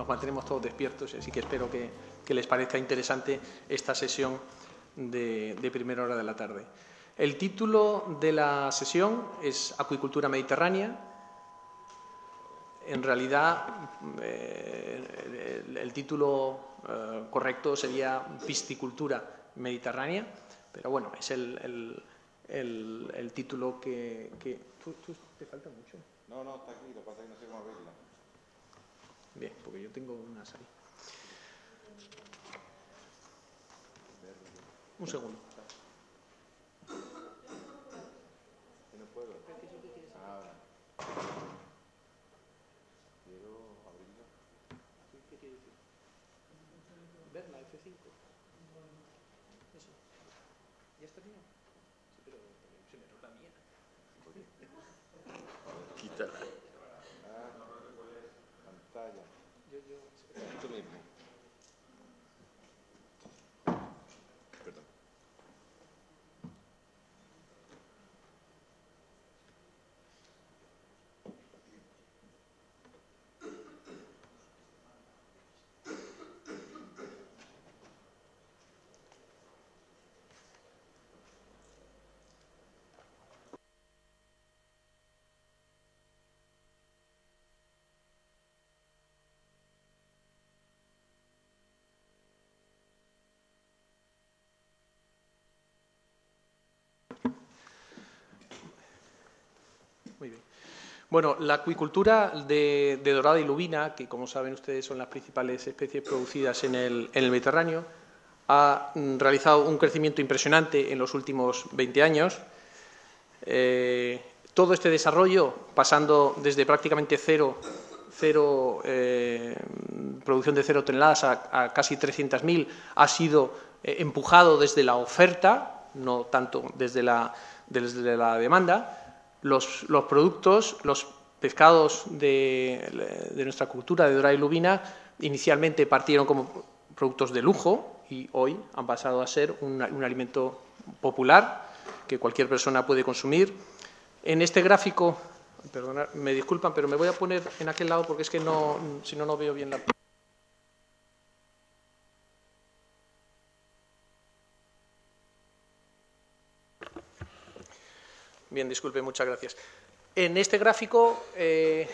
mantenemos todos despiertos, así que espero que les parezca interesante esta sesión de primera hora de la tarde. El título de la sesión es Acuicultura Mediterránea. En realidad, el título correcto sería Piscicultura Mediterránea, pero bueno, es el título que... ¿Tú te falta mucho? No, está aquí, lo que pasa es que no sé cómo abrirla. Bien, porque yo tengo unas ahí. Un segundo. No puedo. Ahora. Quiero abrirla. ¿Qué quiere decir? Ver la F5. Eso. ¿Ya está bien? Sí, pero se me nota mía. Quítala. Pantalla. Esto mismo. Perdón. Muy bien. Bueno, la acuicultura de dorada y lubina, que como saben ustedes son las principales especies producidas en el Mediterráneo, ha realizado un crecimiento impresionante en los últimos 20 años. Todo este desarrollo, pasando desde prácticamente cero producción de 0 toneladas a casi 300.000, ha sido empujado desde la oferta, no tanto desde la demanda. Los productos, los pescados de nuestra cultura de dorada y lubina, inicialmente partieron como productos de lujo y hoy han pasado a ser un alimento popular que cualquier persona puede consumir. En este gráfico, perdonad, me disculpan, pero me voy a poner en aquel lado porque es que si no veo bien la... Bien, disculpe, muchas gracias. En este gráfico he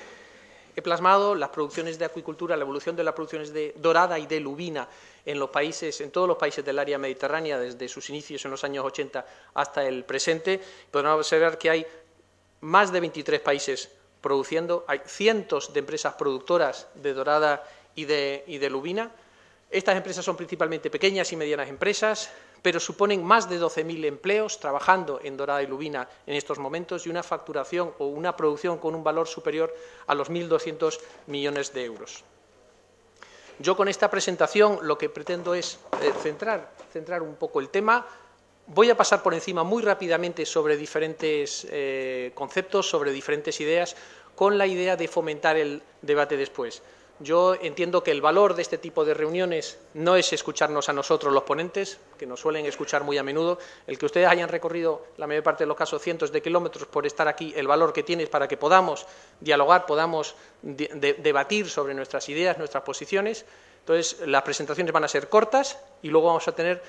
plasmado las producciones de acuicultura, la evolución de las producciones de dorada y de lubina en todos los países del área mediterránea, desde sus inicios en los años 80 hasta el presente. Podrán observar que hay más de 23 países produciendo, hay cientos de empresas productoras de dorada y de lubina. Estas empresas son principalmente pequeñas y medianas empresas, pero suponen más de 12.000 empleos trabajando en dorada y lubina en estos momentos y una facturación o una producción con un valor superior a los 1.200 millones de euros. Yo con esta presentación lo que pretendo es centrar un poco el tema. Voy a pasar por encima muy rápidamente sobre diferentes conceptos, sobre diferentes ideas, con la idea de fomentar el debate después. Yo entiendo que el valor de este tipo de reuniones no es escucharnos a nosotros los ponentes, que nos suelen escuchar muy a menudo. El que ustedes hayan recorrido, la mayor parte de los casos, cientos de kilómetros por estar aquí, el valor que tiene es para que podamos dialogar, podamos debatir sobre nuestras ideas, nuestras posiciones. Entonces, las presentaciones van a ser cortas y luego vamos a tener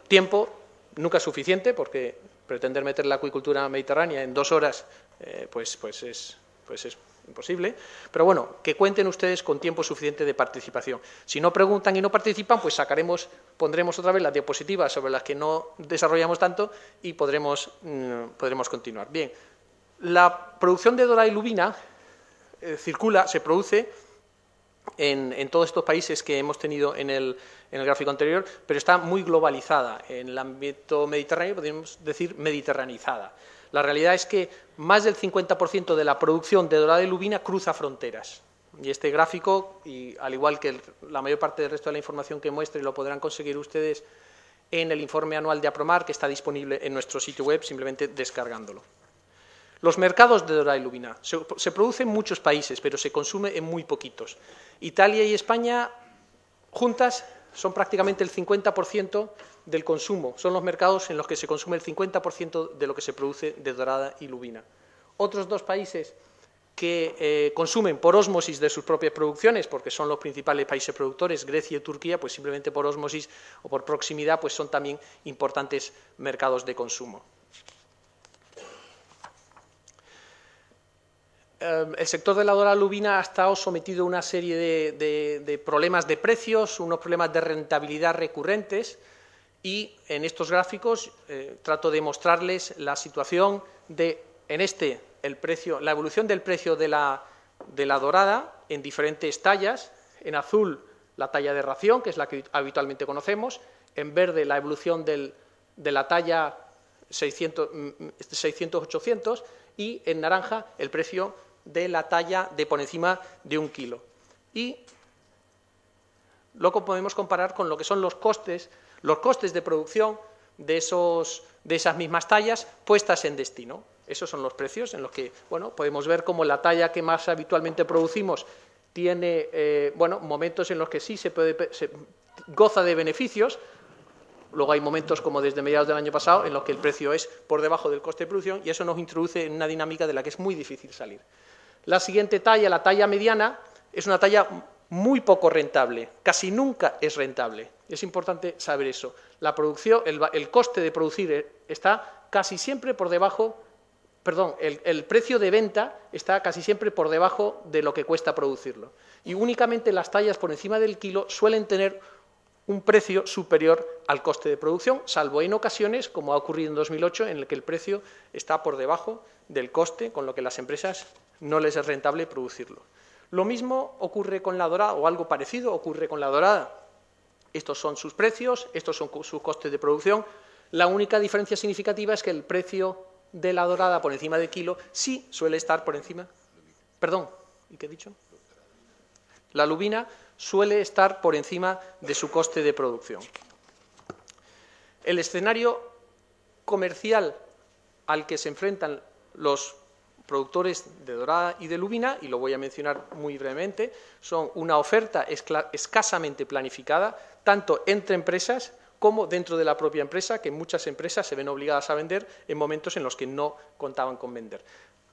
tiempo, nunca suficiente, porque pretender meter la acuicultura mediterránea en 2 horas pues es imposible, pero bueno, que cuenten ustedes con tiempo suficiente de participación. Si no preguntan y no participan, pues pondremos otra vez las diapositivas sobre las que no desarrollamos tanto y podremos continuar. Bien, la producción de dorada y lubina se produce en todos estos países que hemos tenido en el gráfico anterior, pero está muy globalizada. En el ámbito mediterráneo podríamos decir mediterranizada. La realidad es que más del 50% de la producción de dorada y lubina cruza fronteras. Y este gráfico, y al igual que la mayor parte del resto de la información que muestre, lo podrán conseguir ustedes en el informe anual de APROMAR, que está disponible en nuestro sitio web, simplemente descargándolo. Los mercados de dorada y lubina. Se produce en muchos países, pero se consume en muy poquitos. Italia y España, juntas, son prácticamente el 50% del consumo. Son los mercados en los que se consume el 50% de lo que se produce de dorada y lubina. Otros 2 países que consumen por ósmosis de sus propias producciones, porque son los principales países productores, Grecia y Turquía, pues simplemente por ósmosis o por proximidad, pues son también importantes mercados de consumo. El sector de la dorada lubina ha estado sometido a una serie de problemas de precios, unos problemas de rentabilidad recurrentes, y en estos gráficos trato de mostrarles la situación de, la evolución del precio de la dorada en diferentes tallas. En azul, la talla de ración, que es la que habitualmente conocemos; en verde, la evolución de la talla 600-800, y en naranja, el precio de la talla de por encima de 1 kilo. Y luego podemos comparar con lo que son los costes de producción de esas mismas tallas puestas en destino. Esos son los precios en los que, bueno, podemos ver cómo la talla que más habitualmente producimos tiene, momentos en los que sí se goza de beneficios. Luego hay momentos, como desde mediados del año pasado, en los que el precio es por debajo del coste de producción, y eso nos introduce en una dinámica de la que es muy difícil salir. La siguiente talla, la talla mediana, es una talla muy poco rentable, casi nunca es rentable. Es importante saber eso. La producción, el coste de producir está casi siempre por debajo, el precio de venta está casi siempre por debajo de lo que cuesta producirlo. Y únicamente las tallas por encima del kilo suelen tener un precio superior al coste de producción, salvo en ocasiones, como ha ocurrido en 2008, en el que el precio está por debajo del coste, con lo que las empresas no les es rentable producirlo. Lo mismo ocurre con la dorada, o algo parecido ocurre con la dorada. Estos son sus precios, estos son sus costes de producción. La única diferencia significativa es que el precio de la dorada por encima del kilo sí suele estar por encima. Perdón, ¿y qué he dicho? La lubina suele estar por encima de su coste de producción. El escenario comercial al que se enfrentan los productores de dorada y de lubina, y lo voy a mencionar muy brevemente, son una oferta escasamente planificada, tanto entre empresas como dentro de la propia empresa, que muchas empresas se ven obligadas a vender en momentos en los que no contaban con vender.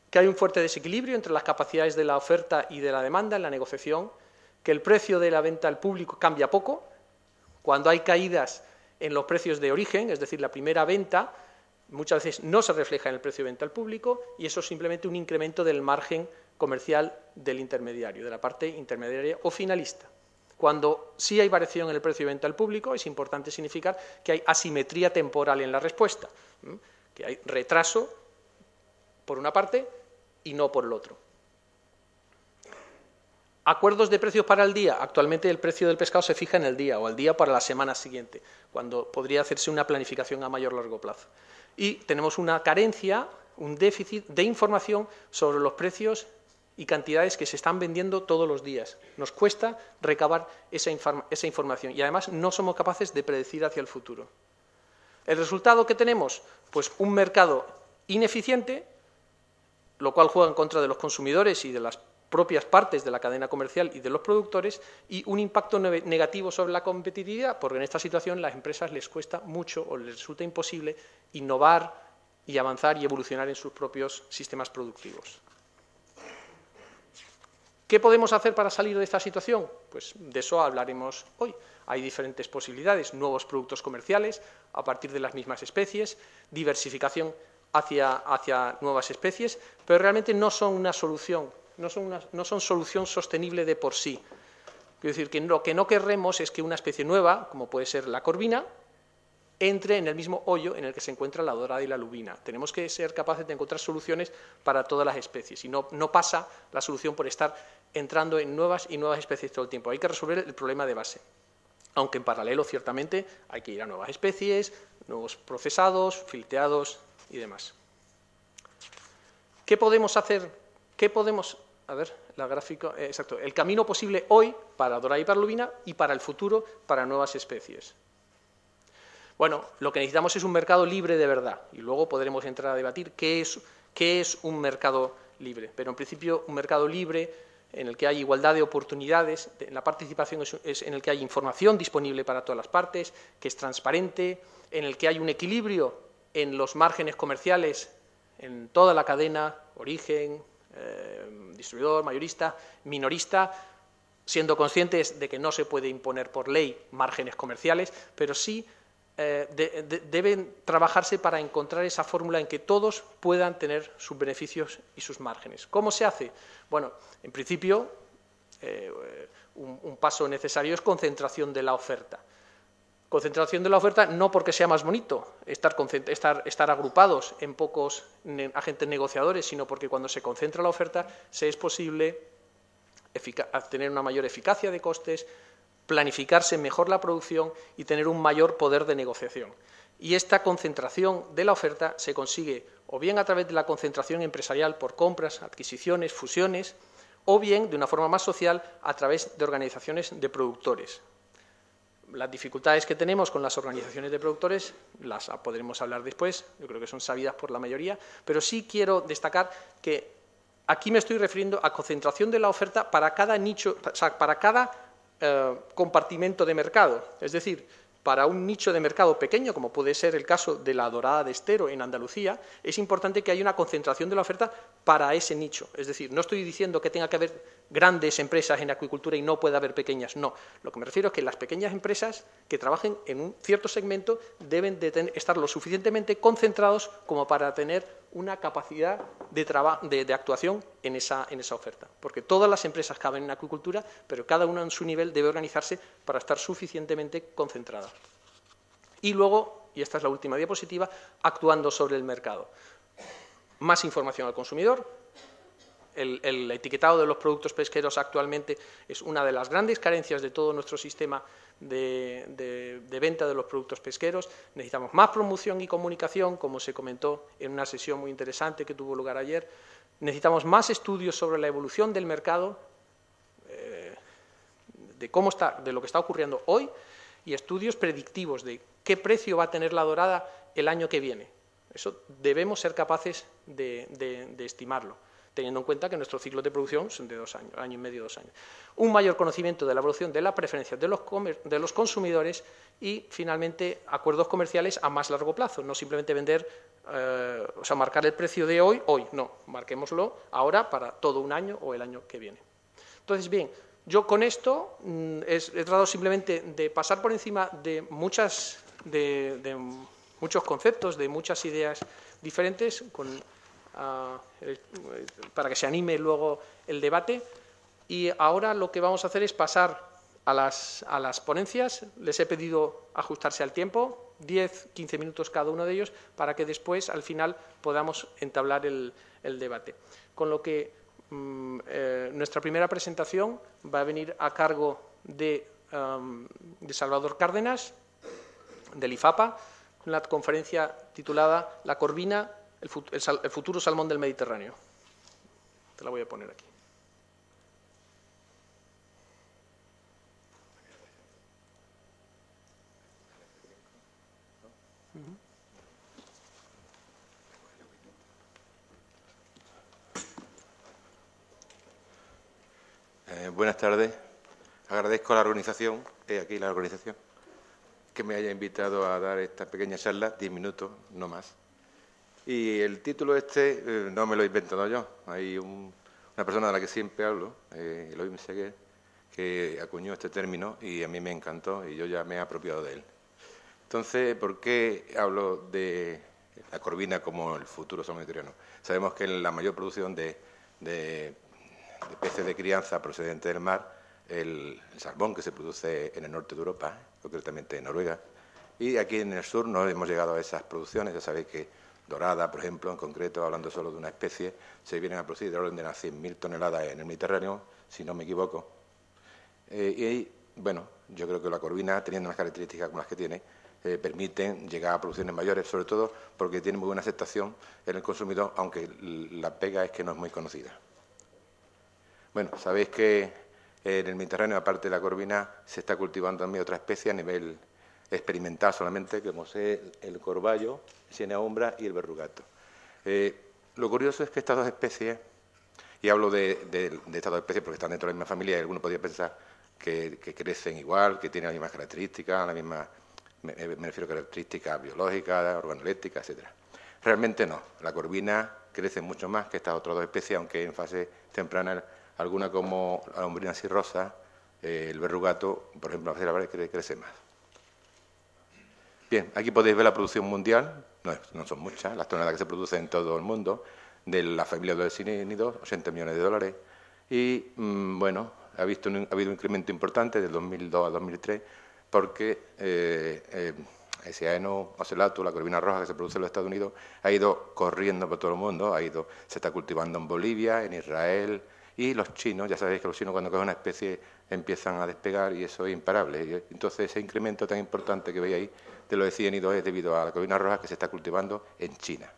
Que hay un fuerte desequilibrio entre las capacidades de la oferta y de la demanda en la negociación, que el precio de la venta al público cambia poco. Cuando hay caídas en los precios de origen, es decir, la primera venta, muchas veces no se refleja en el precio de venta al público, y eso es simplemente un incremento del margen comercial del intermediario, de la parte intermediaria o finalista. Cuando sí hay variación en el precio de venta al público, es importante significar que hay asimetría temporal en la respuesta, que hay retraso por una parte y no por el otro. Acuerdos de precios para el día. Actualmente el precio del pescado se fija en el día o al día para la semana siguiente, cuando podría hacerse una planificación a mayor largo plazo. Y tenemos una carencia, un déficit de información sobre los precios y cantidades que se están vendiendo todos los días. Nos cuesta recabar esa información y además no somos capaces de predecir hacia el futuro. ¿El resultado que tenemos? Pues un mercado ineficiente, lo cual juega en contra de los consumidores y de las propias partes de la cadena comercial y de los productores, y un impacto negativo sobre la competitividad, porque en esta situación a las empresas les cuesta mucho o les resulta imposible innovar y avanzar y evolucionar en sus propios sistemas productivos. ¿Qué podemos hacer para salir de esta situación? Pues de eso hablaremos hoy. Hay diferentes posibilidades: nuevos productos comerciales a partir de las mismas especies, diversificación hacia nuevas especies, pero realmente no son una solución. No son solución sostenible de por sí. Quiero decir que lo que no querremos es que una especie nueva, como puede ser la corvina, entre en el mismo hoyo en el que se encuentra la dorada y la lubina. Tenemos que ser capaces de encontrar soluciones para todas las especies, y no pasa la solución por estar entrando en nuevas y nuevas especies todo el tiempo. Hay que resolver el problema de base, aunque en paralelo ciertamente hay que ir a nuevas especies, nuevos procesados, filteados y demás. ¿Qué podemos hacer? A ver, la gráfica, exacto, el camino posible hoy para dorada y para lubina, y para el futuro para nuevas especies. Bueno, lo que necesitamos es un mercado libre de verdad, y luego podremos entrar a debatir qué es un mercado libre. Pero en principio un mercado libre en el que hay igualdad de oportunidades, en la participación es en el que hay información disponible para todas las partes, que es transparente, en el que hay un equilibrio en los márgenes comerciales en toda la cadena, origen, distribuidor, mayorista, minorista, siendo conscientes de que no se puede imponer por ley márgenes comerciales, pero sí deben trabajarse para encontrar esa fórmula en que todos puedan tener sus beneficios y sus márgenes. ¿Cómo se hace? Bueno, en principio, un paso necesario es concentración de la oferta. Concentración de la oferta no porque sea más bonito estar agrupados en pocos agentes negociadores, sino porque cuando se concentra la oferta se es posible tener una mayor eficacia de costes, planificarse mejor la producción y tener un mayor poder de negociación. Y esta concentración de la oferta se consigue o bien a través de la concentración empresarial por compras, adquisiciones, fusiones, o bien de una forma más social a través de organizaciones de productores. Las dificultades que tenemos con las organizaciones de productores las podremos hablar después, yo creo que son sabidas por la mayoría, pero sí quiero destacar que aquí me estoy refiriendo a concentración de la oferta para cada nicho, o sea, para cada compartimento de mercado, es decir, para un nicho de mercado pequeño, como puede ser el caso de la dorada de Estero en Andalucía, es importante que haya una concentración de la oferta para ese nicho. Es decir, no estoy diciendo que tenga que haber grandes empresas en acuicultura y no pueda haber pequeñas, no. Lo que me refiero es que las pequeñas empresas que trabajen en un cierto segmento deben de estar lo suficientemente concentrados como para tener una capacidad de actuación en esa oferta. Porque todas las empresas caben en acuicultura, pero cada una en su nivel debe organizarse para estar suficientemente concentrada. Y luego, y esta es la última diapositiva, actuando sobre el mercado. Más información al consumidor. El etiquetado de los productos pesqueros actualmente es una de las grandes carencias de todo nuestro sistema de venta de los productos pesqueros. Necesitamos más promoción y comunicación, como se comentó en una sesión muy interesante que tuvo lugar ayer. Necesitamos más estudios sobre la evolución del mercado, de lo que está ocurriendo hoy, y estudios predictivos de qué precio va a tener la dorada el año que viene. Eso debemos ser capaces de estimarlo, teniendo en cuenta que nuestros ciclos de producción son de 2 años, año y medio, 2 años. Un mayor conocimiento de la evolución de las preferencias de los consumidores y, finalmente, acuerdos comerciales a más largo plazo, no simplemente vender, o sea, marcar el precio de hoy, no, marquémoslo ahora para todo un año o el año que viene. Entonces, bien, yo con esto he tratado simplemente de pasar por encima de muchos conceptos, de muchas ideas diferentes, para que se anime luego el debate. Y ahora lo que vamos a hacer es pasar a las ponencias. Les he pedido ajustarse al tiempo, 10-15 minutos cada uno de ellos, para que después, al final, podamos entablar el debate. Con lo que nuestra primera presentación va a venir a cargo de Salvador Cárdenas, del IFAPA, con la conferencia titulada La corvina, el futuro salmón del Mediterráneo. Te la voy a poner aquí. Buenas tardes. Agradezco a la organización, aquí la organización, que me haya invitado a dar esta pequeña charla, 10 minutos, no más. Y el título no me lo he inventado yo. Hay una persona de la que siempre hablo, Eloy Meseguer, que acuñó este término y a mí me encantó y yo ya me he apropiado de él. Entonces, ¿por qué hablo de la corvina como el futuro salmón mediterráneo? Sabemos que la mayor producción de peces de crianza procedente del mar, el salmón que se produce en el norte de Europa, concretamente en Noruega, y aquí en el sur no hemos llegado a esas producciones. Ya sabéis que dorada, por ejemplo, en concreto, hablando solo de una especie, se vienen a producir de orden de unas 100.000 toneladas en el Mediterráneo, si no me equivoco. Y, bueno, yo creo que la corvina, teniendo unas características como las que tiene, permiten llegar a producciones mayores, sobre todo porque tiene muy buena aceptación en el consumidor, aunque la pega es que no es muy conocida. Bueno, sabéis que en el Mediterráneo, aparte de la corvina, se está cultivando también otra especie a nivel experimental solamente, como es el corvallo, el siena umbra y el verrugato. Lo curioso es que estas dos especies, y hablo de estas dos especies porque están dentro de la misma familia, y alguno podría pensar que crecen igual, que tienen las mismas características, me refiero a características biológicas, organolépticas, etc. Realmente no. La corvina crecen mucho más que estas otras dos especies, aunque en fase temprana alguna como la lombrina cirrosa, el verrugato, por ejemplo, la fase crece más. Bien, aquí podéis ver la producción mundial, no son muchas, las toneladas que se producen en todo el mundo, de la familia de los cinídeos, 80 millones de dólares, y bueno, ha habido un incremento importante del 2002 a 2003, porque ese aeno ocelato, la corvina roja que se produce en los Estados Unidos, ha ido corriendo por todo el mundo, se está cultivando en Bolivia, en Israel, y los chinos, ya sabéis que los chinos cuando cogen una especie empiezan a despegar y eso es imparable. Entonces ese incremento tan importante que veis ahí de los cinídeos es debido a la corvina roja que se está cultivando en China.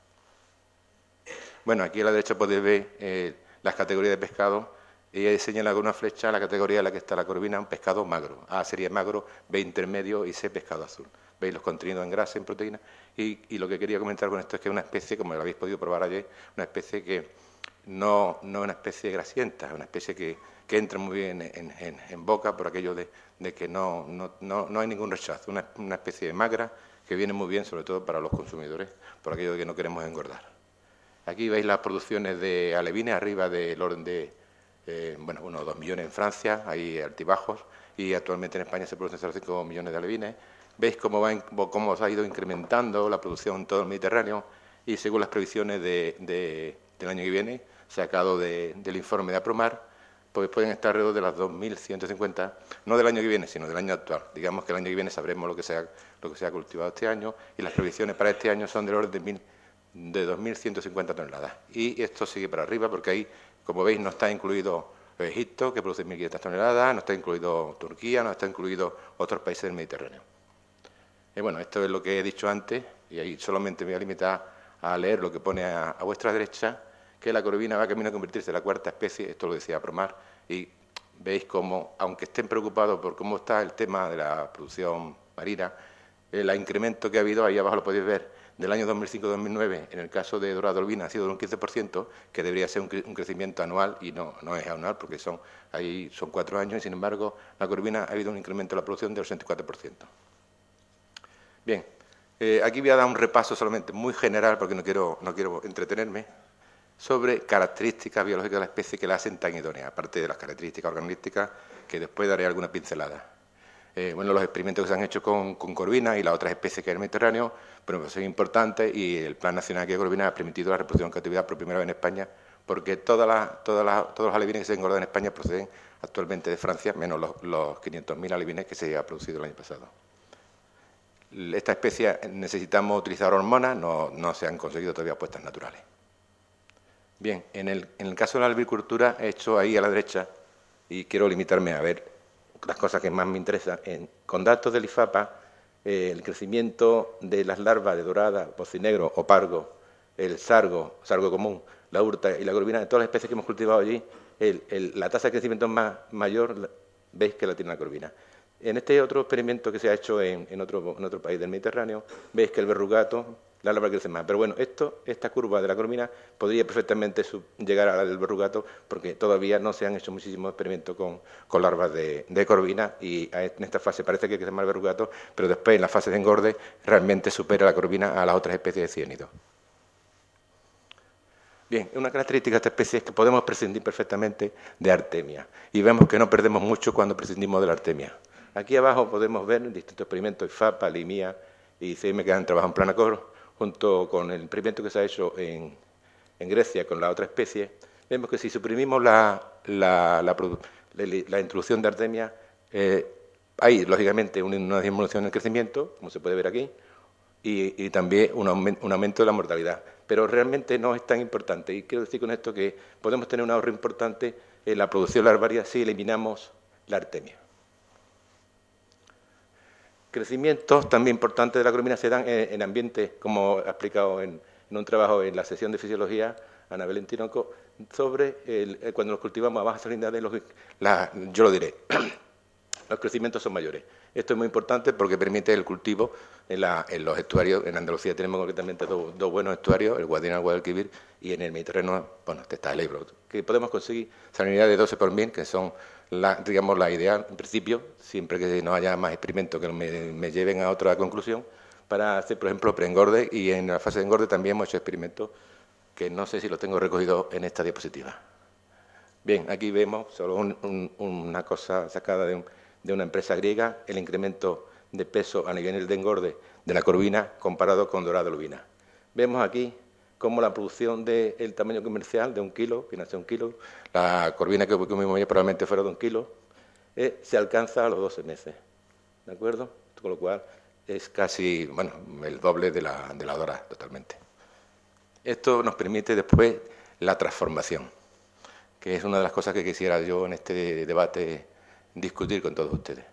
Bueno, aquí a la derecha podéis ver las categorías de pescado y he señalado con una flecha la categoría en la que está la corvina, un pescado magro. A sería magro, B intermedio y C pescado azul. Veis los contenidos en grasa, en proteína y lo que quería comentar con esto es que es una especie, como lo habéis podido probar ayer, una especie que no es una especie grasienta, es una especie que entra muy bien en boca por aquello de que no hay ningún rechazo, una especie magra que viene muy bien sobre todo para los consumidores, por aquello de que no queremos engordar. Aquí veis las producciones de alevines arriba del orden de, unos 2 millones en Francia, hay altibajos, y actualmente en España se producen 0,5 millones de alevines. Veis cómo se ha ido incrementando la producción en todo el Mediterráneo y según las previsiones del año que viene, sacado del informe de Apromar, pues pueden estar alrededor de las 2.150, no del año que viene, sino del año actual. Digamos que el año que viene sabremos lo que se ha cultivado este año y las previsiones para este año son del orden de 2.150 toneladas. Y esto sigue para arriba porque ahí, como veis, no está incluido Egipto, que produce 1.500 toneladas, no está incluido Turquía, no está incluido otros países del Mediterráneo. Y bueno, esto es lo que he dicho antes y ahí solamente me voy a limitar a leer lo que pone a vuestra derecha, que la corvina va camino a convertirse en la cuarta especie, esto lo decía Apromar, y veis cómo, aunque estén preocupados por cómo está el tema de la producción marina, el incremento que ha habido, ahí abajo lo podéis ver, del año 2005-2009, en el caso de dorada albina ha sido de un 15%, que debería ser un crecimiento anual, y no es anual, porque son 4 años, y sin embargo, la corvina ha habido un incremento de la producción del 84%. Bien, aquí voy a dar un repaso solamente muy general, porque no quiero entretenerme, sobre características biológicas de la especie que la hacen tan idónea, aparte de las características organísticas, que después daré alguna pincelada. Los experimentos que se han hecho con corvina y las otras especies que hay en el Mediterráneo, pues son importantes y el Plan Nacional de Corvina ha permitido la reproducción en cautividad por primera vez en España, porque todos los alevines que se engordan en España proceden actualmente de Francia, menos los 500.000 alevines que se ha producido el año pasado. Esta especie necesitamos utilizar hormonas, no se han conseguido todavía puestas naturales. Bien, en el caso de la albicultura he hecho ahí a la derecha, y quiero limitarme a ver las cosas que más me interesan. Con datos del IFAPA, el crecimiento de las larvas de dorada, bocinegro o pargo, el sargo común, la urta y la corvina, de todas las especies que hemos cultivado allí, la tasa de crecimiento más mayor, veis que la tiene la corvina. En este otro experimento que se ha hecho en otro país del Mediterráneo, veis que el verrugato, la larva crece más. Pero bueno, esta curva de la corvina podría perfectamente llegar a la del verrugato porque todavía no se han hecho muchísimos experimentos con larvas de corvina y en esta fase parece que crece más el verrugato, pero después en la fase de engorde realmente supera la corvina a las otras especies de ciánidos. Bien, una característica de esta especie es que podemos prescindir perfectamente de artemia y vemos que no perdemos mucho cuando prescindimos de la artemia. Aquí abajo podemos ver distintos experimentos, IFAPA, LIMIA y CM que han trabajado en Planacor, junto con el experimento que se ha hecho en Grecia con la otra especie, vemos que si suprimimos la introducción de artemia, hay lógicamente una disminución en el crecimiento, como se puede ver aquí, y también un aumento de la mortalidad. Pero realmente no es tan importante, y quiero decir con esto que podemos tener un ahorro importante en la producción larvaria si eliminamos la artemia. Crecimientos también importantes de la corvina se dan en ambientes, como ha explicado en un trabajo en la sesión de fisiología, Ana Belén Tinoco, sobre cuando los cultivamos a baja salinidad, yo lo diré, los crecimientos son mayores. Esto es muy importante porque permite el cultivo en los estuarios. En Andalucía tenemos concretamente dos buenos estuarios, el Guadiana y el Guadalquivir, y en el Mediterráneo, está el Ebro, que podemos conseguir salinidad de 12 por 1000, que son la idea, en principio, siempre que no haya más experimentos que me lleven a otra conclusión, para hacer, por ejemplo, preengorde, y en la fase de engorde también hemos hecho experimentos que no sé si lo tengo recogido en esta diapositiva. Bien, aquí vemos solo una cosa sacada de una empresa griega, el incremento de peso a nivel de engorde de la corvina comparado con dorada lubina. Vemos aquí cómo la producción del tamaño comercial de 1 kilo, viene a ser 1 kilo, la corvina que comimos ayer probablemente fuera de 1 kilo, se alcanza a los 12 meses, ¿de acuerdo? Con lo cual es casi, bueno, el doble de la dorada totalmente. Esto nos permite después la transformación, que es una de las cosas que quisiera yo en este debate discutir con todos ustedes.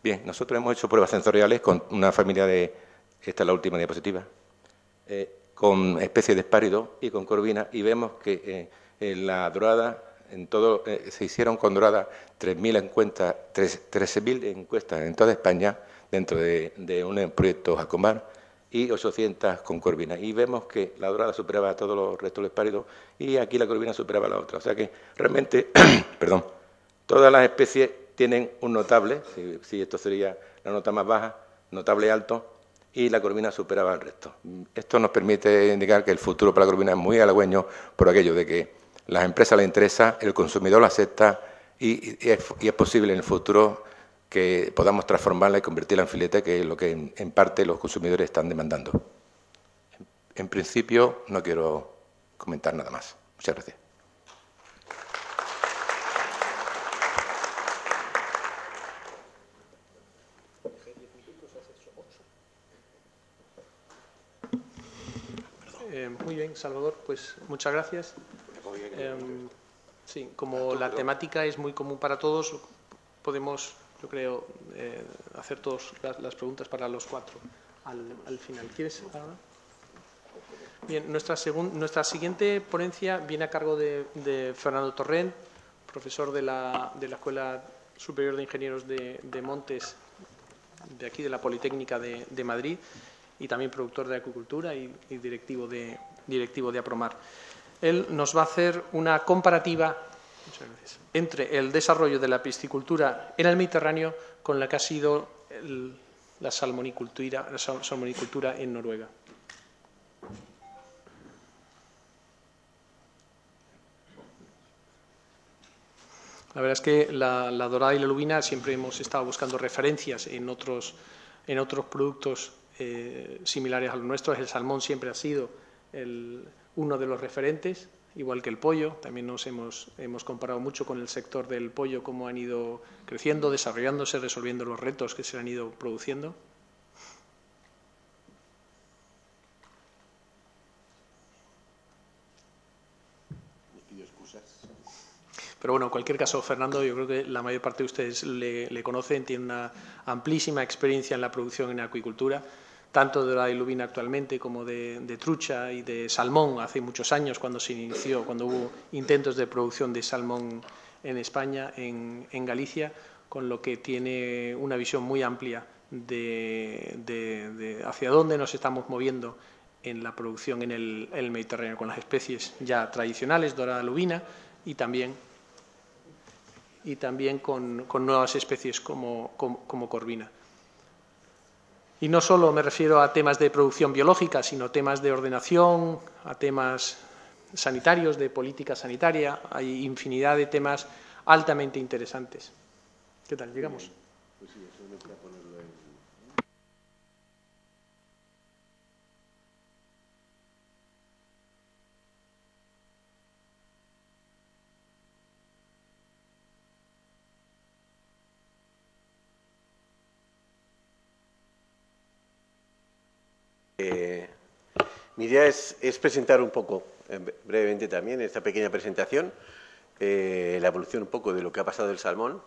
Bien, nosotros hemos hecho pruebas sensoriales con una familia de, esta es la última diapositiva, con especies de espárido y con corvina, y vemos que en la dorada, en todo, se hicieron con dorada 13.000 encuestas en toda España, dentro de un proyecto Jacomar, y 800 con corvina. Y vemos que la dorada superaba a todos los restos del espárido y aquí la corvina superaba a la otra. O sea que realmente, perdón, todas las especies tienen un notable, si esto sería la nota más baja, notable alto, y la corvina superaba al resto. Esto nos permite indicar que el futuro para la corvina es muy halagüeño por aquello de que a las empresas les interesa, el consumidor lo acepta y es posible en el futuro que podamos transformarla y convertirla en filete, que es lo que en parte los consumidores están demandando. En principio, no quiero comentar nada más. Muchas gracias. Muy bien, Salvador, pues muchas gracias. Sí, como la temática es muy común para todos, podemos, yo creo, hacer todas las preguntas para los cuatro al final. ¿Quieres ahora? Bien, nuestra siguiente ponencia viene a cargo de Fernando Torrent, profesor de la Escuela Superior de Ingenieros de Montes, de aquí de la Politécnica de Madrid, y también productor de acuicultura y directivo de Apromar. Él nos va a hacer una comparativa entre el desarrollo de la piscicultura en el Mediterráneo con la que ha sido la salmonicultura en Noruega. La verdad es que la dorada y la lubina siempre hemos estado buscando referencias en otros productos similares a los nuestros. El salmón siempre ha sido uno de los referentes, igual que el pollo. También nos hemos comparado mucho con el sector del pollo, cómo han ido creciendo, desarrollándose, resolviendo los retos que se han ido produciendo. Pero bueno, en cualquier caso, Fernando, yo creo que la mayor parte de ustedes le conocen, tiene una amplísima experiencia en la producción en acuicultura, tanto de dorada y lubina actualmente como de trucha y de salmón hace muchos años cuando se inició, cuando hubo intentos de producción de salmón en España, en Galicia, con lo que tiene una visión muy amplia de hacia dónde nos estamos moviendo en la producción en el Mediterráneo, con las especies ya tradicionales, dorada, lubina, y también con nuevas especies como corvina. Y no solo me refiero a temas de producción biológica, sino temas de ordenación, a temas sanitarios, de política sanitaria. Hay infinidad de temas altamente interesantes. ¿Qué tal? ¿Llegamos? Pues sí, solamente a ponerlo en... Mi idea es presentar un poco, brevemente también, esta pequeña presentación, la evolución un poco de lo que ha pasado del salmón,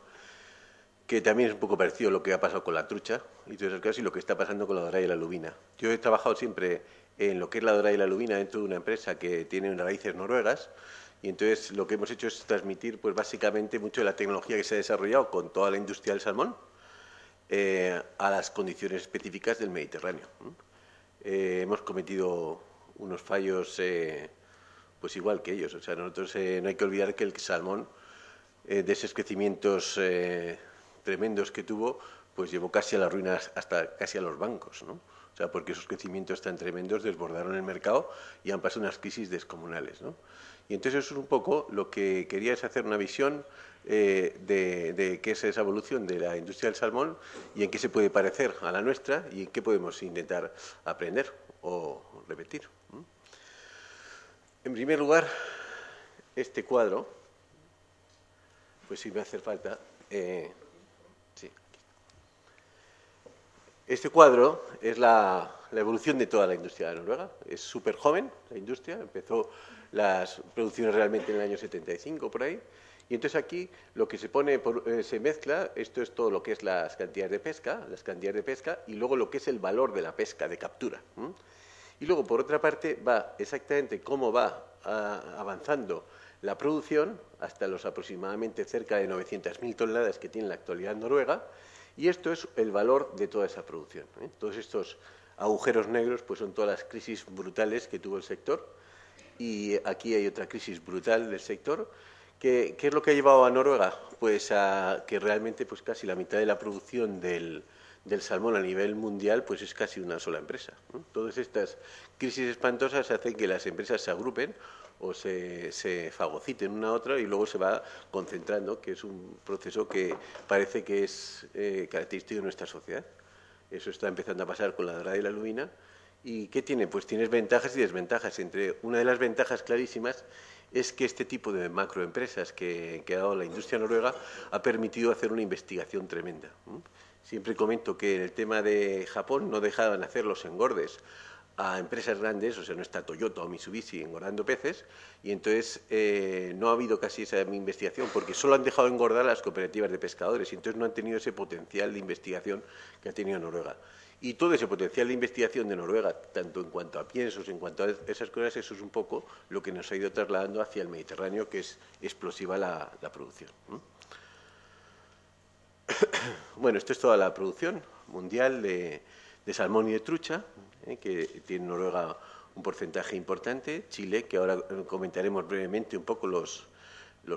que también es un poco parecido a lo que ha pasado con la trucha y todo eso, y lo que está pasando con la dorada y la lubina. Yo he trabajado siempre en lo que es la dorada y la lubina dentro de una empresa que tiene unas raíces noruegas, y entonces lo que hemos hecho es transmitir, pues básicamente, mucho de la tecnología que se ha desarrollado con toda la industria del salmón a las condiciones específicas del Mediterráneo. Hemos cometido unos fallos pues igual que ellos. O sea, nosotros no hay que olvidar que el salmón, de esos crecimientos tremendos que tuvo, pues llevó casi a las ruinas, hasta casi a los bancos, ¿no? O sea, porque esos crecimientos tan tremendos desbordaron el mercado y han pasado unas crisis descomunales, ¿no? Y entonces eso es un poco lo que quería, es hacer una visión de qué es esa evolución de la industria del salmón y en qué se puede parecer a la nuestra y en qué podemos intentar aprender o repetir. En primer lugar, este cuadro, pues si me hace falta, sí. Este cuadro es la evolución de toda la industria de Noruega. Es súper joven la industria, empezó las producciones realmente en el año 75 por ahí. Y entonces aquí lo que se pone, se mezcla, esto es todo lo que es las cantidades de pesca y luego lo que es el valor de la pesca, de captura. Y luego, por otra parte, va exactamente cómo va avanzando la producción hasta los aproximadamente cerca de 900.000 toneladas que tiene en la actualidad Noruega, y esto es el valor de toda esa producción. Todos estos agujeros negros pues son todas las crisis brutales que tuvo el sector, y aquí hay otra crisis brutal del sector. ¿Qué es lo que ha llevado a Noruega? Pues a que realmente pues casi la mitad de la producción del salmón a nivel mundial pues es casi una sola empresa, ¿no? Todas estas crisis espantosas hacen que las empresas se agrupen o se fagociten una a otra y luego se va concentrando, que es un proceso que parece que es característico de nuestra sociedad. Eso está empezando a pasar con la dorada y la lubina. ¿Y qué tiene? Pues tienes ventajas y desventajas. Una de las ventajas clarísimas es que este tipo de macroempresas que ha dado la industria noruega ha permitido hacer una investigación tremenda. Siempre comento que en el tema de Japón no dejaban hacer los engordes a empresas grandes, o sea, no está Toyota o Mitsubishi engordando peces, y entonces no ha habido casi esa investigación, porque solo han dejado engordar a las cooperativas de pescadores, y entonces no han tenido ese potencial de investigación que ha tenido Noruega. Y todo ese potencial de investigación de Noruega, tanto en cuanto a piensos, en cuanto a esas cosas, eso es un poco lo que nos ha ido trasladando hacia el Mediterráneo, que es explosiva la producción. Bueno, esto es toda la producción mundial de salmón y de trucha, que tiene Noruega un porcentaje importante. Chile, que ahora comentaremos brevemente un poco los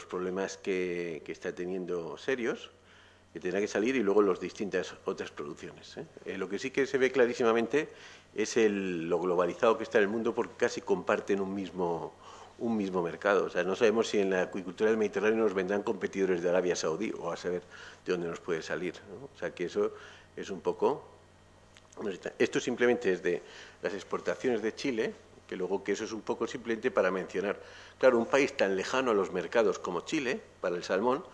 problemas que está teniendo serios, que tendrá que salir, y luego las distintas otras producciones. Lo que sí que se ve clarísimamente es lo globalizado que está en el mundo, porque casi comparten un mismo mercado. O sea, no sabemos si en la acuicultura del Mediterráneo nos vendrán competidores de Arabia Saudí o a saber de dónde nos puede salir, ¿no? O sea, que eso es un poco... Esto simplemente es de las exportaciones de Chile, que luego que eso es un poco simplemente para mencionar. Claro, un país tan lejano a los mercados como Chile, para el salmón,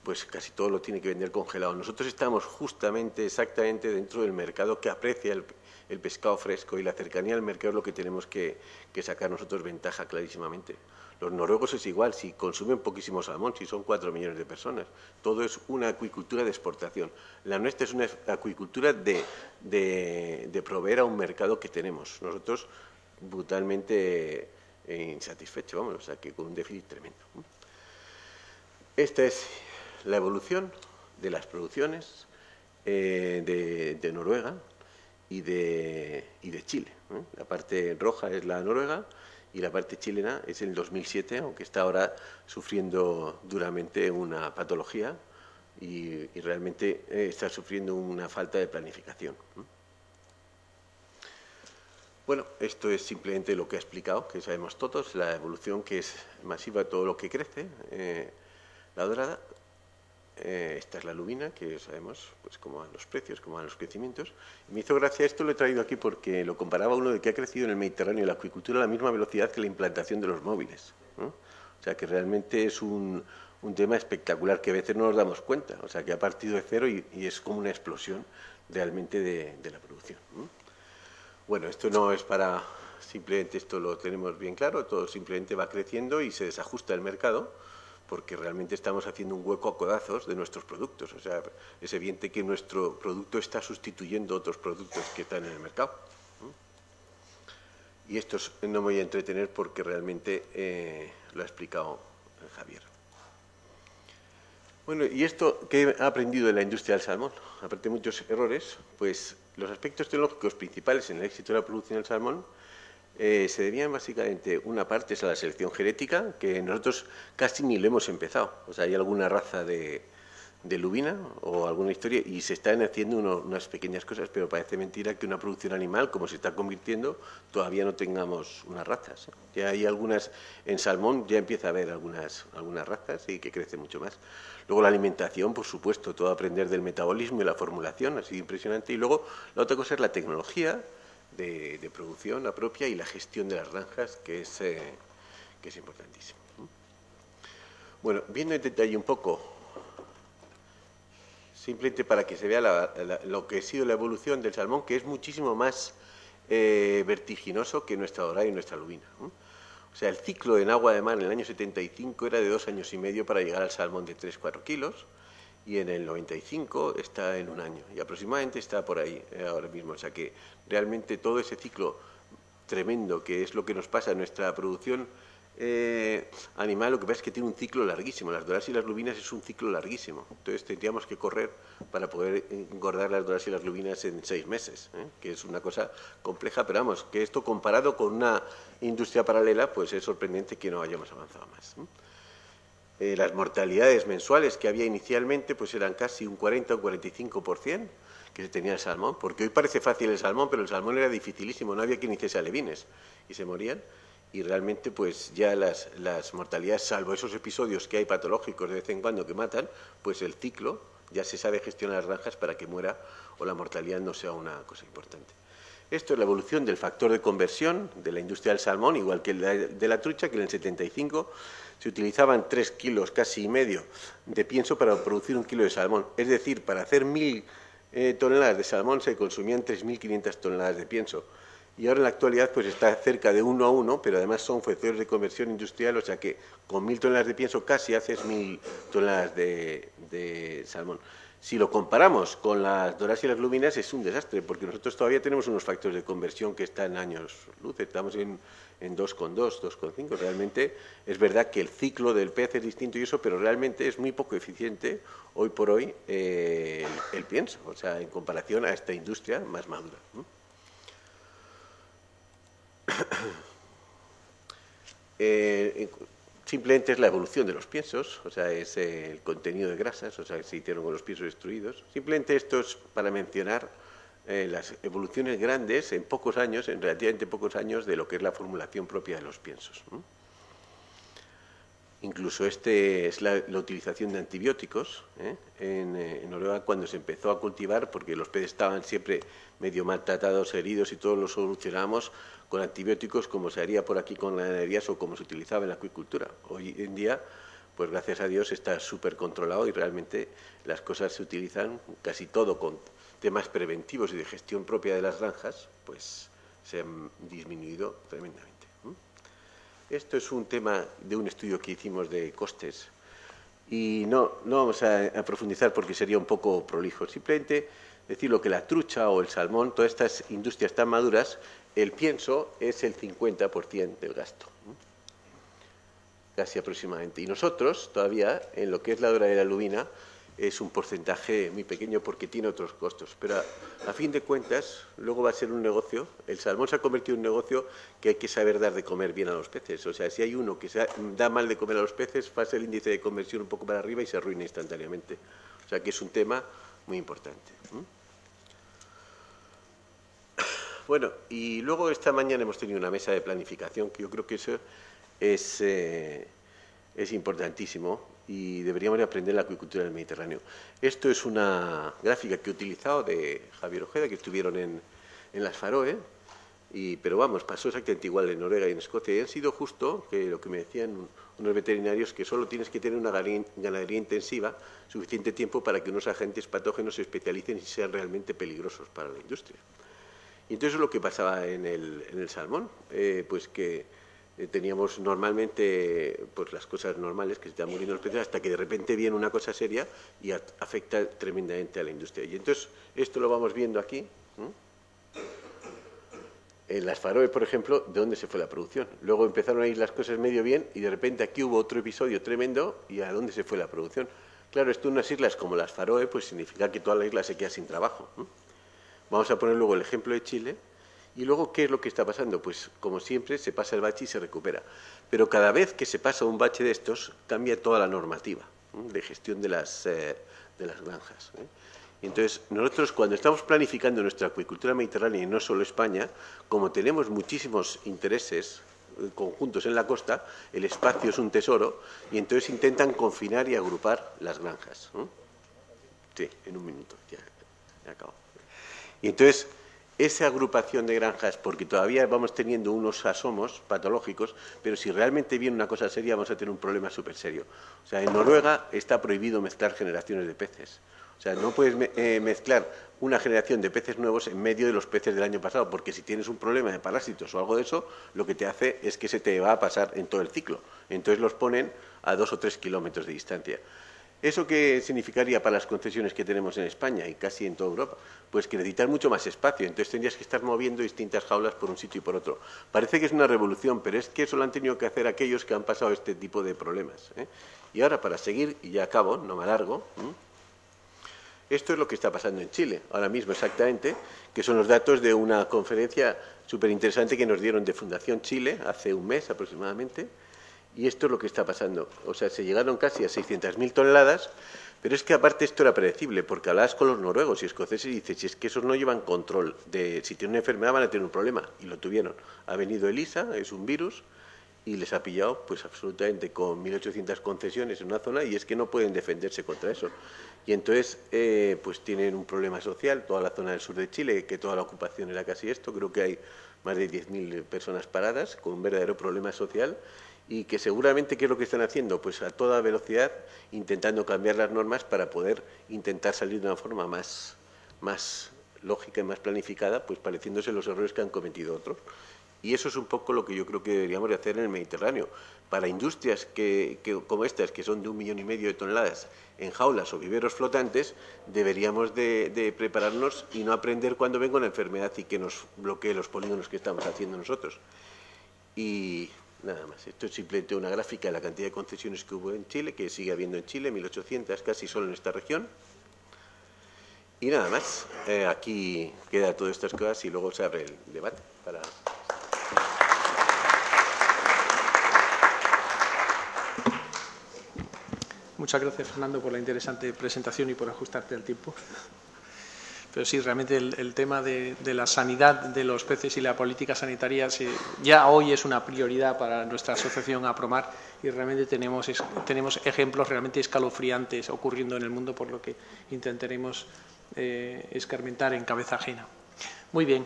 pues casi todo lo tiene que vender congelado. Nosotros estamos justamente, exactamente dentro del mercado que aprecia el pescado fresco, y la cercanía al mercado es lo que tenemos que sacar nosotros ventaja clarísimamente. Los noruegos es igual, si consumen poquísimo salmón, si son 4 millones de personas. Todo es una acuicultura de exportación. La nuestra es una acuicultura de proveer a un mercado que tenemos. Nosotros brutalmente insatisfechos, vamos, o sea, que con un déficit tremendo. Esta es la evolución de las producciones de Noruega y de Chile. La parte roja es la noruega y la parte chilena es el 2007, aunque está ahora sufriendo duramente una patología y realmente está sufriendo una falta de planificación. Bueno, esto es simplemente lo que he explicado, que sabemos todos, la evolución que es masiva, todo lo que crece, la dorada. Esta es la lubina, que sabemos pues cómo van los precios, cómo van los crecimientos. Y me hizo gracia esto, lo he traído aquí porque lo comparaba uno de que ha crecido en el Mediterráneo la acuicultura a la misma velocidad que la implantación de los móviles, ¿no? O sea que realmente es un tema espectacular que a veces no nos damos cuenta. O sea que ha partido de cero y es como una explosión realmente de la producción, ¿no? Bueno, esto no es para... Simplemente esto lo tenemos bien claro, todo simplemente va creciendo y se desajusta el mercado, porque realmente estamos haciendo un hueco a codazos de nuestros productos. O sea, es evidente que nuestro producto está sustituyendo otros productos que están en el mercado. Y esto no me voy a entretener porque realmente lo ha explicado Javier. Bueno, ¿y esto qué ha aprendido de la industria del salmón? Aparte de muchos errores, pues los aspectos tecnológicos principales en el éxito de la producción del salmón se debían básicamente, una parte es a la selección genética, que nosotros casi ni lo hemos empezado. O sea, hay alguna raza de de lubina o alguna historia, y se están haciendo unas pequeñas cosas, pero parece mentira que una producción animal, como se está convirtiendo, todavía no tengamos unas razas. Ya hay algunas, en salmón ya empieza a haber algunas razas y que crecen mucho más. Luego la alimentación, por supuesto, todo aprender del metabolismo y la formulación, ha sido impresionante. Y luego la otra cosa es la tecnología de producción, la propia, y la gestión de las granjas, que es importantísimo. Bueno, viendo en detalle un poco, simplemente para que se vea lo que ha sido la evolución del salmón, que es muchísimo más vertiginoso que nuestra dorada y nuestra lubina. O sea, el ciclo en agua de mar en el año 75 era de 2 años y medio para llegar al salmón de 3-4 kilos, y en el 95 está en 1 año, y aproximadamente está por ahí ahora mismo. O sea que realmente todo ese ciclo tremendo, que es lo que nos pasa en nuestra producción animal, lo que pasa es que tiene un ciclo larguísimo. Las doradas y las lubinas es un ciclo larguísimo. Entonces tendríamos que correr para poder engordar las doradas y las lubinas en 6 meses, que es una cosa compleja, pero vamos, que esto comparado con una industria paralela, pues es sorprendente que no hayamos avanzado más. Las mortalidades mensuales que había inicialmente, pues eran casi un 40 o un 45% que se tenía el salmón, porque hoy parece fácil el salmón, pero el salmón era dificilísimo, no había quien hiciese alevines y se morían. Y realmente pues ya las mortalidades, salvo esos episodios que hay patológicos de vez en cuando que matan, pues el ciclo ya se sabe gestionar las granjas para que muera o la mortalidad no sea una cosa importante. Esto es la evolución del factor de conversión de la industria del salmón, igual que el de la trucha, que en el 75 se utilizaban 3 kilos casi y medio de pienso para producir 1 kilo de salmón. Es decir, para hacer 1000 toneladas de salmón se consumían 3500 toneladas de pienso. Y ahora en la actualidad pues está cerca de 1 a 1, pero además son factores de conversión industrial, o sea que con 1000 toneladas de pienso casi haces 1000 toneladas de salmón. Si lo comparamos con las doradas y las lubinas es un desastre, porque nosotros todavía tenemos unos factores de conversión que están años luz, estamos en 2,2, 2,5. Realmente es verdad que el ciclo del pez es distinto y eso, pero realmente es muy poco eficiente hoy por hoy el pienso, o sea, en comparación a esta industria más madura, ¿no? Simplemente es la evolución de los piensos, o sea, es el contenido de grasas, o sea, que se hicieron con los piensos destruidos. Simplemente esto es para mencionar las evoluciones grandes en pocos años, en relativamente pocos años, de lo que es la formulación propia de los piensos, ¿no? Incluso es la utilización de antibióticos en Noruega cuando se empezó a cultivar, porque los peces estaban siempre medio maltratados, heridos, y todos los solucionábamos con antibióticos, como se haría por aquí con la ganadería o como se utilizaba en la acuicultura. Hoy en día, pues gracias a Dios está súper controlado y realmente las cosas se utilizan casi todo con temas preventivos y de gestión propia de las granjas, pues se han disminuido tremendamente. Esto es un tema de un estudio que hicimos de costes y no vamos a profundizar porque sería un poco prolijo. Simplemente decir lo que la trucha o el salmón, todas estas industrias tan maduras, el pienso es el 50% del gasto, casi aproximadamente. Y nosotros todavía, en lo que es la dorada y la lubina, es un porcentaje muy pequeño porque tiene otros costos. Pero a fin de cuentas, luego va a ser un negocio. El salmón se ha convertido en un negocio que hay que saber dar de comer bien a los peces. O sea, si hay uno que da mal de comer a los peces, pasa el índice de conversión un poco para arriba y se arruina instantáneamente. O sea, que es un tema muy importante. Bueno, y luego esta mañana hemos tenido una mesa de planificación, que yo creo que eso es importantísimo y deberíamos de aprender la acuicultura del Mediterráneo. Esto es una gráfica que he utilizado de Javier Ojeda, que estuvieron en las Faroe, pero vamos, pasó exactamente igual en Noruega y en Escocia, y han sido justo que lo que me decían unos veterinarios, que solo tienes que tener una ganadería intensiva suficiente tiempo para que unos agentes patógenos se especialicen y sean realmente peligrosos para la industria. Y entonces es lo que pasaba en el salmón, pues que teníamos normalmente pues las cosas normales, que se están muriendo los peces, hasta que de repente viene una cosa seria y afecta tremendamente a la industria. Y entonces esto lo vamos viendo aquí, ¿no? En las Faroe, por ejemplo, ¿de dónde se fue la producción? Luego empezaron a ir las cosas medio bien y de repente aquí hubo otro episodio tremendo y ¿a dónde se fue la producción? Claro, esto en unas islas como las Faroe pues significa que toda la isla se queda sin trabajo, ¿no? Vamos a poner luego el ejemplo de Chile. Y luego, ¿qué es lo que está pasando? Pues, como siempre, se pasa el bache y se recupera. Pero cada vez que se pasa un bache de estos, cambia toda la normativa. de gestión de las granjas. Y entonces, nosotros cuando estamos planificando nuestra acuicultura mediterránea, y no solo España, como tenemos muchísimos intereses conjuntos en la costa, el espacio es un tesoro, y entonces intentan confinar y agrupar las granjas. Sí, en un minuto, ya acabo. Y entonces, esa agrupación de granjas, porque todavía vamos teniendo unos asomos patológicos, pero si realmente viene una cosa seria, vamos a tener un problema súper serio. O sea, en Noruega está prohibido mezclar generaciones de peces. O sea, no puedes mezclar una generación de peces nuevos en medio de los peces del año pasado, porque si tienes un problema de parásitos o algo de eso, lo que te hace es que se te va a pasar en todo el ciclo. Entonces los ponen a 2 o 3 kilómetros de distancia. ¿Eso qué significaría para las concesiones que tenemos en España y casi en toda Europa? Pues que necesitas mucho más espacio, entonces tendrías que estar moviendo distintas jaulas por un sitio y por otro. Parece que es una revolución, pero es que eso lo han tenido que hacer aquellos que han pasado este tipo de problemas. Y ahora, para seguir, y ya acabo, no me alargo, esto es lo que está pasando en Chile, ahora mismo exactamente, que son los datos de una conferencia súper interesante que nos dieron de Fundación Chile hace un mes aproximadamente. Y esto es lo que está pasando. O sea, se llegaron casi a 600.000 toneladas, pero es que aparte esto era predecible, porque hablabas con los noruegos y escoceses y dices, si es que esos no llevan control de si tienen una enfermedad van a tener un problema, y lo tuvieron. Ha venido ELISA, es un virus, y les ha pillado pues absolutamente con 1.800 concesiones en una zona, y es que no pueden defenderse contra eso. Y entonces pues tienen un problema social, toda la zona del sur de Chile, que toda la ocupación era casi esto, creo que hay más de 10.000 personas paradas, con un verdadero problema social, y que seguramente, ¿qué es lo que están haciendo? Pues a toda velocidad, intentando cambiar las normas para poder intentar salir de una forma más lógica y más planificada, pues pareciéndose los errores que han cometido otros. Y eso es un poco lo que yo creo que deberíamos de hacer en el Mediterráneo. Para industrias como estas, que son de 1,5 millones de toneladas en jaulas o viveros flotantes, deberíamos de prepararnos y no aprender cuando venga una enfermedad y que nos bloquee los polígonos que estamos haciendo nosotros. Y nada más. Esto es simplemente una gráfica de la cantidad de concesiones que hubo en Chile, que sigue habiendo en Chile, 1.800 casi solo en esta región. Y nada más. Aquí queda todas estas cosas y luego se abre el debate para... Muchas gracias, Fernando, por la interesante presentación y por ajustarte al tiempo. Pero sí, realmente el tema de la sanidad de los peces y la política sanitaria ya hoy es una prioridad para nuestra asociación APROMAR, y realmente tenemos ejemplos realmente escalofriantes ocurriendo en el mundo, por lo que intentaremos escarmentar en cabeza ajena. Muy bien,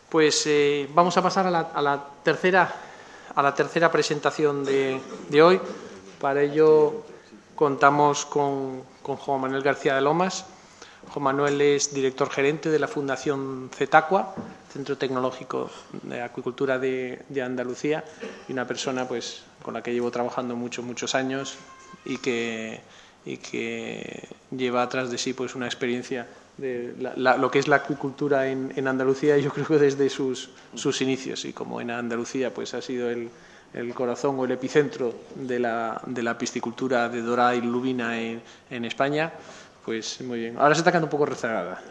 pues vamos a pasar a la tercera presentación de hoy. Para ello contamos con Juan Manuel García de Lomas. Juan Manuel es director gerente de la Fundación Cetaqua, Centro Tecnológico de Acuicultura de Andalucía, y una persona pues con la que llevo trabajando muchos años y que lleva atrás de sí pues una experiencia de lo que es la acuicultura en Andalucía, yo creo que desde sus inicios, y como en Andalucía pues ha sido el corazón o el epicentro de la piscicultura de dorada y lubina en España. Pues muy bien. Ahora se está quedando un poco rezagada,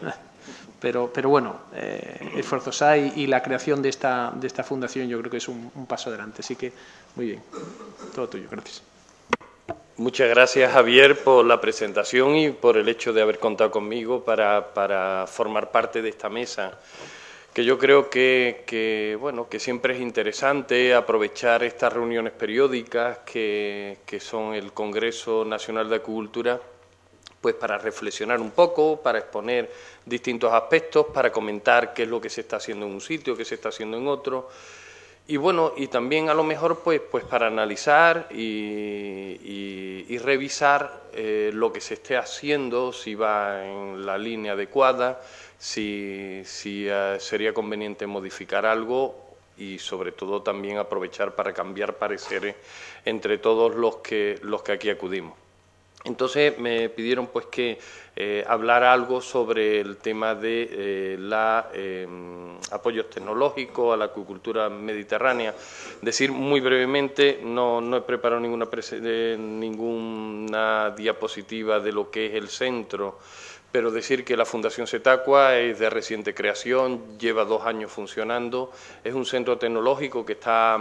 pero bueno, esfuerzos hay, y la creación de esta fundación yo creo que es un paso adelante. Así que muy bien, todo tuyo. Gracias. Muchas gracias, Javier, por la presentación y por el hecho de haber contado conmigo para formar parte de esta mesa, que yo creo que siempre es interesante aprovechar estas reuniones periódicas que son el Congreso Nacional de Acuicultura, pues para reflexionar un poco, para exponer distintos aspectos, para comentar qué es lo que se está haciendo en un sitio, qué se está haciendo en otro, y bueno, y también a lo mejor pues para analizar y revisar lo que se esté haciendo, si va en la línea adecuada, si sería conveniente modificar algo, y sobre todo también aprovechar para cambiar pareceres entre todos los que aquí acudimos. Entonces me pidieron pues que hablara algo sobre el tema de apoyos tecnológicos a la acuicultura mediterránea. Decir muy brevemente, no he preparado ninguna diapositiva de lo que es el centro, Pero decir que la Fundación Setacua es de reciente creación, lleva 2 años funcionando, es un centro tecnológico que está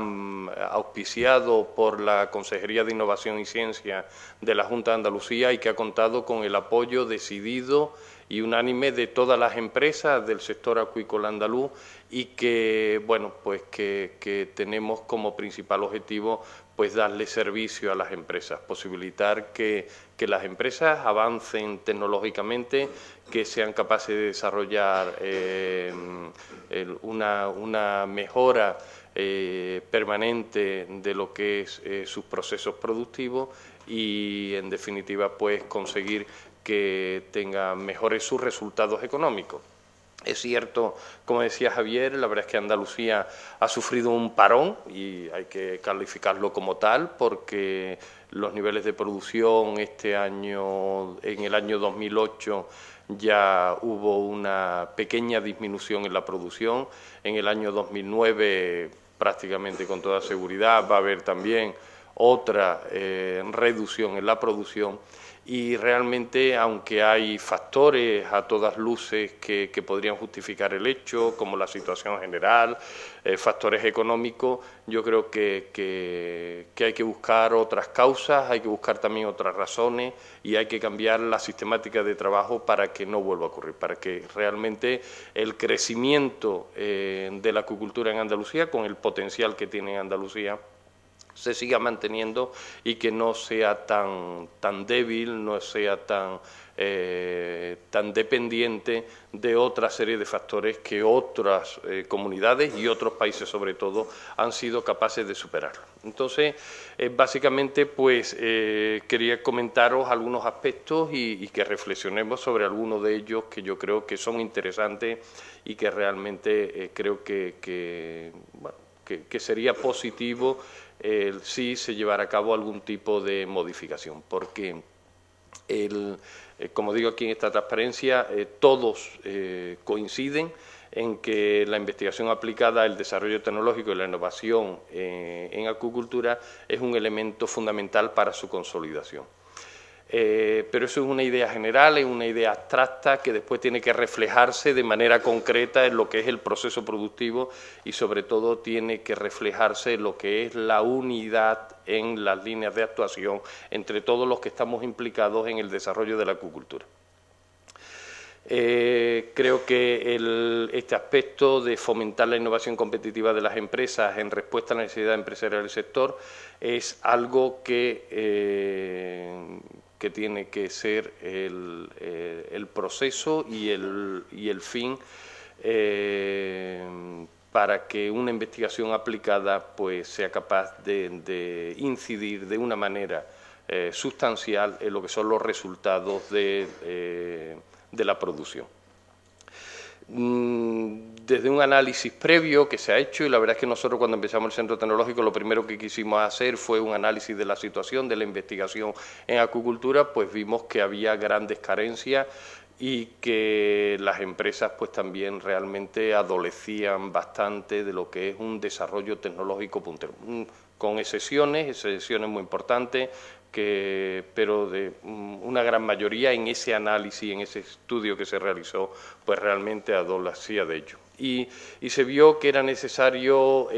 auspiciado por la Consejería de Innovación y Ciencia de la Junta de Andalucía y que ha contado con el apoyo decidido y unánime de todas las empresas del sector acuícola andaluz y que, bueno, pues que tenemos como principal objetivo pues darle servicio a las empresas, posibilitar que las empresas avancen tecnológicamente, que sean capaces de desarrollar una mejora permanente de lo que es sus procesos productivos y, en definitiva, pues conseguir que tengan mejores sus resultados económicos. Es cierto, como decía Javier, la verdad es que Andalucía ha sufrido un parón y hay que calificarlo como tal porque los niveles de producción este año, en el año 2008, ya hubo una pequeña disminución en la producción. En el año 2009, prácticamente con toda seguridad, va a haber también otra reducción en la producción. Y realmente, aunque hay factores a todas luces que podrían justificar el hecho, como la situación general, factores económicos, yo creo que hay que buscar otras causas, hay que buscar también otras razones y hay que cambiar la sistemática de trabajo para que no vuelva a ocurrir, para que realmente el crecimiento de la acuicultura en Andalucía, con el potencial que tiene en Andalucía, se siga manteniendo y que no sea tan débil, no sea tan dependiente de otra serie de factores que otras comunidades y otros países, sobre todo, han sido capaces de superar. Entonces, básicamente, pues quería comentaros algunos aspectos y que reflexionemos sobre algunos de ellos que yo creo que son interesantes y que realmente creo que sería positivo si se llevara a cabo algún tipo de modificación, porque como digo aquí en esta transparencia, todos coinciden en que la investigación aplicada, el desarrollo tecnológico y la innovación en acuicultura es un elemento fundamental para su consolidación. Pero eso es una idea general, es una idea abstracta que después tiene que reflejarse de manera concreta en lo que es el proceso productivo y sobre todo tiene que reflejarse en lo que es la unidad en las líneas de actuación entre todos los que estamos implicados en el desarrollo de la acuicultura. Creo que este aspecto de fomentar la innovación competitiva de las empresas en respuesta a la necesidad empresarial del sector es algo que tiene que ser el proceso y el fin para que una investigación aplicada pues sea capaz de incidir de una manera sustancial en lo que son los resultados de la producción. Desde un análisis previo que se ha hecho, y la verdad es que nosotros cuando empezamos el Centro Tecnológico lo primero que quisimos hacer fue un análisis de la situación de la investigación en acuicultura, pues vimos que había grandes carencias y que las empresas pues también realmente adolecían bastante de lo que es un desarrollo tecnológico puntero, con excepciones muy importantes, pero de una gran mayoría en ese análisis, en ese estudio que se realizó, pues realmente adolecía de ello. Y se vio que era necesario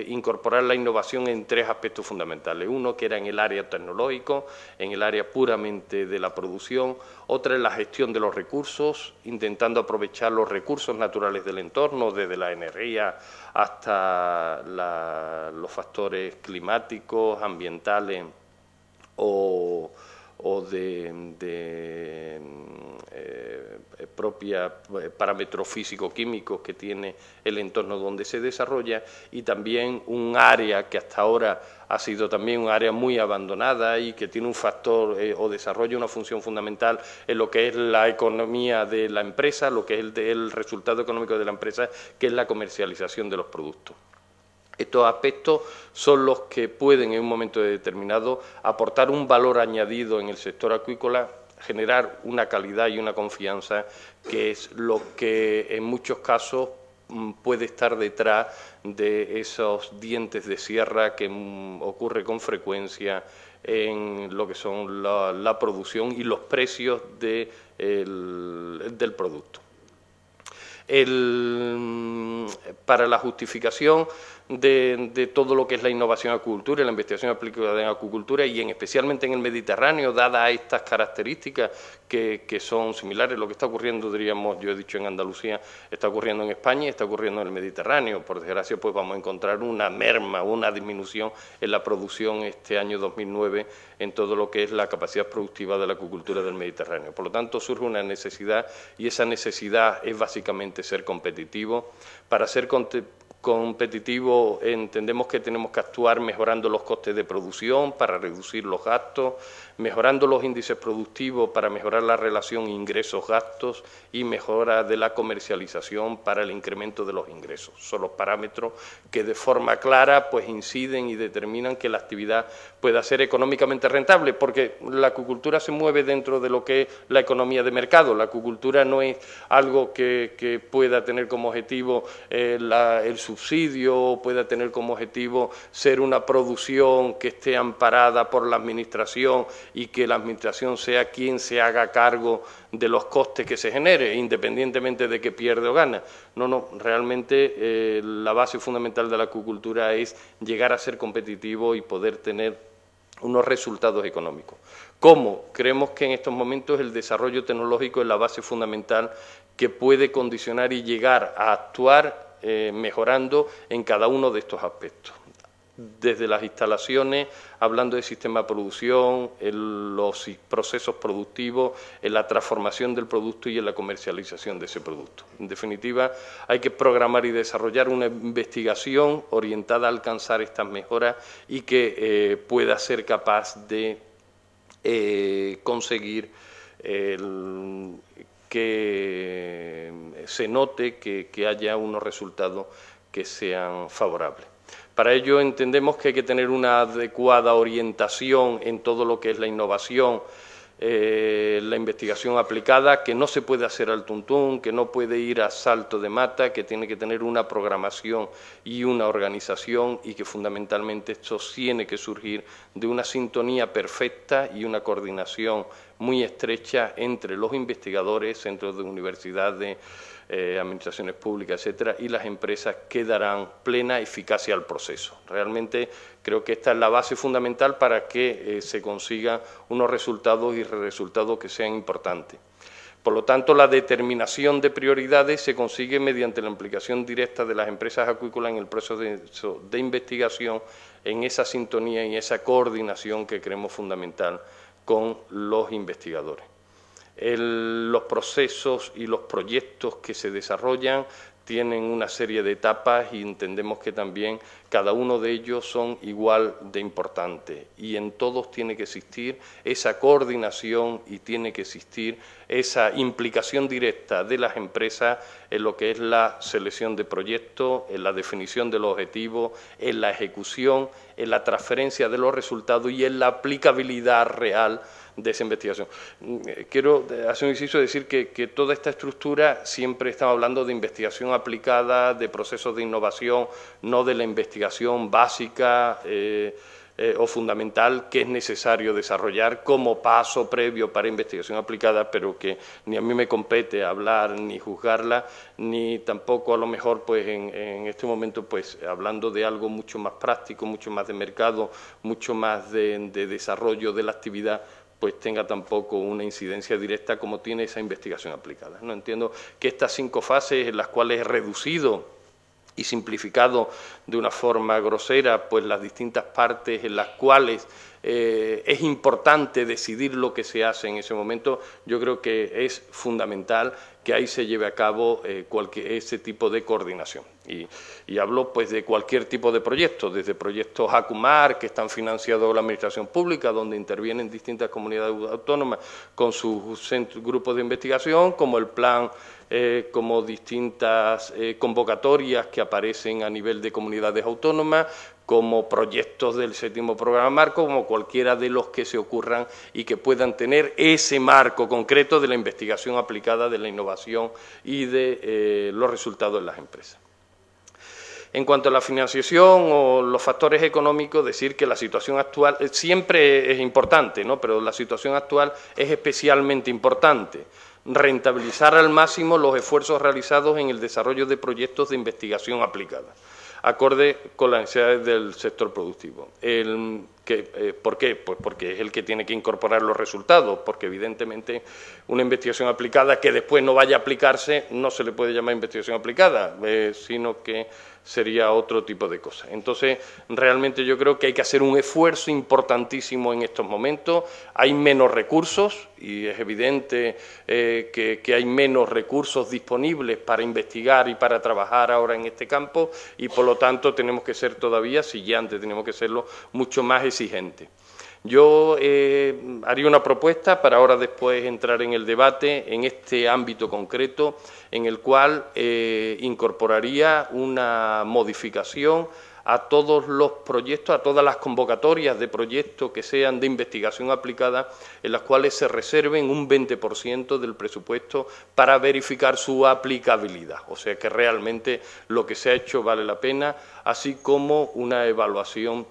incorporar la innovación en 3 aspectos fundamentales. Uno, que era en el área tecnológico, en el área puramente de la producción. Otra, en la gestión de los recursos, intentando aprovechar los recursos naturales del entorno, desde la energía hasta los factores climáticos, ambientales o de propia parámetros físico-químicos que tiene el entorno donde se desarrolla, y también un área que hasta ahora ha sido también un área muy abandonada y que tiene un factor o desarrolla una función fundamental en lo que es la economía de la empresa, lo que es el resultado económico de la empresa, que es la comercialización de los productos. Estos aspectos son los que pueden en un momento determinado aportar un valor añadido en el sector acuícola, generar una calidad y una confianza que es lo que en muchos casos puede estar detrás de esos dientes de sierra que ocurre con frecuencia en lo que son la producción y los precios del producto. Para la justificación de todo lo que es la innovación en acuicultura y la investigación aplicada en acuicultura, y especialmente en el Mediterráneo, dadas estas características que son similares, lo que está ocurriendo, diríamos, yo he dicho en Andalucía, está ocurriendo en España y está ocurriendo en el Mediterráneo. Por desgracia, pues vamos a encontrar una merma, una disminución en la producción este año 2009 en todo lo que es la capacidad productiva de la acuicultura del Mediterráneo. Por lo tanto, surge una necesidad, y esa necesidad es básicamente ser competitivo. Para ser competitivo entendemos que tenemos que actuar mejorando los costes de producción para reducir los gastos, mejorando los índices productivos para mejorar la relación ingresos-gastos y mejora de la comercialización para el incremento de los ingresos. Son los parámetros que de forma clara pues inciden y determinan que la actividad pueda ser económicamente rentable, porque la acuicultura se mueve dentro de lo que es la economía de mercado. La acuicultura no es algo que pueda tener como objetivo el subsidio, o pueda tener como objetivo ser una producción que esté amparada por la Administración y que la Administración sea quien se haga cargo de los costes que se genere, independientemente de que pierde o gana. No, realmente la base fundamental de la acuicultura es llegar a ser competitivo y poder tener unos resultados económicos. ¿Cómo? Creemos que en estos momentos el desarrollo tecnológico es la base fundamental que puede condicionar y llegar a actuar mejorando en cada uno de estos aspectos. Desde las instalaciones, hablando de sistema de producción, en los procesos productivos, en la transformación del producto y en la comercialización de ese producto. En definitiva, hay que programar y desarrollar una investigación orientada a alcanzar estas mejoras y que pueda ser capaz de conseguir que se note que haya unos resultados que sean favorables. Para ello entendemos que hay que tener una adecuada orientación en todo lo que es la innovación, la investigación aplicada, que no se puede hacer al tuntún, que no puede ir a salto de mata, que tiene que tener una programación y una organización, y que fundamentalmente esto tiene que surgir de una sintonía perfecta y una coordinación muy estrecha entre los investigadores, centros de universidades, administraciones públicas, etcétera, y las empresas, que darán plena eficacia al proceso. Realmente creo que esta es la base fundamental para que se consigan unos resultados y resultados que sean importantes. Por lo tanto, la determinación de prioridades se consigue mediante la implicación directa de las empresas acuícolas en el proceso de investigación, en esa sintonía y esa coordinación que creemos fundamental con los investigadores. Los procesos y los proyectos que se desarrollan tienen una serie de etapas y entendemos que también cada uno de ellos son igual de importantes, y en todos tiene que existir esa coordinación y tiene que existir esa implicación directa de las empresas en lo que es la selección de proyectos, en la definición de los objetivos, en la ejecución, en la transferencia de los resultados y en la aplicabilidad real de esa investigación. Quiero hacer un inciso y decir que toda esta estructura, siempre estamos hablando de investigación aplicada, de procesos de innovación, no de la investigación básica o fundamental que es necesario desarrollar como paso previo para investigación aplicada, pero que ni a mí me compete hablar ni juzgarla, ni tampoco a lo mejor pues en este momento pues hablando de algo mucho más práctico, mucho más de mercado, mucho más de desarrollo de la actividad, pues tenga tampoco una incidencia directa como tiene esa investigación aplicada. No entiendo que estas 5 fases, en las cuales he reducido y simplificado de una forma grosera pues las distintas partes en las cuales es importante decidir lo que se hace en ese momento, yo creo que es fundamental que ahí se lleve a cabo ese tipo de coordinación. Y hablo pues de cualquier tipo de proyecto, desde proyectos ACUMAR, que están financiados por la Administración Pública, donde intervienen distintas comunidades autónomas con sus grupos de investigación, como el plan, como distintas convocatorias que aparecen a nivel de comunidades autónomas, como proyectos del 7º Programa Marco, como cualquiera de los que se ocurran y que puedan tener ese marco concreto de la investigación aplicada, de la innovación y de los resultados en las empresas. En cuanto a la financiación o los factores económicos, decir que la situación actual siempre es importante, ¿no?, pero la situación actual es especialmente importante. Rentabilizar al máximo los esfuerzos realizados en el desarrollo de proyectos de investigación aplicada, acorde con las necesidades del sector productivo. ¿Por qué? Pues porque es el que tiene que incorporar los resultados, porque evidentemente una investigación aplicada que después no vaya a aplicarse no se le puede llamar investigación aplicada, sino que sería otro tipo de cosa. Entonces, realmente yo creo que hay que hacer un esfuerzo importantísimo en estos momentos. Hay menos recursos y es evidente que hay menos recursos disponibles para investigar y para trabajar ahora en este campo y, por lo tanto, tenemos que ser todavía, si ya antes tenemos que serlo, mucho más exigentes. Yo haría una propuesta para ahora después entrar en el debate en este ámbito concreto, en el cual incorporaría una modificación a todos los proyectos, a todas las convocatorias de proyectos que sean de investigación aplicada, en las cuales se reserven un 20% del presupuesto para verificar su aplicabilidad. O sea, que realmente lo que se ha hecho vale la pena, así como una evaluación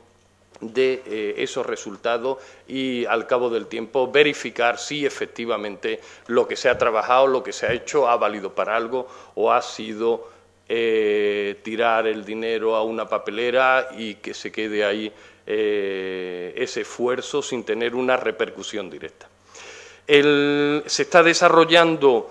de esos resultados y al cabo del tiempo verificar si efectivamente lo que se ha trabajado, lo que se ha hecho ha valido para algo o ha sido tirar el dinero a una papelera y que se quede ahí ese esfuerzo sin tener una repercusión directa. Se está desarrollando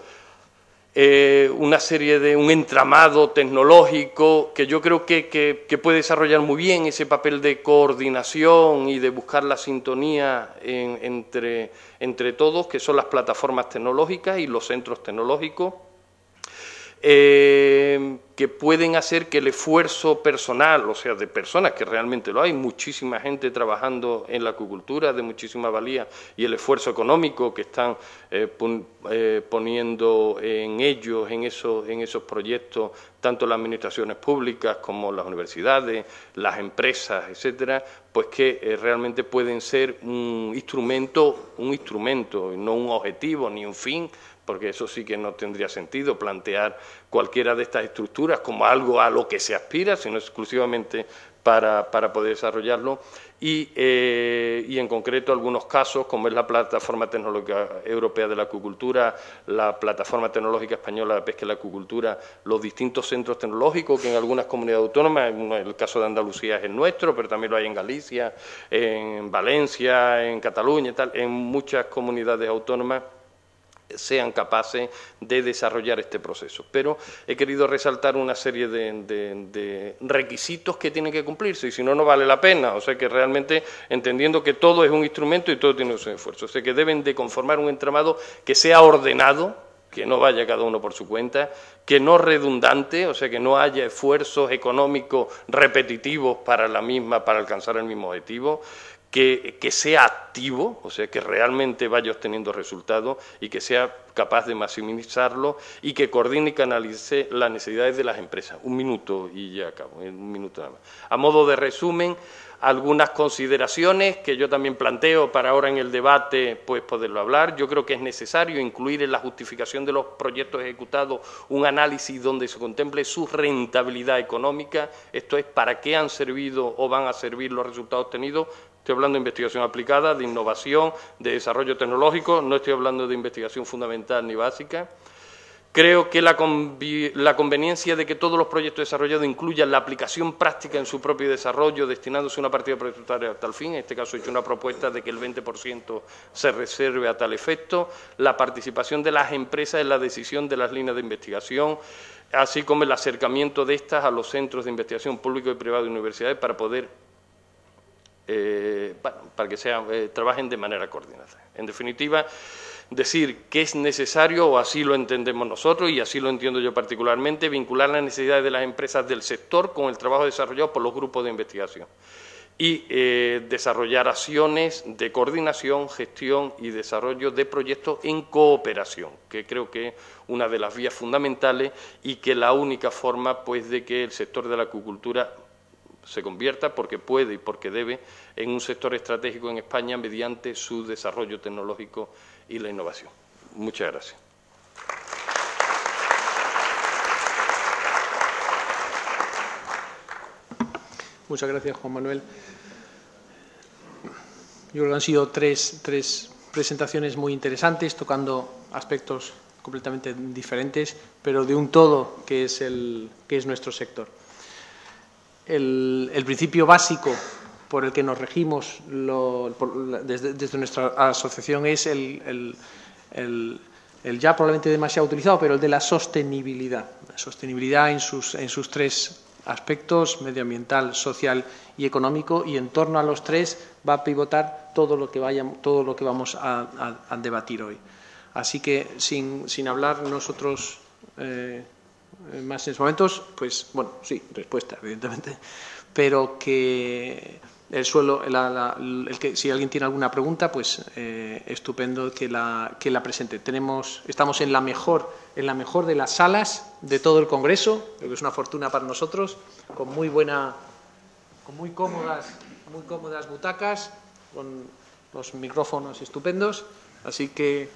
una serie de un entramado tecnológico que yo creo que puede desarrollar muy bien ese papel de coordinación y de buscar la sintonía entre todos, que son las plataformas tecnológicas y los centros tecnológicos, que pueden hacer que el esfuerzo personal, o sea, de personas que realmente lo hay, muchísima gente trabajando en la acuicultura de muchísima valía, y el esfuerzo económico que están poniendo en ellos, en esos proyectos, tanto las administraciones públicas como las universidades, las empresas, etcétera, pues que realmente pueden ser un instrumento, no un objetivo ni un fin, porque eso sí que no tendría sentido plantear cualquiera de estas estructuras como algo a lo que se aspira, sino exclusivamente para poder desarrollarlo, y en concreto algunos casos, como es la Plataforma Tecnológica Europea de la Acuicultura, la Plataforma Tecnológica Española de Pesca y la Acuicultura, los distintos centros tecnológicos que en algunas comunidades autónomas, el caso de Andalucía es el nuestro, pero también lo hay en Galicia, en Valencia, en Cataluña, en muchas comunidades autónomas, sean capaces de desarrollar este proceso. Pero he querido resaltar una serie de requisitos que tienen que cumplirse, y si no, no vale la pena. O sea, que realmente entendiendo que todo es un instrumento y todo tiene su esfuerzo. O sea, que deben de conformar un entramado que sea ordenado, que no vaya cada uno por su cuenta, que no redundante, o sea, que no haya esfuerzos económicos repetitivos para alcanzar el mismo objetivo, que sea activo, o sea, que realmente vaya obteniendo resultados y que sea capaz de maximizarlo y que coordine y canalice las necesidades de las empresas. Un minuto y ya acabo, un minuto nada más. A modo de resumen, algunas consideraciones que yo también planteo para ahora en el debate pues poderlo hablar. Yo creo que es necesario incluir en la justificación de los proyectos ejecutados un análisis donde se contemple su rentabilidad económica, esto es, para qué han servido o van a servir los resultados obtenidos. Estoy hablando de investigación aplicada, de innovación, de desarrollo tecnológico, no estoy hablando de investigación fundamental ni básica. Creo que la conveniencia de que todos los proyectos desarrollados incluyan la aplicación práctica en su propio desarrollo, destinándose una partida presupuestaria a tal fin. En este caso he hecho una propuesta de que el 20% se reserve a tal efecto. La participación de las empresas en la decisión de las líneas de investigación, así como el acercamiento de estas a los centros de investigación públicos y privados de universidades para poder para que trabajen de manera coordinada. En definitiva, decir que es necesario, o así lo entendemos nosotros, y así lo entiendo yo particularmente, vincular las necesidades de las empresas del sector con el trabajo desarrollado por los grupos de investigación y desarrollar acciones de coordinación, gestión y desarrollo de proyectos en cooperación, que creo que es una de las vías fundamentales y que la única forma pues, de que el sector de la acuicultura se convierta, porque puede y porque debe, en un sector estratégico en España mediante su desarrollo tecnológico y la innovación. Muchas gracias. Muchas gracias, Juan Manuel. Yo creo que han sido tres presentaciones muy interesantes, tocando aspectos completamente diferentes, pero de un todo que es nuestro sector. El principio básico por el que nos regimos desde nuestra asociación es el ya probablemente demasiado utilizado, pero el de la sostenibilidad. La sostenibilidad en sus tres aspectos: medioambiental, social y económico, y en torno a los tres va a pivotar todo lo que vamos a debatir hoy. Así que, sin hablar nosotros más en estos momentos, pues, bueno, sí, respuesta, evidentemente, pero que si alguien tiene alguna pregunta, pues estupendo que la presente. Estamos en la mejor de las salas de todo el Congreso, creo que es una fortuna para nosotros, con muy cómodas butacas, con los micrófonos estupendos, así que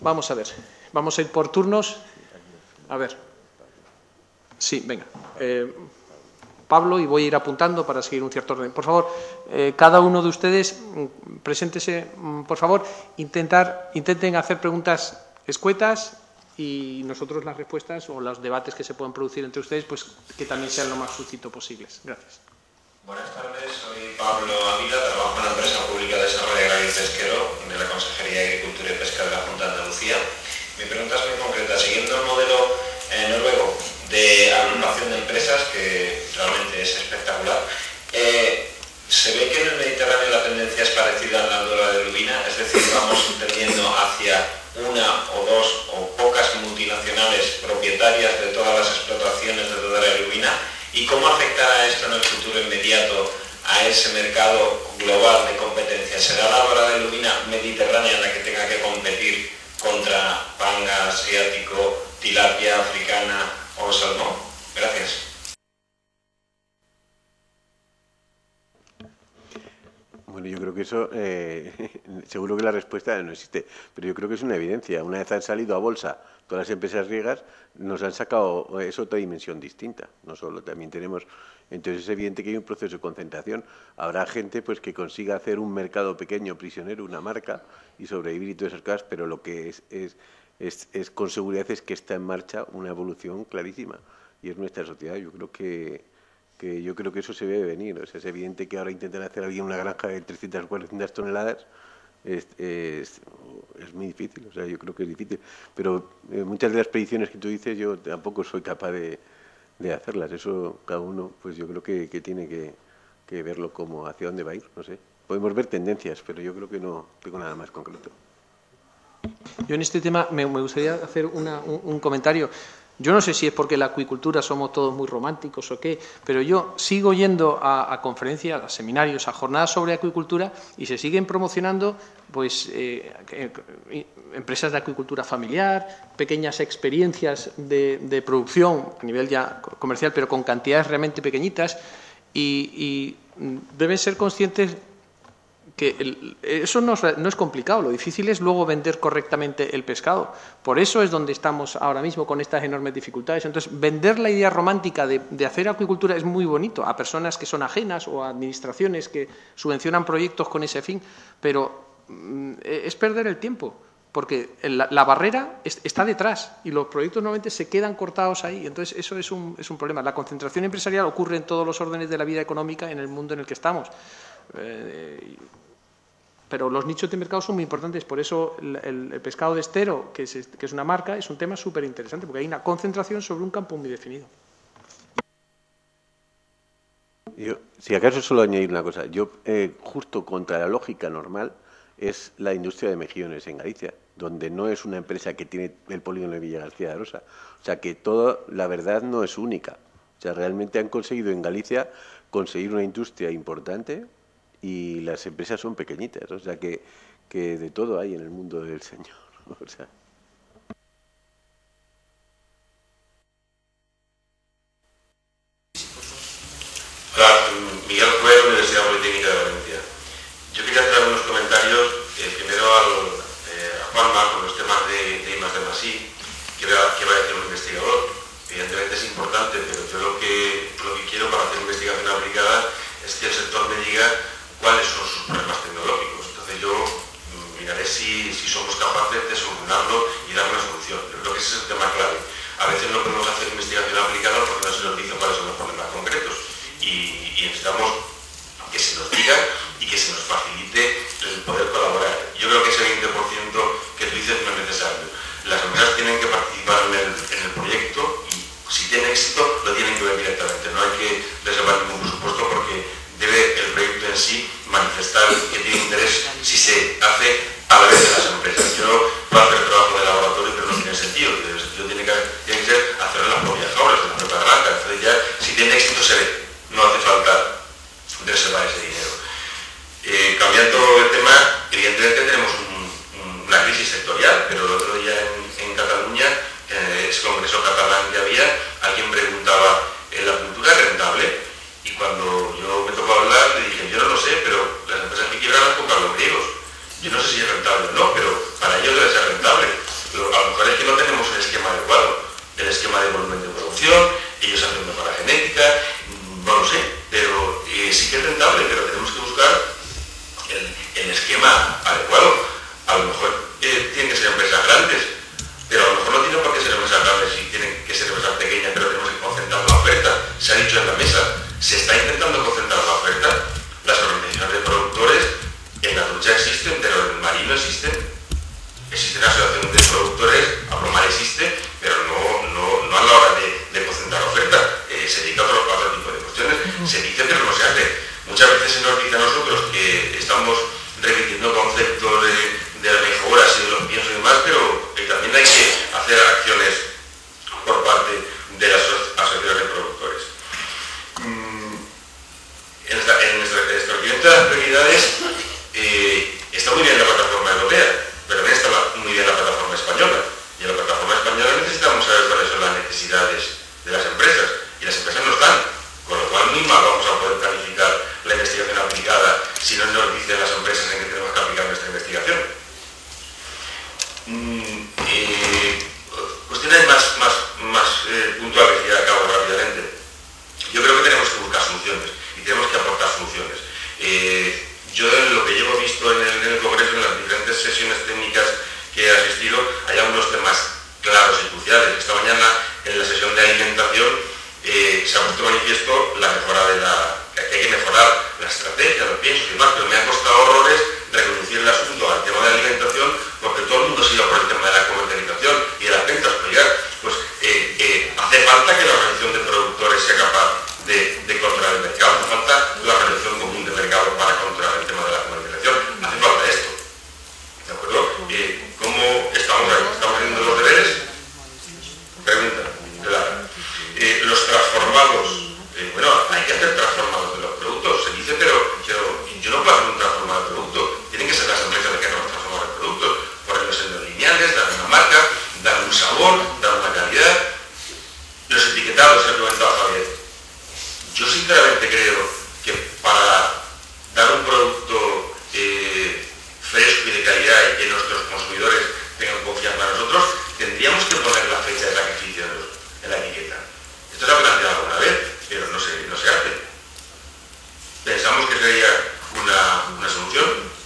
vamos a ver, vamos a ir por turnos. A ver, sí, venga. Pablo, y voy a ir apuntando para seguir un cierto orden. Por favor, cada uno de ustedes, preséntese, por favor, intenten hacer preguntas escuetas, y nosotros las respuestas o los debates que se puedan producir entre ustedes, pues que también sean lo más sucintos posibles. Gracias. Buenas tardes, soy Pablo Ávila, trabajo en la empresa pública de Desarrollo Agrario y Pesquero de la Consejería de Agricultura y Pesca de la Junta de Andalucía. Mi pregunta es muy concreta. Siguiendo el modelo noruego de agrupación de empresas, que realmente es espectacular, se ve que en el Mediterráneo la tendencia es parecida a la aldora de Lubina, es decir, vamos tendiendo hacia una o dos o pocas multinacionales propietarias de todas las explotaciones de toda la lubina. ¿Y cómo afectará esto en el futuro inmediato a ese mercado global de competencia? ¿Será la aldora de lubina mediterránea la que tenga que competir contra panga, asiático, tilapia africana o salmón? Gracias. Bueno, yo creo que eso, seguro que la respuesta no existe, pero yo creo que es una evidencia. Una vez han salido a bolsa todas las empresas griegas, nos han sacado, es otra dimensión distinta, no solo, también tenemos, entonces es evidente que hay un proceso de concentración. Habrá gente pues que consiga hacer un mercado pequeño, prisionero, una marca, y sobrevivir y todas esas cosas, pero lo que es con seguridad es que está en marcha una evolución clarísima, y es nuestra sociedad. Yo creo que eso se debe venir. O sea, es evidente que ahora intentan hacer alguien una granja de 300 o 400 toneladas, es muy difícil. O sea, yo creo que es difícil. Pero muchas de las predicciones que tú dices, yo tampoco soy capaz de hacerlas. Eso cada uno, pues yo creo que tiene que verlo como hacia dónde va a ir. No sé. Podemos ver tendencias, pero yo creo que no tengo nada más concreto. Yo en este tema me gustaría hacer un comentario. Yo no sé si es porque la acuicultura somos todos muy románticos o qué, pero yo sigo yendo a conferencias, a seminarios, a jornadas sobre acuicultura, y se siguen promocionando pues empresas de acuicultura familiar, pequeñas experiencias de producción a nivel ya comercial, pero con cantidades realmente pequeñitas, y deben ser conscientes que eso no es complicado, lo difícil es luego vender correctamente el pescado. Por eso es donde estamos ahora mismo con estas enormes dificultades. Entonces, vender la idea romántica de hacer acuicultura es muy bonito a personas que son ajenas o a administraciones que subvencionan proyectos con ese fin, pero es perder el tiempo, porque la barrera está detrás y los proyectos normalmente se quedan cortados ahí. Entonces, eso es un problema. La concentración empresarial ocurre en todos los órdenes de la vida económica en el mundo en el que estamos. Pero los nichos de mercado son muy importantes. Por eso el pescado de estero, que es una marca, es un tema súper interesante, porque hay una concentración sobre un campo muy definido. Si acaso solo añadir una cosa, justo contra la lógica normal es la industria de mejillones en Galicia, donde no es una empresa que tiene el polígono de Villa García de Arosa. O sea que la verdad no es única. O sea, realmente han conseguido en Galicia conseguir una industria importante, y las empresas son pequeñitas. O sea que de todo hay en el mundo del Señor. O sea. investigador, evidentemente es importante, pero yo lo que quiero para hacer investigación aplicada es que el sector me diga cuáles son sus problemas tecnológicos. Entonces yo miraré si somos capaces de solucionarlo y dar una solución. Yo creo que ese es el tema clave. A veces no podemos hacer investigación aplicada porque no se nos dice cuáles son los problemas concretos y necesitamos que se nos diga y que se nos facilite el poder colaborar. Yo creo que ese 20% que tú dices no es necesario. Las empresas tienen que participar en el proyecto y si tienen éxito lo tienen que ver directamente. No hay que reservar ningún presupuesto porque debe el proyecto en sí manifestar que tiene interés si se hace a la vez de las empresas. Yo puedo hacer trabajo de laboratorio, pero no tiene sentido. El sentido tiene que ser hacer en las propias aulas, en la propia granja. Entonces ya, si tiene éxito se ve. No hace falta reservar ese dinero. Cambiando el tema, evidentemente tenemos una crisis sectorial, pero el otro día en Cataluña, en ese congreso catalán que había, alguien preguntaba, ¿la cultura es rentable? Y cuando yo me tocó hablar, le dije, yo no lo sé, pero las empresas que quiebran las compran los griegos. Yo no sé si es rentable o no, pero para ellos debe ser rentable. Pero a lo mejor es que no tenemos el esquema adecuado, el esquema de volumen de producción, ellos hacen mejora genética, no lo sé, pero sí que es rentable, pero tenemos que buscar el esquema adecuado. A lo mejor tienen que ser empresas grandes, pero a lo mejor no tienen por qué ser empresas grandes y tienen que ser empresas pequeñas, pero tenemos que concentrar la oferta. Se ha dicho en la mesa, se está intentando concentrar la oferta. Las organizaciones de productores en la trucha existen, pero en el marino existen. Existen asociaciones de productores, Apromar existe, pero no a la hora de concentrar la oferta. Se dedica a otro tipo de cuestiones. Se dice, pero no se hace. Muchas veces se nos dice a nosotros que estamos repitiendo conceptos de mejoras y de los piensos y demás, pero también hay que hacer acciones por parte de las asociaciones de productores. En nuestro cliente de las prioridades está muy bien la plataforma europea, pero también está muy bien la plataforma española. Y en la plataforma española necesitamos saber cuáles son las necesidades de las empresas, y las empresas no están, con lo cual misma vamos a poder planificar la investigación aplicada si no nos dicen las empresas en que tenemos que aplicar nuestra investigación. Cuestiones más puntuales y acabo rápidamente. Yo creo que tenemos que buscar soluciones y tenemos que aportar soluciones. Yo en lo que llevo visto en el Congreso, en las diferentes sesiones técnicas que he asistido, hay algunos temas claros y cruciales. Esta mañana en la sesión de alimentación se ha puesto manifiesto la mejora que hay que mejorar la estrategia, los piensos y demás, pero me ha costado horrores reconducir el asunto al tema de alimentación porque todo el mundo se iba por el tema de la comercialización y de las ventas, pero ya pues, hace falta que la organización de productores sea capaz de controlar el mercado, hace falta la organización común de mercado para controlar el tema de la comercialización, hace falta esto, ¿de acuerdo? ¿Cómo estamos haciendo los deberes? Pregunta, claro. Los transformados, bueno, hay que hacer transformados de los productos, se dice, pero yo no puedo hacer un transformado de producto, tienen que ser las empresas las que nos transforman el producto, ponerlos en los lineales, dar una marca, dar un sabor, dar una calidad. Los etiquetados que ha comentado Javier. Yo sinceramente creo que para dar un producto fresco y de calidad y que nuestros consumidores tengan confianza en nosotros, tendríamos que poner la fecha de sacrificio en la etiqueta. Esto se ha planteado alguna vez, pero no se hace. Pensamos que sería una solución.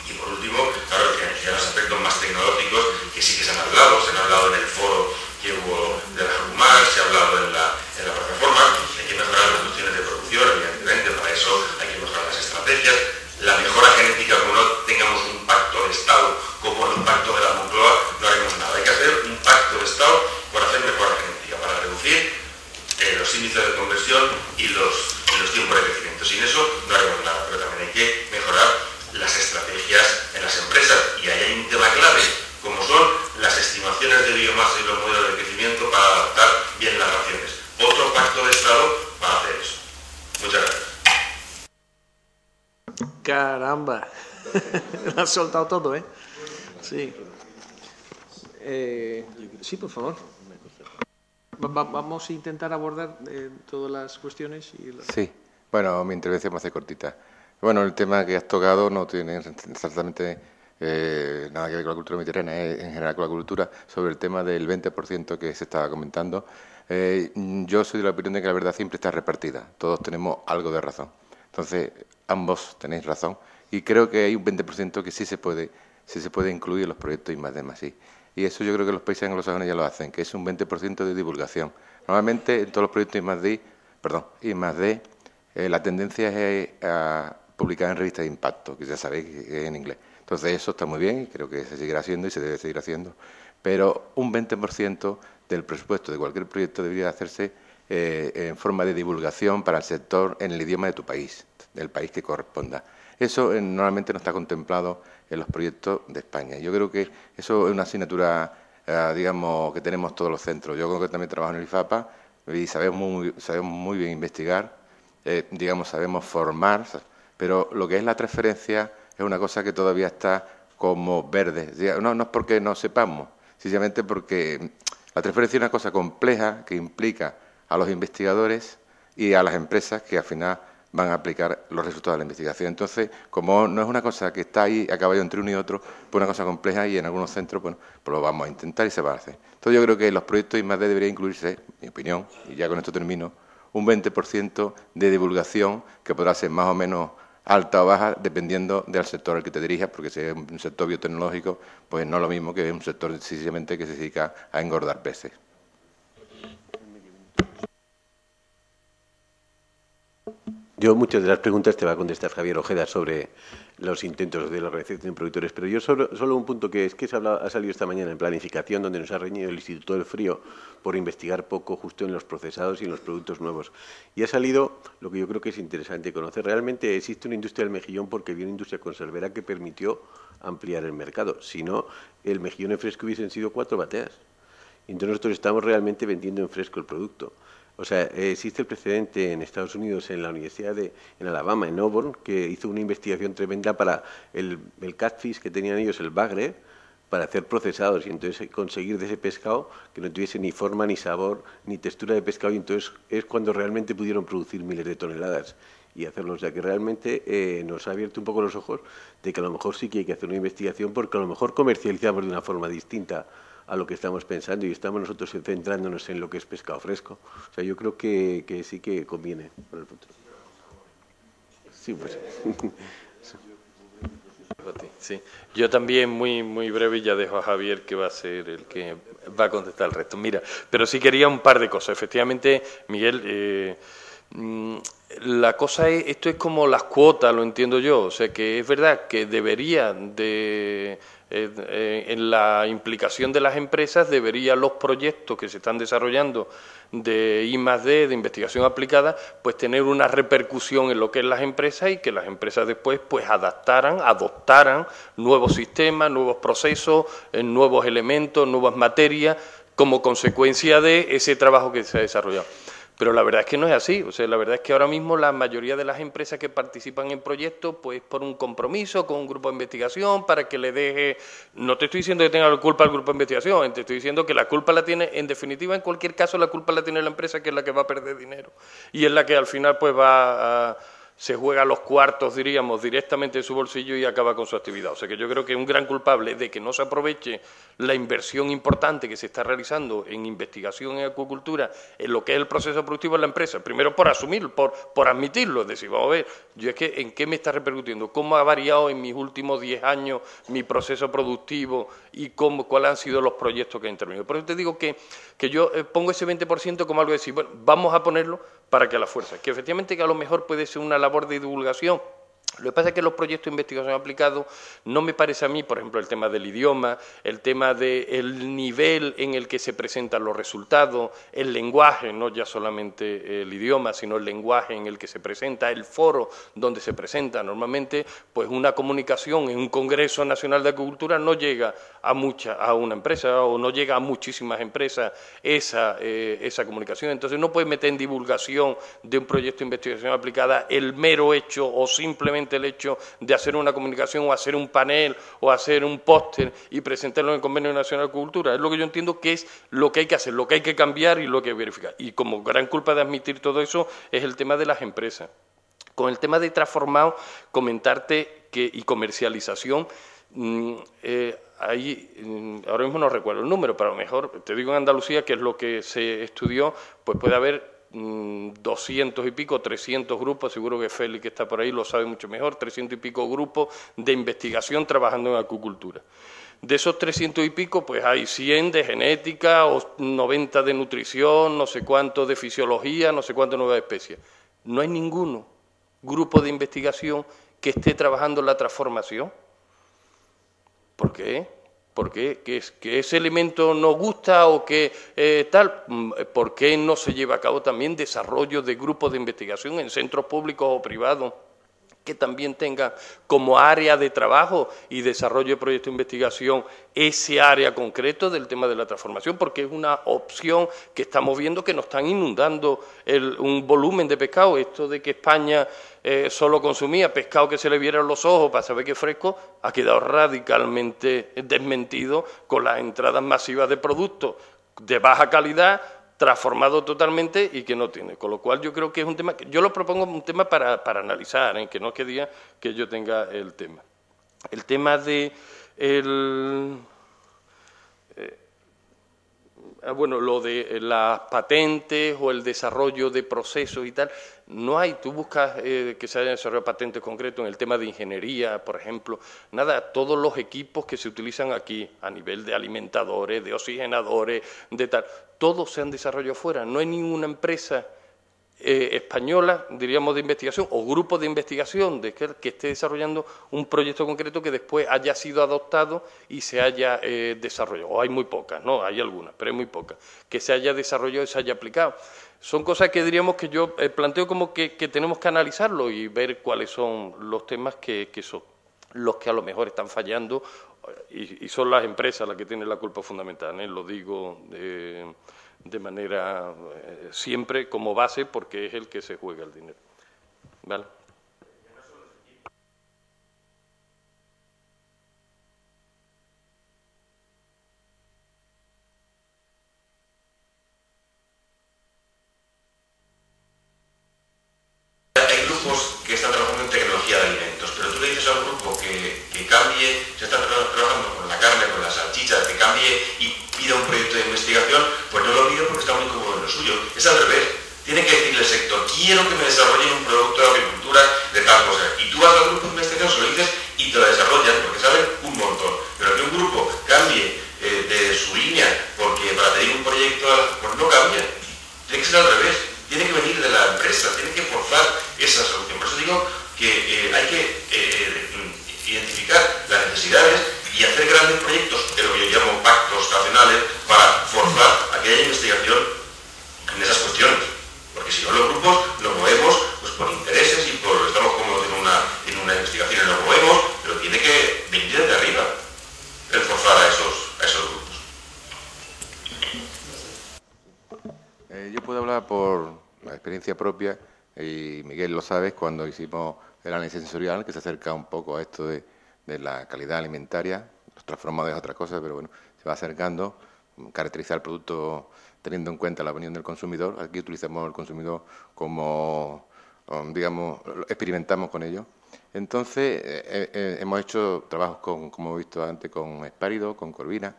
Y por último, claro, que hay los aspectos más tecnológicos que sí que se han hablado en el foro que hubo de la Jumar, se ha hablado en la plataforma. Hay que mejorar las cuestiones de producción, evidentemente, para eso hay que mejorar las estrategias. La mejora genética, como no tengamos un pacto de Estado como el pacto de la Moncloa, no haremos nada. Hay que hacer un pacto de Estado por hacer mejora genética, para reducir los índices de conversión y los tiempos de crecimiento. Sin eso no haremos nada, pero también hay que mejorar las estrategias en las empresas. Y ahí hay un tema clave, como son las estimaciones de biomasa y los modelos de crecimiento para adaptar bien las raciones. Otro pacto de Estado para hacer eso. Muchas gracias. Caramba, lo has soltado todo, ¿eh? Sí. Sí, por favor. Vamos a intentar abordar todas las cuestiones. Sí, bueno, mi intervención va a ser cortita. Bueno, el tema que has tocado no tiene exactamente nada que ver con la cultura mediterránea, en general con la cultura, sobre el tema del 20% que se estaba comentando. Yo soy de la opinión de que la verdad siempre está repartida, todos tenemos algo de razón. Entonces, ambos tenéis razón y creo que hay un 20% que sí se puede incluir en los proyectos I+D+I. Y eso yo creo que los países anglosajones ya lo hacen, que es un 20% de divulgación. Normalmente en todos los proyectos I+D, la tendencia es a publicar en revistas de impacto, que ya sabéis que es en inglés. Entonces eso está muy bien y creo que se seguirá haciendo y se debe seguir haciendo. Pero un 20% del presupuesto de cualquier proyecto debería hacerse en forma de divulgación para el sector en el idioma de tu país, del país que corresponda. Eso normalmente no está contemplado en los proyectos de España. Yo creo que eso es una asignatura, digamos, que tenemos todos los centros. Yo creo que también trabajo en el IFAPA y sabemos muy bien investigar, digamos, sabemos formar, pero lo que es la transferencia es una cosa que todavía está como verde. No es porque no sepamos, sencillamente porque la transferencia es una cosa compleja que implica a los investigadores y a las empresas que al final van a aplicar los resultados de la investigación. Entonces, como no es una cosa que está ahí a caballo entre uno y otro, pues una cosa compleja y en algunos centros, bueno, pues lo vamos a intentar y se va a hacer. Entonces yo creo que en los proyectos I+D debería incluirse, en mi opinión, y ya con esto termino, un 20% de divulgación que podrá ser más o menos alta o baja dependiendo del sector al que te dirijas, porque si es un sector biotecnológico, pues no es lo mismo que un sector sencillamente que se dedica a engordar peces. Yo muchas de las preguntas te va a contestar Javier Ojeda sobre los intentos de la organización de productores, pero yo solo un punto que es que ha salido esta mañana en planificación, donde nos ha reñido el Instituto del Frío por investigar poco justo en los procesados y en los productos nuevos. Y ha salido lo que yo creo que es interesante conocer. Realmente existe una industria del mejillón porque había una industria conservera que permitió ampliar el mercado. Si no, el mejillón en fresco hubiesen sido 4 bateas. Y entonces nosotros estamos realmente vendiendo en fresco el producto. O sea, existe el precedente en Estados Unidos, en la Universidad en Alabama, en Auburn, que hizo una investigación tremenda para el catfish que tenían ellos, el bagre, para hacer procesados y entonces conseguir de ese pescado que no tuviese ni forma, ni sabor, ni textura de pescado, y entonces es cuando realmente pudieron producir miles de toneladas y hacerlo. O sea, que realmente nos ha abierto un poco los ojos de que a lo mejor sí que hay que hacer una investigación porque a lo mejor comercializamos de una forma distinta a lo que estamos pensando y estamos nosotros centrándonos en lo que es pescado fresco. O sea, yo creo que sí que conviene para el futuro. Sí, pues. Sí. Yo también muy breve, y ya dejo a Javier que va a ser el que va a contestar el resto. Mira, pero sí quería un par de cosas. Efectivamente, Miguel, la cosa es, esto es como las cuotas, lo entiendo yo. O sea, que es verdad que debería de... en la implicación de las empresas deberían los proyectos que se están desarrollando de I+D, de investigación aplicada, pues tener una repercusión en lo que es las empresas y que las empresas después pues adoptaran nuevos sistemas, nuevos procesos, nuevos elementos, nuevas materias como consecuencia de ese trabajo que se ha desarrollado. Pero la verdad es que no es así. O sea, la verdad es que ahora mismo la mayoría de las empresas que participan en proyectos, pues por un compromiso con un grupo de investigación para que le deje... No te estoy diciendo que tenga la culpa el grupo de investigación, te estoy diciendo que la culpa la tiene, en definitiva, en cualquier caso, la culpa la tiene la empresa, que es la que va a perder dinero. Y es la que al final pues se juega los cuartos, diríamos, directamente en su bolsillo y acaba con su actividad. O sea que yo creo que un gran culpable de que no se aproveche la inversión importante que se está realizando en investigación en acuicultura, en lo que es el proceso productivo de la empresa, primero por asumirlo, por admitirlo, es decir, vamos a ver, yo es que ¿en qué me está repercutiendo? ¿Cómo ha variado en mis últimos 10 años mi proceso productivo y cuáles han sido los proyectos que han intervenido? Por eso te digo que yo pongo ese 20% como algo de decir, bueno, vamos a ponerlo para que a la fuerza, que efectivamente que a lo mejor puede ser una labor de divulgación. Lo que pasa es que los proyectos de investigación aplicados no me parece a mí, por ejemplo, el tema del idioma, el tema del nivel en el que se presentan los resultados, el lenguaje, no ya solamente el idioma, sino el lenguaje en el que se presenta, el foro donde se presenta. Normalmente, pues una comunicación en un Congreso Nacional de Acuicultura no llega a una empresa o no llega a muchísimas empresas esa comunicación. Entonces no puedes meter en divulgación de un proyecto de investigación aplicada el mero hecho o simplemente el hecho de hacer una comunicación o hacer un panel o hacer un póster y presentarlo en el Convenio Nacional de Acuicultura. Es lo que yo entiendo que es lo que hay que hacer, lo que hay que cambiar y lo que hay que verificar. Y como gran culpa de admitir todo eso es el tema de las empresas. Con el tema de transformado, comentarte que y comercialización, ahora mismo no recuerdo el número, pero a lo mejor, te digo en Andalucía, que es lo que se estudió, pues puede haber 200 y pico, 300 grupos, seguro que Félix, que está por ahí, lo sabe mucho mejor, 300 y pico grupos de investigación trabajando en acuicultura. De esos 300 y pico, pues hay 100 de genética, o 90 de nutrición, no sé cuánto de fisiología, no sé cuánto nuevas especies. No hay ninguno grupo de investigación que esté trabajando en la transformación. ¿Por qué? ¿Por qué? ¿Que ese elemento nos gusta o que tal? ¿Por qué no se lleva a cabo también desarrollo de grupos de investigación en centros públicos o privados que también tengan como área de trabajo y desarrollo de proyectos de investigación ese área concreto del tema de la transformación? Porque es una opción que estamos viendo que nos están inundando un volumen de pescado. Esto de que España solo consumía pescado que se le vieran los ojos para saber que es fresco, ha quedado radicalmente desmentido con las entradas masivas de productos de baja calidad, transformado totalmente y que no tiene. Con lo cual yo creo que es un tema, yo lo propongo un tema para analizar, que no es que diga que yo tenga el tema. El tema de bueno, lo de las patentes o el desarrollo de procesos y tal, no hay. Tú buscas que se hayan desarrollado patentes concretos en el tema de ingeniería, por ejemplo, nada, todos los equipos que se utilizan aquí a nivel de alimentadores, de oxigenadores, de tal, todos se han desarrollado fuera. No hay ninguna empresa española, diríamos, de investigación o grupo de investigación que esté desarrollando un proyecto concreto que después haya sido adoptado y se haya desarrollado. O hay muy pocas, no, hay algunas, pero hay muy pocas, que se haya desarrollado y se haya aplicado. Son cosas que diríamos que yo planteo como que tenemos que analizarlo y ver cuáles son los temas que son los que a lo mejor están fallando y son las empresas las que tienen la culpa fundamental, lo digo de manera siempre como base, porque es el que se juega el dinero. ¿Vale? Hay grupos que están trabajando en tecnología de alimentos, pero tú le dices a un grupo que cambie, se está trabajando con la carne, con la salchicha, que cambie y pida un proyecto de investigación, pues no lo pide porque está muy cómodo en lo suyo. Es al revés. Tiene que decirle al sector, quiero que me desarrollen un producto de agricultura de tal cosa. Y tú vas al grupo de investigación, se lo dices y te lo desarrollan porque saben un montón. Pero que un grupo cambie de su línea porque para pedir un proyecto, pues no cambia. Tiene que ser al revés. Tiene que venir de la empresa, tiene que forzar esa solución. Por eso digo que hay que identificar las necesidades y hacer grandes proyectos, que lo que yo llamo pactos nacionales, para forzar a que haya investigación en esas cuestiones. Porque si no, los grupos nos movemos pues por intereses y por estamos cómodos en una investigación y nos movemos, pero tiene que venir desde arriba el forzar a esos grupos. Yo puedo hablar por la experiencia propia, y Miguel lo sabe, cuando hicimos el análisis sensorial, que se acerca un poco a esto de la calidad alimentaria, los transformados es otra cosa, pero bueno, se va acercando, caracterizar el producto teniendo en cuenta la opinión del consumidor. Aquí utilizamos el consumidor como, digamos, experimentamos con ello. Entonces, hemos hecho trabajos como he visto antes, con Espárido, con Corvina.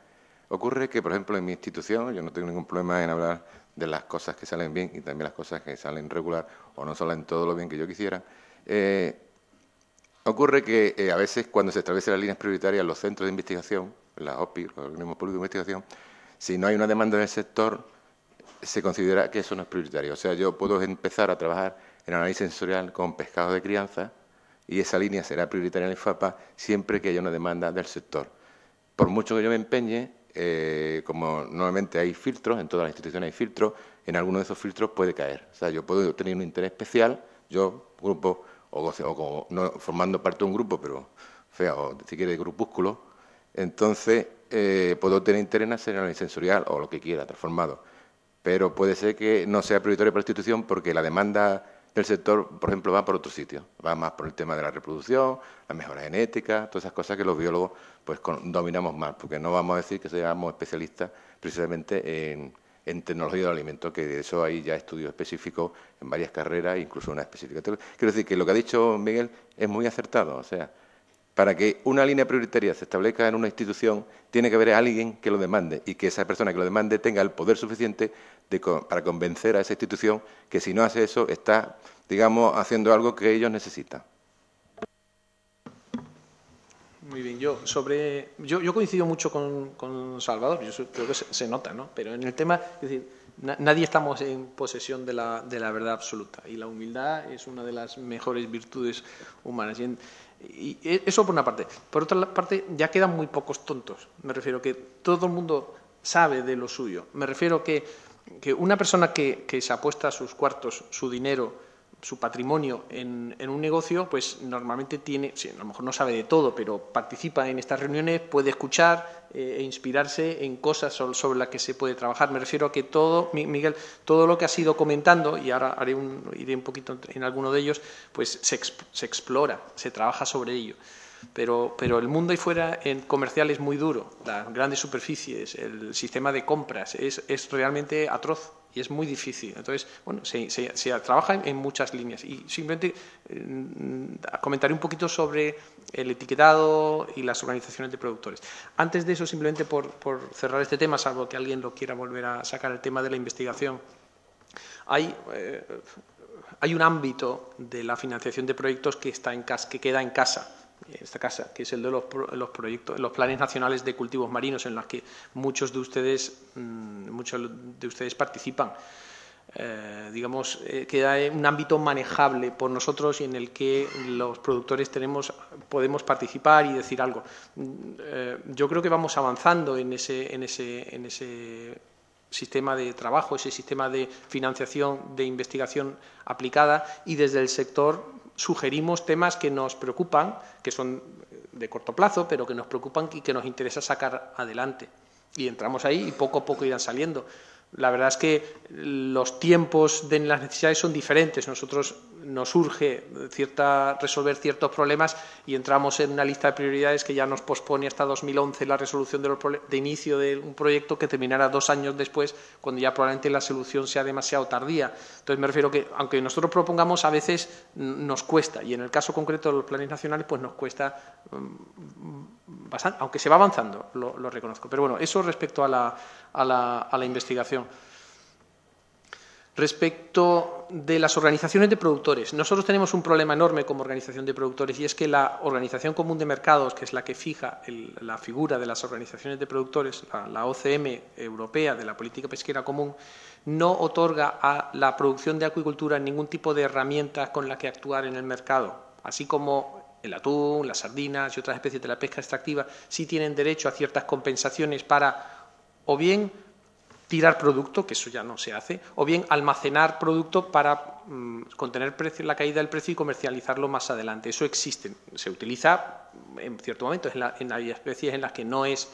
Ocurre que, por ejemplo, en mi institución, yo no tengo ningún problema en hablar de las cosas que salen bien y también las cosas que salen regular o no salen todo lo bien que yo quisiera. Ocurre que a veces cuando se establecen las líneas prioritarias en los centros de investigación, las OPI, los organismos públicos de investigación, si no hay una demanda del sector, se considera que eso no es prioritario. O sea, yo puedo empezar a trabajar en análisis sensorial con pescados de crianza y esa línea será prioritaria en el IFAPA siempre que haya una demanda del sector. Por mucho que yo me empeñe, como normalmente hay filtros, en todas las instituciones hay filtros, en alguno de esos filtros puede caer. O sea, yo puedo tener un interés especial, yo, grupo, o como no formando parte de un grupo, pero o si quiere de grupúsculo, entonces puedo tener interés en hacer análisis sensorial o lo que quiera, transformado. Pero puede ser que no sea prioritario para la institución porque la demanda del sector, por ejemplo, va por otro sitio, va más por el tema de la reproducción, la mejora genética, todas esas cosas que los biólogos pues dominamos más, porque no vamos a decir que seamos especialistas precisamente en tecnología del alimento, que de eso hay ya estudios específicos en varias carreras, incluso una específica. Quiero decir que lo que ha dicho Miguel es muy acertado, o sea, Para que una línea prioritaria se establezca en una institución, tiene que haber alguien que lo demande y que esa persona que lo demande tenga el poder suficiente para convencer a esa institución que si no hace eso está, digamos, haciendo algo que ellos necesitan. Muy bien, yo coincido mucho con Salvador, creo que se nota, ¿no? Pero en el tema, es decir, nadie estamos en posesión de la verdad absoluta y la humildad es una de las mejores virtudes humanas. Y eso por una parte. Por otra parte, ya quedan muy pocos tontos. Me refiero que todo el mundo sabe de lo suyo. Me refiero que una persona que se apuesta sus cuartos, su dinero, su patrimonio en un negocio, pues normalmente tiene, sí, a lo mejor no sabe de todo, pero participa en estas reuniones, puede escuchar e inspirarse en cosas sobre las que se puede trabajar. Me refiero a que todo, Miguel, todo lo que has ido comentando, y ahora iré un poquito en alguno de ellos, pues se explora, se trabaja sobre ello. Pero el mundo ahí fuera en comercial es muy duro, las grandes superficies, el sistema de compras es realmente atroz y es muy difícil. Entonces, bueno, se trabaja en muchas líneas. Y simplemente comentaré un poquito sobre el etiquetado y las organizaciones de productores. Antes de eso, simplemente por cerrar este tema, salvo que alguien lo quiera volver a sacar, el tema de la investigación, hay un ámbito de la financiación de proyectos que queda en esta casa, que es el de los proyectos, los planes nacionales de cultivos marinos, en los que muchos de ustedes participan. Queda un ámbito manejable por nosotros y en el que los productores podemos participar y decir algo. Yo creo que vamos avanzando en ese sistema de trabajo, ese sistema de financiación de investigación aplicada, y desde el sector sugerimos temas que nos preocupan, que son de corto plazo, pero que nos preocupan y que nos interesa sacar adelante. Y entramos ahí y poco a poco irán saliendo. La verdad es que los tiempos de las necesidades son diferentes. Nosotros nos urge resolver ciertos problemas y entramos en una lista de prioridades que ya nos pospone hasta 2011 la resolución de inicio de un proyecto que terminará 2 años después, cuando ya probablemente la solución sea demasiado tardía. Entonces me refiero que, aunque nosotros propongamos, a veces nos cuesta, y en el caso concreto de los planes nacionales pues nos cuesta bastante, aunque se va avanzando, lo reconozco. Pero bueno, eso respecto a la investigación. Respecto de las organizaciones de productores, nosotros tenemos un problema enorme como organización de productores, y es que la Organización Común de Mercados, que es la que fija la figura de las organizaciones de productores, la OCM europea de la Política Pesquera Común, no otorga a la producción de acuicultura ningún tipo de herramientas con la que actuar en el mercado, así como el atún, las sardinas y otras especies de la pesca extractiva sí tienen derecho a ciertas compensaciones para, o bien tirar producto, que eso ya no se hace, o bien almacenar producto para contener la caída del precio y comercializarlo más adelante. Eso existe, se utiliza en ciertos momentos, hay especies en las que no es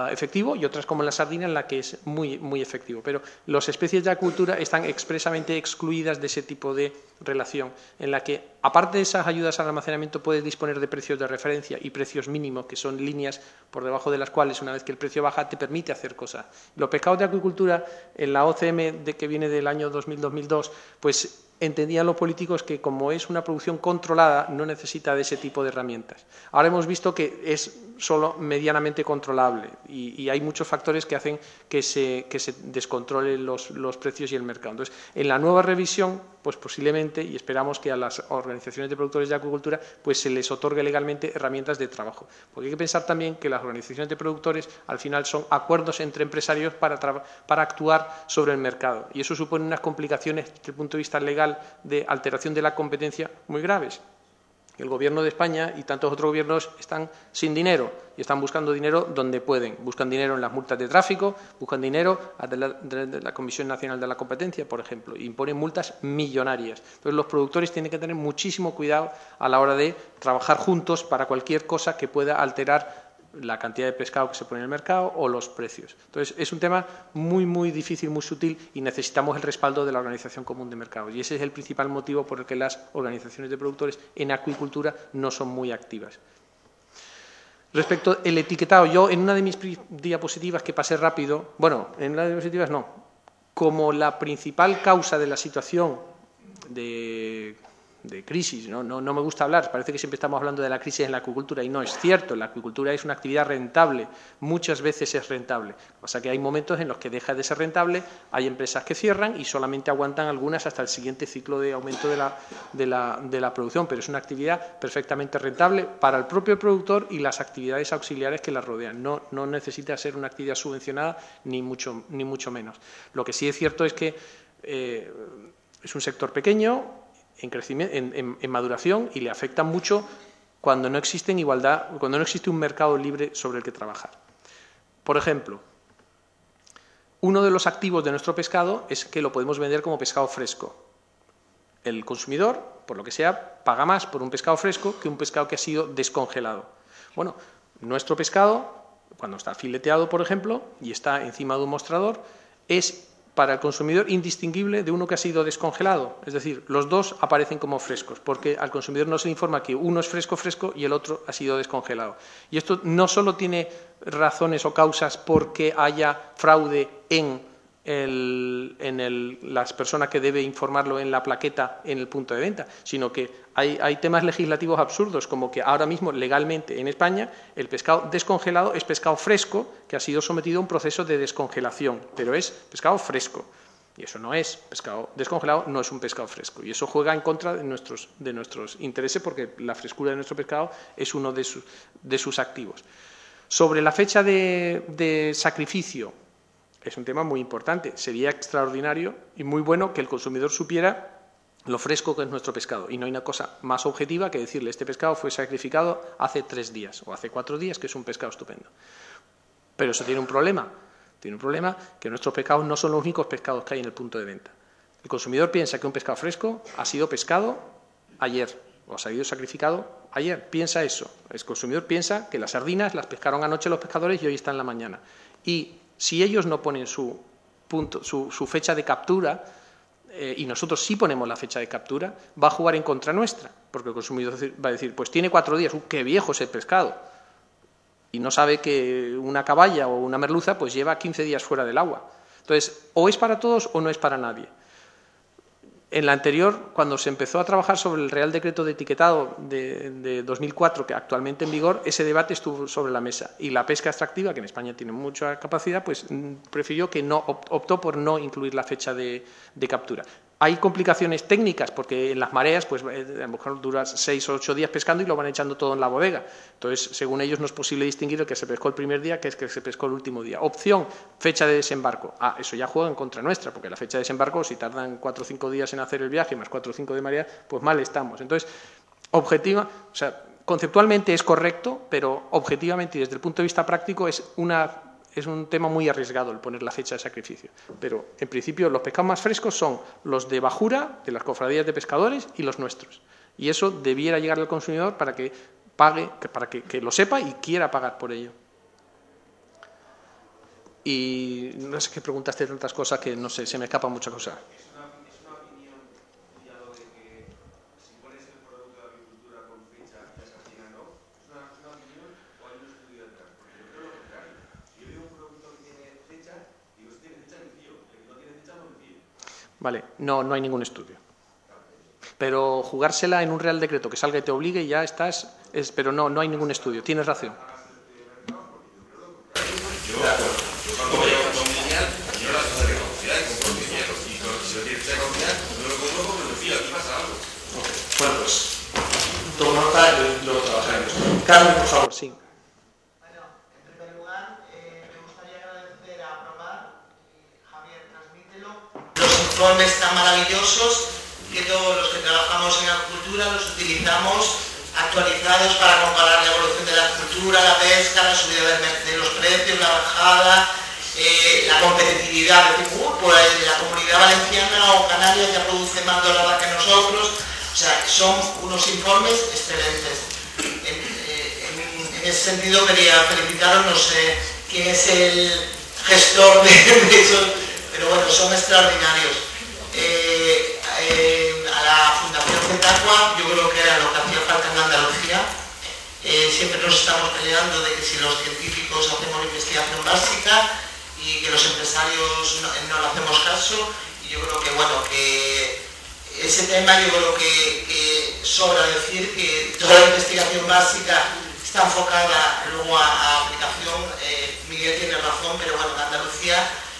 efectivo y otras, como la sardina, en la que es muy, muy efectivo. Pero las especies de acuicultura están expresamente excluidas de ese tipo de relación, en la que, aparte de esas ayudas al almacenamiento, puedes disponer de precios de referencia y precios mínimos, que son líneas por debajo de las cuales, una vez que el precio baja, te permite hacer cosas. Los pescados de acuicultura, en la OCM que viene del año 2000-2002, pues entendían los políticos que, como es una producción controlada, no necesita de ese tipo de herramientas. Ahora hemos visto que es solo medianamente controlable y hay muchos factores que hacen que se descontrolen los precios y el mercado. Entonces, en la nueva revisión, pues posiblemente, y esperamos que a las organizaciones de productores de acuicultura pues se les otorgue legalmente herramientas de trabajo. Porque hay que pensar también que las organizaciones de productores al final son acuerdos entre empresarios para actuar sobre el mercado, y eso supone unas complicaciones desde el punto de vista legal de alteración de la competencia muy graves. El Gobierno de España y tantos otros gobiernos están sin dinero y están buscando dinero donde pueden. Buscan dinero en las multas de tráfico, buscan dinero de la Comisión Nacional de la Competencia, por ejemplo, e imponen multas millonarias. Entonces, los productores tienen que tener muchísimo cuidado a la hora de trabajar juntos para cualquier cosa que pueda alterar la cantidad de pescado que se pone en el mercado o los precios. Entonces, es un tema muy, muy difícil, muy sutil, y necesitamos el respaldo de la Organización Común de Mercados. Y ese es el principal motivo por el que las organizaciones de productores en acuicultura no son muy activas. Respecto al etiquetado, yo en una de mis diapositivas que pasé rápido, bueno, en las diapositivas no, como la principal causa de la situación de crisis, ¿no? No me gusta hablar, parece que siempre estamos hablando de la crisis en la acuicultura y no es cierto, la acuicultura es una actividad rentable, muchas veces es rentable, lo que pasa es que hay momentos en los que deja de ser rentable, hay empresas que cierran y solamente aguantan algunas hasta el siguiente ciclo de aumento de la producción, pero es una actividad perfectamente rentable para el propio productor y las actividades auxiliares que la rodean, no necesita ser una actividad subvencionada ni mucho menos. Lo que sí es cierto es que es un sector pequeño, en crecimiento, en maduración, y le afecta mucho cuando no existe igualdad, cuando no existe un mercado libre sobre el que trabajar. Por ejemplo, uno de los activos de nuestro pescado es que lo podemos vender como pescado fresco. El consumidor, por lo que sea, paga más por un pescado fresco que un pescado que ha sido descongelado. Bueno, nuestro pescado, cuando está fileteado, por ejemplo, y está encima de un mostrador, es para el consumidor indistinguible de uno que ha sido descongelado. Es decir, los dos aparecen como frescos, porque al consumidor no se le informa que uno es fresco y el otro ha sido descongelado. Y esto no solo tiene razones o causas porque haya fraude en las personas que debe informarlo en la plaqueta en el punto de venta, sino que hay temas legislativos absurdos, como que ahora mismo legalmente en España el pescado descongelado es pescado fresco que ha sido sometido a un proceso de descongelación, pero es pescado fresco. Y eso no es pescado descongelado, no es un pescado fresco. Y eso juega en contra de nuestros intereses, porque la frescura de nuestro pescado es uno de sus activos. Sobre la fecha de sacrificio, es un tema muy importante. Sería extraordinario y muy bueno que el consumidor supiera lo fresco que es nuestro pescado. Y no hay una cosa más objetiva que decirle: este pescado fue sacrificado hace 3 días o hace 4 días, que es un pescado estupendo. Pero eso tiene un problema. Tiene un problema que nuestros pescados no son los únicos pescados que hay en el punto de venta. El consumidor piensa que un pescado fresco ha sido pescado ayer o ha sido sacrificado ayer. Piensa eso. El consumidor piensa que las sardinas las pescaron anoche los pescadores y hoy están en la mañana. Y si ellos no ponen su fecha de captura, y nosotros sí ponemos la fecha de captura, va a jugar en contra nuestra, porque el consumidor va a decir: pues tiene 4 días, qué viejo es el pescado, y no sabe que una caballa o una merluza pues lleva 15 días fuera del agua. Entonces, o es para todos o no es para nadie. En la anterior, cuando se empezó a trabajar sobre el Real Decreto de Etiquetado de 2004, que actualmente en vigor, ese debate estuvo sobre la mesa. Y la pesca extractiva, que en España tiene mucha capacidad, pues optó por no incluir la fecha de captura. Hay complicaciones técnicas, porque en las mareas, pues a lo mejor duras 6 o 8 días pescando y lo van echando todo en la bodega. Entonces, según ellos, no es posible distinguir el que se pescó el primer día que es que se pescó el último día. Opción: fecha de desembarco. Eso ya juega en contra nuestra, porque la fecha de desembarco, si tardan 4 o 5 días en hacer el viaje, más 4 o 5 de marea, pues mal estamos. Entonces, conceptualmente es correcto, pero objetivamente y desde el punto de vista práctico es un tema muy arriesgado el poner la fecha de sacrificio. Pero, en principio, los pescados más frescos son los de bajura, de las cofradías de pescadores, y los nuestros. Y eso debiera llegar al consumidor para que pague, para que lo sepa y quiera pagar por ello. Y no sé qué preguntaste, tantas cosas que no sé, se me escapan muchas cosas. ¿Es una opinión tuya lo de que si pones el producto de agricultura con fecha ya se afina, no? ¿Es una opinión o hay un estudio detrás? Porque yo creo lo contrario. Si yo veo un producto que tiene fecha, digo: si tiene fecha me fío, el que no tiene fecha no me fío. Vale, no hay ningún estudio. Pero jugársela en un Real Decreto que salga y te obligue, ya estás... pero no hay ningún estudio, tienes razón. Bueno, pues tomo nota y lo trabajaremos. Carmen, por favor, sí. Bueno, en primer lugar, me gustaría agradecer a Promar, Javier, transmítelo, los informes tan maravillosos que todos los que trabajamos en agricultura los utilizamos actualizados para comparar la evolución de la agricultura, la pesca, la subida de los precios, la bajada, la competitividad. Es decir, pues la Comunidad Valenciana o Canarias ya produce más dorada que nosotros. O sea, son unos informes excelentes. En ese sentido quería felicitaros, no sé quién es el gestor de esos, pero bueno, son extraordinarios. A la Fundación Cetacua, yo creo que era lo que hacía falta en Andalucía. Siempre nos estamos peleando de que si los científicos hacemos investigación básica y que los empresarios no le hacemos caso, y yo creo que bueno, que ese tema yo creo que sobra decir que toda la investigación básica está enfocada luego a aplicación. Miguel tiene razón, pero bueno, en Andalucía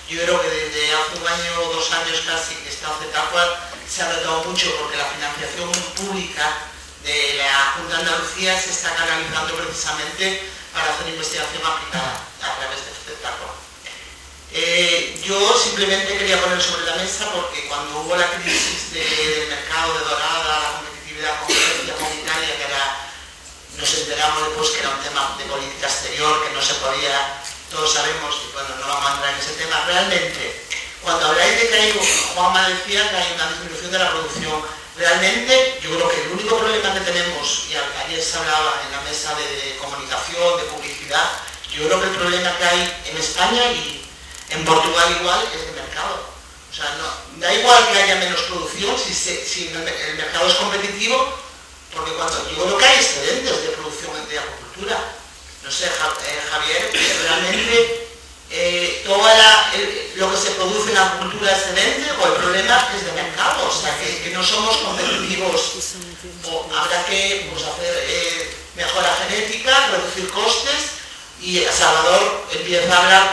yo creo que desde hace un año o 2 años casi que está CETACUA se ha notado mucho porque la financiación pública de la Junta de Andalucía se está canalizando precisamente para hacer investigación aplicada a través de CETACUA. Yo simplemente quería poner sobre la mesa porque cuando hubo la crisis del mercado de dorada, la competitividad con Italia, que nos enteramos después que era un tema de política exterior, que no se podía, todos sabemos, y bueno, no vamos a entrar en ese tema. Realmente, cuando habláis de que hay, Juanma decía que hay una disminución de la producción, realmente yo creo que el único problema que tenemos, y ayer se hablaba en la mesa de comunicación, de publicidad, yo creo que el problema que hay en España y en Portugal igual es de mercado. O sea, no, da igual que haya menos producción si el mercado es competitivo, porque yo creo que hay excedentes de producción de acuicultura. No sé, Javier, realmente lo que se produce en acuicultura es excedente o el problema es de mercado, o sea, que no somos competitivos. Habrá que hacer mejora genética, reducir costes, y Salvador empieza a hablar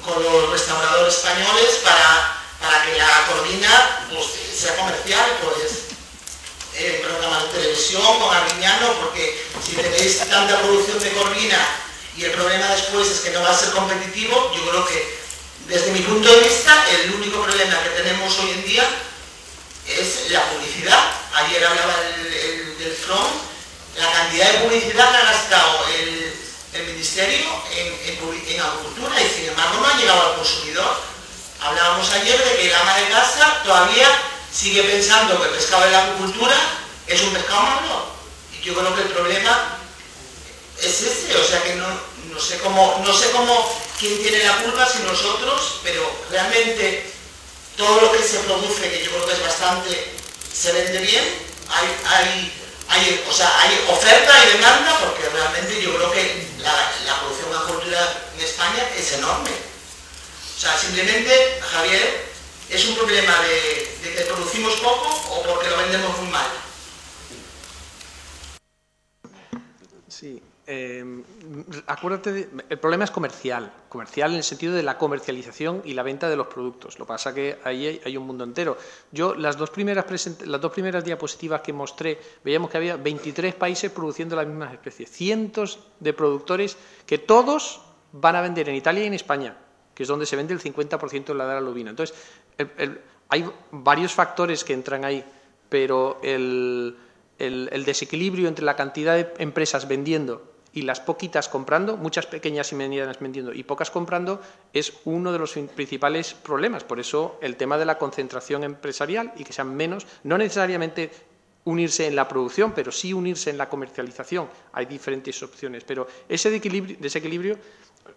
con los restauradores españoles para que la corvina sea comercial, programas de televisión con Arguiñano, porque si tenéis tanta producción de corvina y el problema después es que no va a ser competitivo, yo creo que desde mi punto de vista el único problema que tenemos hoy en día es la publicidad. Ayer hablaba del front, la cantidad de publicidad que ha gastado el Ministerio en agricultura y sin embargo no ha llegado al consumidor. Hablábamos ayer de que el ama de casa todavía sigue pensando que el pescado de la acuicultura es un pescado malo. Y yo creo que el problema es ese, o sea que no sé cómo quién tiene la culpa si nosotros, pero realmente todo lo que se produce, que yo creo que es bastante, se vende bien, hay oferta y demanda, porque realmente yo creo que la producción de acuicultura en España es enorme. O sea, simplemente, Javier, ¿es un problema de que producimos poco o porque lo vendemos muy mal? Sí. Acuérdate, el problema es comercial en el sentido de la comercialización y la venta de los productos. Lo que pasa es que ahí hay un mundo entero. Yo, las dos primeras diapositivas que mostré, veíamos que había 23 países produciendo las mismas especies, cientos de productores que todos van a vender en Italia y en España, que es donde se vende el 50% de la dora lubina. Entonces, hay varios factores que entran ahí, pero el desequilibrio entre la cantidad de empresas vendiendo y las poquitas comprando, muchas pequeñas y medianas vendiendo y pocas comprando, es uno de los principales problemas. Por eso el tema de la concentración empresarial y que sean menos, no necesariamente unirse en la producción, pero sí unirse en la comercialización. Hay diferentes opciones, pero ese desequilibrio,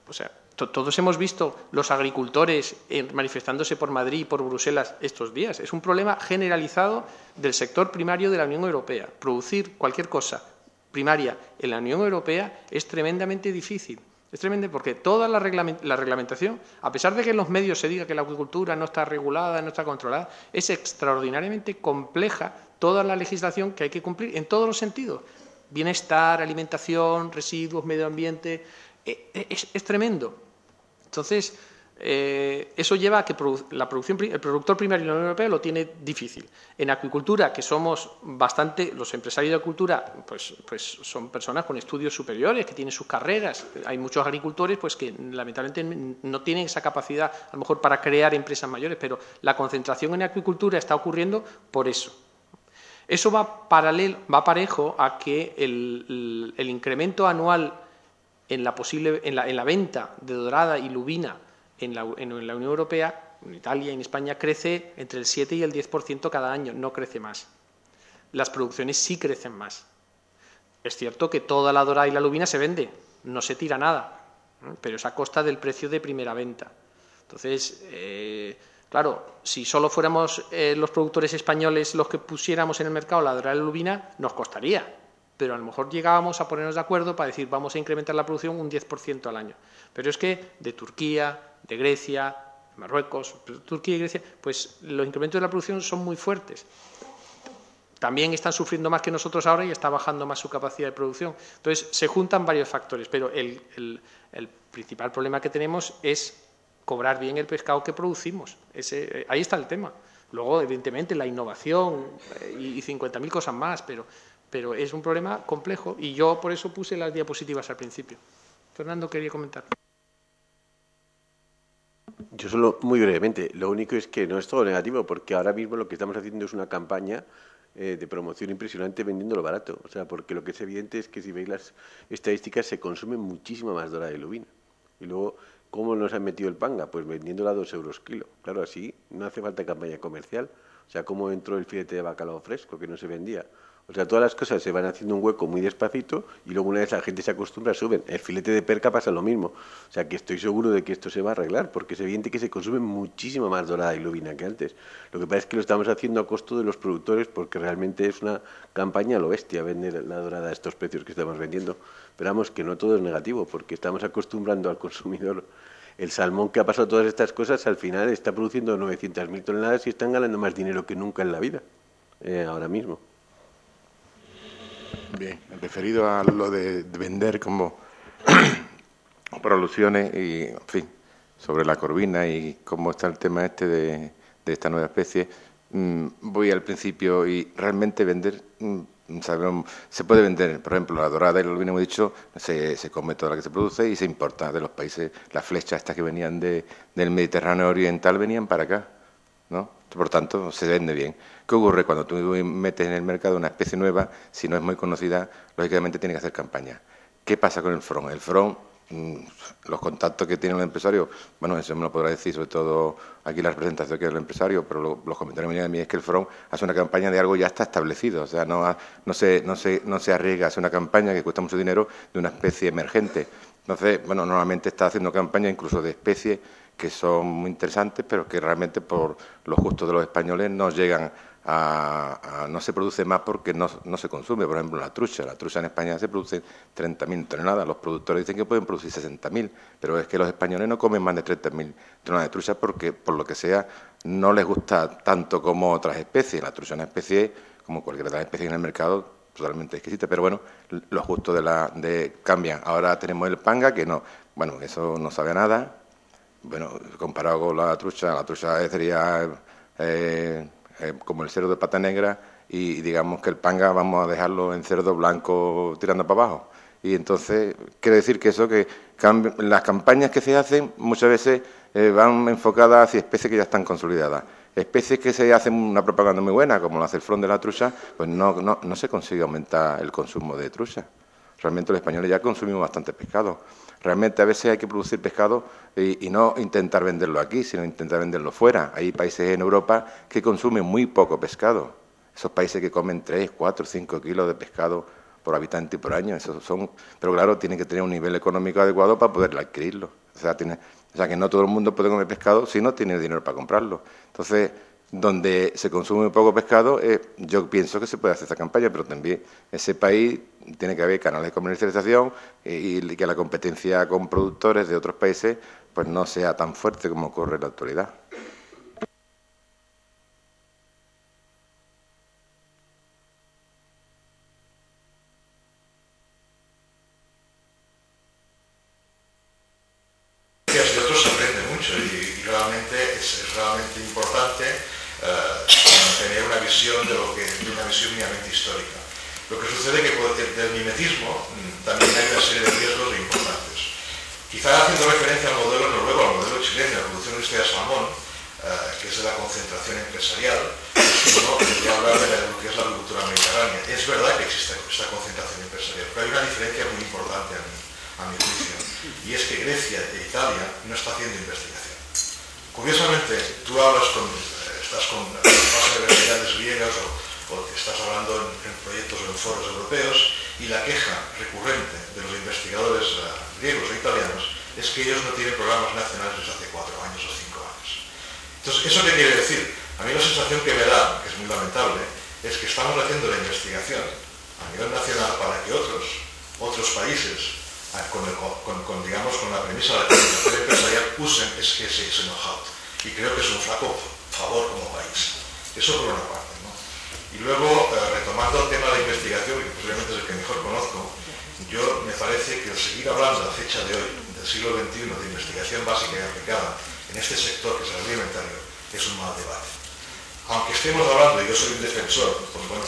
o sea, todos hemos visto los agricultores manifestándose por Madrid y por Bruselas estos días. Es un problema generalizado del sector primario de la Unión Europea. Producir cualquier cosa primaria en la Unión Europea es tremendamente difícil. Es tremendo porque toda la reglamentación, a pesar de que en los medios se diga que la acuicultura no está regulada, no está controlada, es extraordinariamente compleja toda la legislación que hay que cumplir en todos los sentidos. Bienestar, alimentación, residuos, medio ambiente, es tremendo. Entonces, eso lleva a que el productor primario de la Unión Europea lo tiene difícil. En acuicultura, que somos bastante, los empresarios de acuicultura, pues son personas con estudios superiores, que tienen sus carreras. Hay muchos agricultores pues que lamentablemente no tienen esa capacidad, a lo mejor, para crear empresas mayores, pero la concentración en acuicultura está ocurriendo por eso. Eso va parejo a que el incremento anual en la venta de dorada y lubina en la Unión Europea, en Italia y en España, crece entre el 7 y el 10% cada año, no crece más. Las producciones sí crecen más. Es cierto que toda la dorada y la lubina se vende, no se tira nada, ¿no? Pero es a costa del precio de primera venta. Entonces, claro, si solo fuéramos los productores españoles los que pusiéramos en el mercado la dorada y la lubina, nos costaría. Pero a lo mejor llegábamos a ponernos de acuerdo para decir vamos a incrementar la producción un 10% al año. Pero es que de Turquía, de Grecia, Marruecos, Turquía y Grecia, pues los incrementos de la producción son muy fuertes. también están sufriendo más que nosotros ahora y está bajando más su capacidad de producción. Entonces, se juntan varios factores, pero el principal problema que tenemos es cobrar bien el pescado que producimos. Ahí está el tema. Luego, evidentemente, la innovación y 50.000 cosas más, pero es un problema complejo y yo por eso puse las diapositivas al principio. Fernando quería comentar. Yo solo, muy brevemente, lo único es que no es todo negativo, porque ahora mismo lo que estamos haciendo es una campaña de promoción impresionante vendiéndolo barato. O sea, porque lo que es evidente es que si veis las estadísticas se consume muchísima más dorada de lubina. Y luego, ¿cómo nos han metido el panga? Pues vendiéndola a 2 euros kilo. Claro, así no hace falta campaña comercial. O sea, ¿cómo entró el filete de bacalao fresco que no se vendía? O sea, todas las cosas se van haciendo un hueco muy despacito y luego una vez la gente se acostumbra, suben. El filete de perca pasa lo mismo. O sea, que estoy seguro de que esto se va a arreglar porque es evidente que se consume muchísimo más dorada y lubina que antes. Lo que pasa es que lo estamos haciendo a costo de los productores porque realmente es una campaña a lo bestia vender la dorada a estos precios que estamos vendiendo. Pero vamos, que no todo es negativo porque estamos acostumbrando al consumidor. El salmón que ha pasado todas estas cosas al final está produciendo 900.000 toneladas y están ganando más dinero que nunca en la vida, ahora mismo. Bien, referido a lo de vender como por alusiones y, en fin, sobre la corvina y cómo está el tema este de esta nueva especie, voy al principio y realmente vender, sabemos, se puede vender, por ejemplo, la dorada y la lubina, hemos dicho, se come toda la que se produce y se importa de los países, las flechas estas que venían del Mediterráneo oriental venían para acá, ¿no? Por tanto, se vende bien. ¿Qué ocurre cuando tú metes en el mercado una especie nueva? Si no es muy conocida, lógicamente tiene que hacer campaña. ¿Qué pasa con el FRON? El FRON, los contactos que tiene el empresario, bueno, eso me lo podrá decir sobre todo aquí la representación que es el empresario, pero los comentarios que me llegan a mí es que el FRON hace una campaña de algo ya está establecido, o sea, no se arriesga a hacer una campaña que cuesta mucho dinero de una especie emergente. Entonces, bueno, normalmente está haciendo campaña incluso de especies que son muy interesantes, pero que realmente por los gustos de los españoles no llegan no se produce más porque no se consume. Por ejemplo, la trucha en España se produce 30.000 toneladas. Los productores dicen que pueden producir 60.000, pero es que los españoles no comen más de 30.000 toneladas de trucha porque, por lo que sea, no les gusta tanto como otras especies. La trucha es una especie, como cualquier otra especie en el mercado, totalmente exquisita, pero bueno, los gustos cambian. Ahora tenemos el panga, que no, bueno, eso no sabe a nada. Bueno, comparado con la trucha sería como el cerdo de pata negra y digamos que el panga vamos a dejarlo en cerdo blanco tirando para abajo. Y entonces, quiere decir que eso, que las campañas que se hacen muchas veces van enfocadas hacia especies que ya están consolidadas. Especies que se hacen una propaganda muy buena, como la FRON de la trucha, pues no se consigue aumentar el consumo de trucha. Realmente los españoles ya consumimos bastante pescado. Realmente a veces hay que producir pescado y no intentar venderlo aquí, sino intentar venderlo fuera. Hay países en Europa que consumen muy poco pescado. Esos países que comen 3, 4, 5 kilos de pescado por habitante y por año. Pero claro, tienen que tener un nivel económico adecuado para poder adquirirlo. O sea, que no todo el mundo puede comer pescado si no tiene dinero para comprarlo. Entonces, donde se consume poco pescado, yo pienso que se puede hacer esta campaña, pero también ese país tiene que haber canales de comercialización y que la competencia con productores de otros países pues no sea tan fuerte como ocurre en la actualidad. De otros se aprende mucho y realmente es realmente importante tener una visión mínimamente histórica. Lo que sucede es que del mimetismo también hay una serie de riesgos importantes. Quizá haciendo referencia al modelo noruego, al modelo chileno de la producción industrial de salmón, que es de la concentración empresarial, uno podría hablar de lo que es la agricultura mediterránea. Es verdad que existe esta concentración empresarial, pero hay una diferencia muy importante a mi juicio, y es que Grecia e Italia no está haciendo investigación. Curiosamente, tú estás con universidades griegas o estás hablando en proyectos o en foros europeos y la queja recurrente de los investigadores griegos o italianos es que ellos no tienen programas nacionales desde hace 4 años o 5 años. Entonces, ¿eso qué quiere decir? A mí la sensación que me da, que es muy lamentable, es que estamos haciendo la investigación a nivel nacional para que otros países, digamos, con la premisa de la concentración empresarial, usen ese know-how. Y creo que es un flaco favor como país. Eso por una parte, ¿no? Y luego, retomando el tema de investigación, que posiblemente es el que mejor conozco, yo me parece que el seguir hablando a fecha de hoy, del siglo XXI, de investigación básica y aplicada en este sector que es el alimentario, es un mal debate. Aunque estemos hablando, y yo soy un defensor, pues bueno,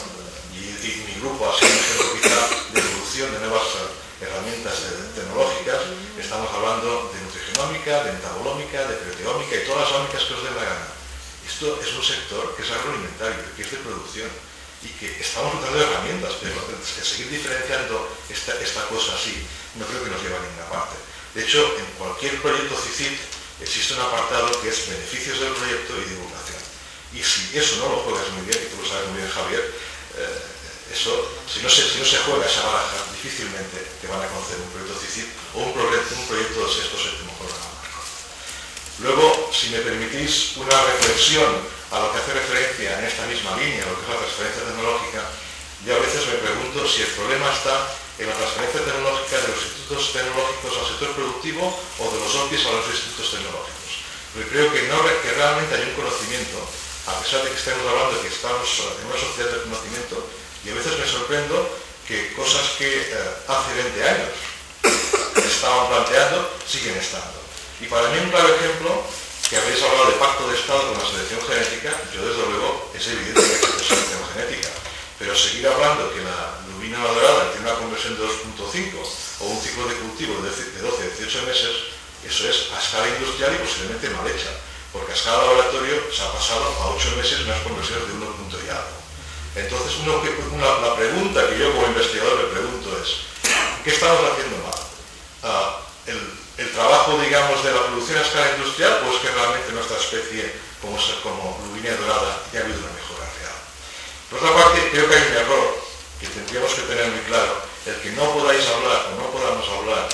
y mi grupo ha sido un ejemplo quizá de evolución de nuevas herramientas tecnológicas, estamos hablando de nutrigenómica, de metabolómica, de proteómica y todas las ómicas que os den la gana. Esto es un sector que es agroalimentario, que es de producción y que estamos usando herramientas, pero seguir diferenciando esta cosa así no creo que nos lleve a ninguna parte. De hecho, en cualquier proyecto CICIT existe un apartado que es beneficios del proyecto y divulgación. Y si eso no lo juegas muy bien, y tú lo sabes muy bien, Javier, si no se juega esa baraja, difícilmente te van a conceder un proyecto CICIT o un proyecto de sexto o séptimo programa. Luego, si me permitís una reflexión a lo que hace referencia en esta misma línea, a lo que es la transferencia tecnológica, yo a veces me pregunto si el problema está en la transferencia tecnológica de los institutos tecnológicos al sector productivo o de los OPIs a los institutos tecnológicos. Porque creo que realmente hay un conocimiento, a pesar de que estemos hablando de que estamos en una sociedad de conocimiento, y a veces me sorprendo que cosas que hace 20 años estaban planteando siguen estando. Y para mí un claro ejemplo, que habéis hablado de pacto de Estado con la selección genética, yo desde luego es evidente que hay que hacer selección genética, pero seguir hablando que la lubina dorada tiene una conversión de 2.5 o un ciclo de cultivo de 12 a 18 meses, eso es a escala industrial y posiblemente mal hecha, porque a escala laboratorio se ha pasado a 8 meses unas conversiones de 1 punto y algo. Entonces la pregunta que yo como investigador me pregunto es, ¿qué estamos haciendo mal? El trabajo, digamos, de la producción a escala industrial, o es que realmente nuestra especie, como lubina dorada, ya ha habido una mejora real. Por otra parte, creo que hay un error que tendríamos que tener muy claro, el que no podáis hablar o no podamos hablar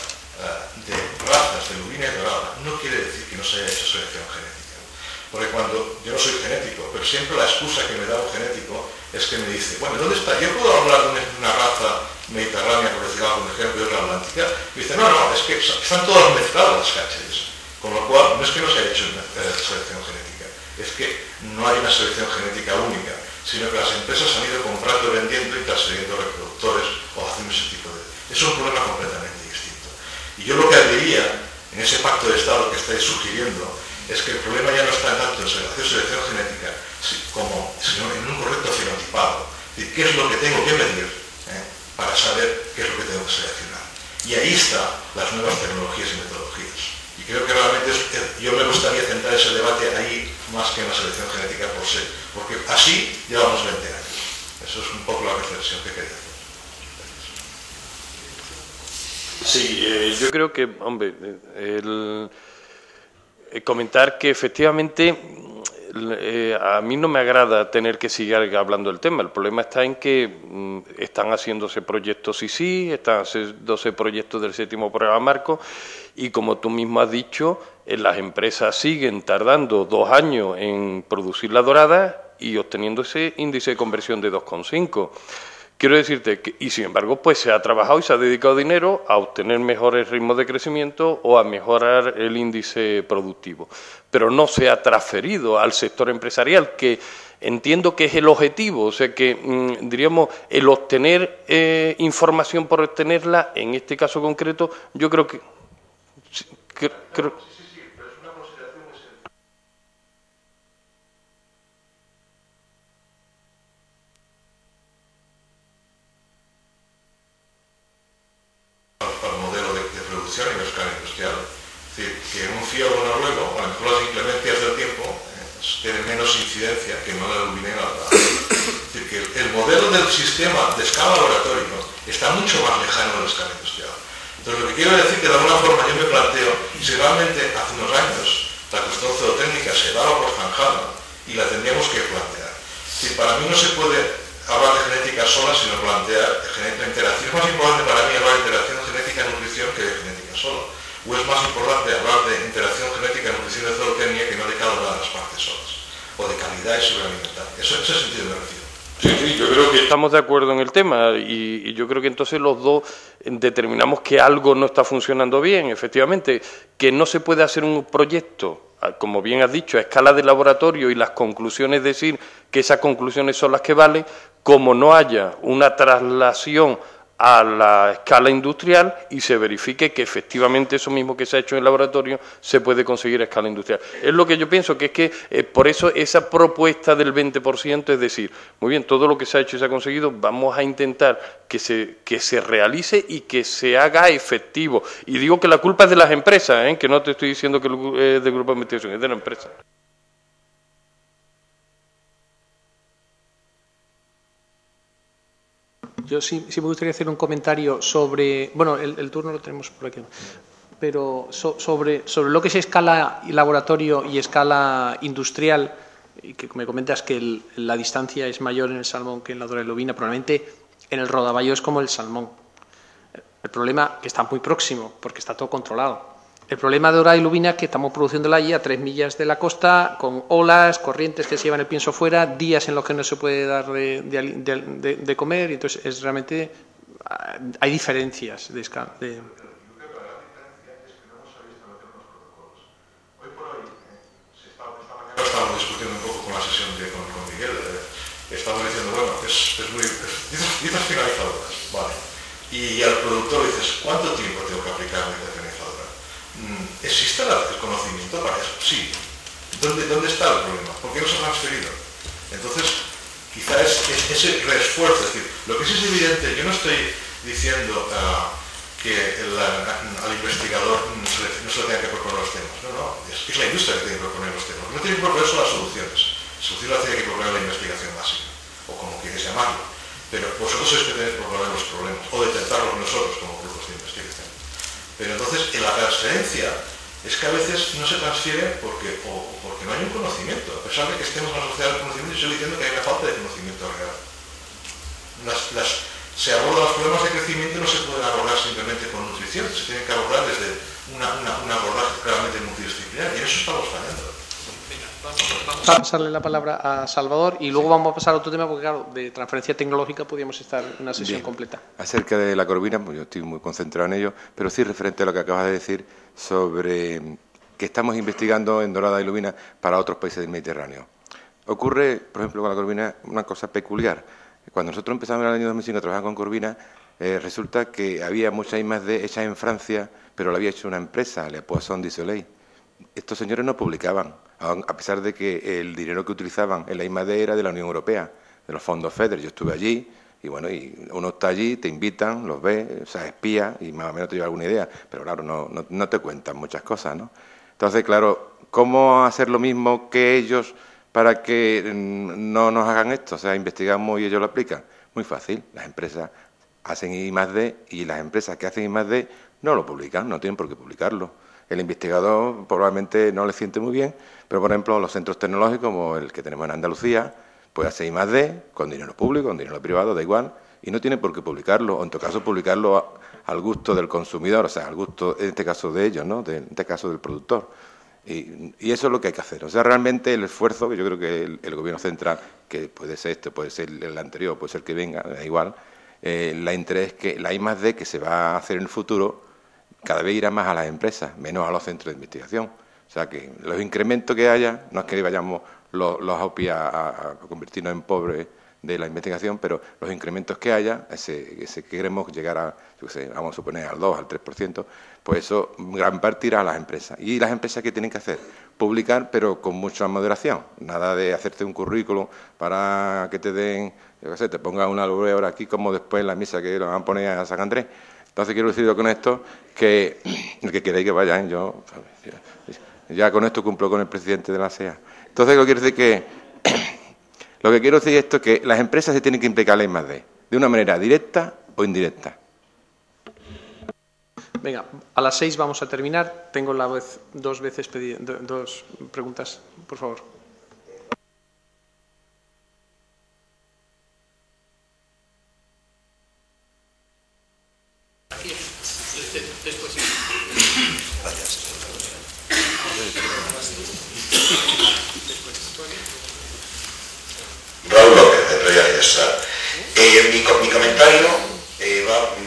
de razas de lubina dorada, no quiere decir que no se haya hecho selección genética. Porque yo no soy genético, pero siempre la excusa que me da un genético es que me dice, bueno, ¿dónde está? Yo puedo hablar de una raza mediterránea, por decir algún ejemplo, y otra atlántica. Y dice, no, es que están todas mezcladas las cáceres. Con lo cual, no es que no se haya hecho selección genética, es que no hay una selección genética única, sino que las empresas han ido comprando, vendiendo y transfiriendo reproductores o haciendo ese tipo de... Es un problema completamente distinto. Y yo lo que diría, en ese pacto de Estado que estáis sugiriendo, es que el problema ya no está tanto en hacer selección genética, sino en un correcto fenotipado. Es decir, ¿qué es lo que tengo que medir para saber qué es lo que tengo que seleccionar? Y ahí están las nuevas tecnologías y metodologías. Y creo que realmente yo me gustaría centrar ese debate ahí más que en la selección genética por se, porque así llevamos 20 años. Eso es un poco la reflexión que quería hacer. Sí, yo creo que, hombre, comentar que efectivamente a mí no me agrada tener que seguir hablando del tema. El problema está en que están haciéndose proyectos están haciéndose proyectos del séptimo programa marco y, como tú mismo has dicho, las empresas siguen tardando 2 años en producir la dorada y obteniendo ese índice de conversión de 2,5. Quiero decirte que, y sin embargo, pues se ha trabajado y se ha dedicado dinero a obtener mejores ritmos de crecimiento o a mejorar el índice productivo, pero no se ha transferido al sector empresarial, que entiendo que es el objetivo, o sea que, diríamos, el obtener información por obtenerla, en este caso concreto, yo creo que... En la escala industrial. Es decir, que un fiordo noruego, a lo mejor las inclemencias del tiempo tienen menos incidencia que no la lubina dorada. Es decir, que el modelo del sistema de escala laboratorio está mucho más lejano de la escala industrial. Entonces, lo que quiero decir que de alguna forma yo me planteo si realmente hace unos años la cuestión zootécnica se daba por zanjada y la tendríamos que plantear. Es decir, para mí no se puede hablar de genética sola, sino plantear la interacción. Es más importante para mí hablar de interacción genética-nutrición que de genética sola. O es más importante hablar de interacción genética-nutrición de zootecnia que no de cada una de las partes solas. O de calidad y sobrealimentación. Ese sentido me refiero. Sí, yo creo que estamos de acuerdo en el tema y yo creo que entonces los dos determinamos que algo no está funcionando bien, efectivamente, que no se puede hacer un proyecto, como bien has dicho, a escala de laboratorio y las conclusiones decir que esas conclusiones son las que valen, como no haya una traslación a la escala industrial y se verifique que efectivamente eso mismo que se ha hecho en el laboratorio se puede conseguir a escala industrial. Es lo que yo pienso, que es que por eso esa propuesta del 20%, es decir, muy bien, todo lo que se ha hecho y se ha conseguido, vamos a intentar que se realice y que se haga efectivo. Y digo que la culpa es de las empresas, que no te estoy diciendo que es del grupo de investigación, es de la empresa. Yo sí me gustaría hacer un comentario sobre, bueno, el turno lo tenemos por aquí, pero sobre lo que es escala laboratorio y escala industrial, y que me comentas que la distancia es mayor en el salmón que en la dorada y lubina, probablemente en el rodaballo es como el salmón. El problema que está muy próximo, porque está todo controlado. El problema de dorada y lubina es que estamos produciéndola allí a 3 millas de la costa, con olas, corrientes que se llevan el pienso fuera, días en los que no se puede dar de comer, y entonces es realmente hay diferencias de escala. Estábamos discutiendo un poco con la sesión con Miguel, estábamos diciendo, bueno, dices finalizadoras, vale, y al productor dices, ¿cuánto tiempo tengo que aplicar mi finalizadora? ¿Existe el conocimiento para eso? Sí. ¿Dónde está el problema? ¿Por qué no se ha transferido? Entonces, quizás ese reesfuerzo, es decir, lo que sí es evidente, yo no estoy diciendo que al investigador no se le tenga que proponer los temas, no, es la industria que tiene que proponer los temas, no tiene que proponer solo las soluciones, las soluciones las tiene que proponer la investigación básica, o como quieres llamarlo, pero vosotros sois que tenéis que proponer los problemas, o detectarlos nosotros como grupos de investigación. Pero entonces, en la transferencia, es que a veces no se transfiere porque no hay un conocimiento, a pesar de que estemos en una sociedad del conocimiento, yo estoy diciendo que hay una falta de conocimiento real. Se abordan los problemas de crecimiento, no se pueden abordar simplemente con nutrición, se tienen que abordar desde un abordaje claramente multidisciplinar, y en eso estamos fallando. Vamos a pasarle la palabra a Salvador y luego vamos a pasar a otro tema, porque claro, de transferencia tecnológica podríamos estar en una sesión completa. Acerca de la corvina, pues yo estoy muy concentrado en ello, pero sí referente a lo que acabas de decir sobre que estamos investigando en dorada y lubina para otros países del Mediterráneo. Ocurre, por ejemplo, con la corvina una cosa peculiar. Cuando nosotros empezamos en el año 2005 a trabajar con corvina, resulta que había mucha I+D hecha en Francia, pero lo había hecho una empresa, Le Poisson du Soleil. Estos señores no publicaban, a pesar de que el dinero que utilizaban en la I+D era de la Unión Europea, de los fondos FEDER. Yo estuve allí y bueno, y uno está allí, te invitan, los ves, o sea, espía y más o menos te lleva alguna idea, pero claro, no te cuentan muchas cosas, ¿no? Entonces, claro, ¿cómo hacer lo mismo que ellos para que no nos hagan esto? O sea, investigamos y ellos lo aplican. Muy fácil, las empresas hacen I+D y las empresas que hacen I+D no lo publican, no tienen por qué publicarlo. El investigador probablemente no le siente muy bien, pero por ejemplo los centros tecnológicos como el que tenemos en Andalucía, puede hacer I+D con dinero público, con dinero privado, da igual, y no tiene por qué publicarlo, o en todo caso publicarlo al gusto del consumidor, o sea, al gusto, en este caso de ellos, ¿no? En este caso del productor. Y eso es lo que hay que hacer. O sea, realmente el esfuerzo, que yo creo que el Gobierno central, que puede ser este, puede ser el anterior, puede ser el que venga, da igual, la interés es que la I+D que se va a hacer en el futuro cada vez irá más a las empresas, menos a los centros de investigación. O sea, que los incrementos que haya, no es que vayamos los OPI a convertirnos en pobres de la investigación, pero los incrementos que haya, ese que queremos llegar a, yo qué sé, vamos a suponer al 2, al 3%, pues eso gran parte irá a las empresas. ¿Y las empresas qué tienen que hacer? Publicar, pero con mucha moderación. Nada de hacerte un currículum para que te den, yo qué sé, te pongan una albureadora aquí como después en la misa que lo van a poner a San Andrés. Entonces quiero decir con esto que el que queréis que vayan, yo ya con esto cumplo con el presidente de la SEA. Entonces lo que quiero decir lo que quiero decir esto es que las empresas se tienen que implicar en I+D, de una manera directa o indirecta. Venga, a las 6 vamos a terminar. Tengo dos preguntas, por favor. Raúl López, de Previas y Mi comentario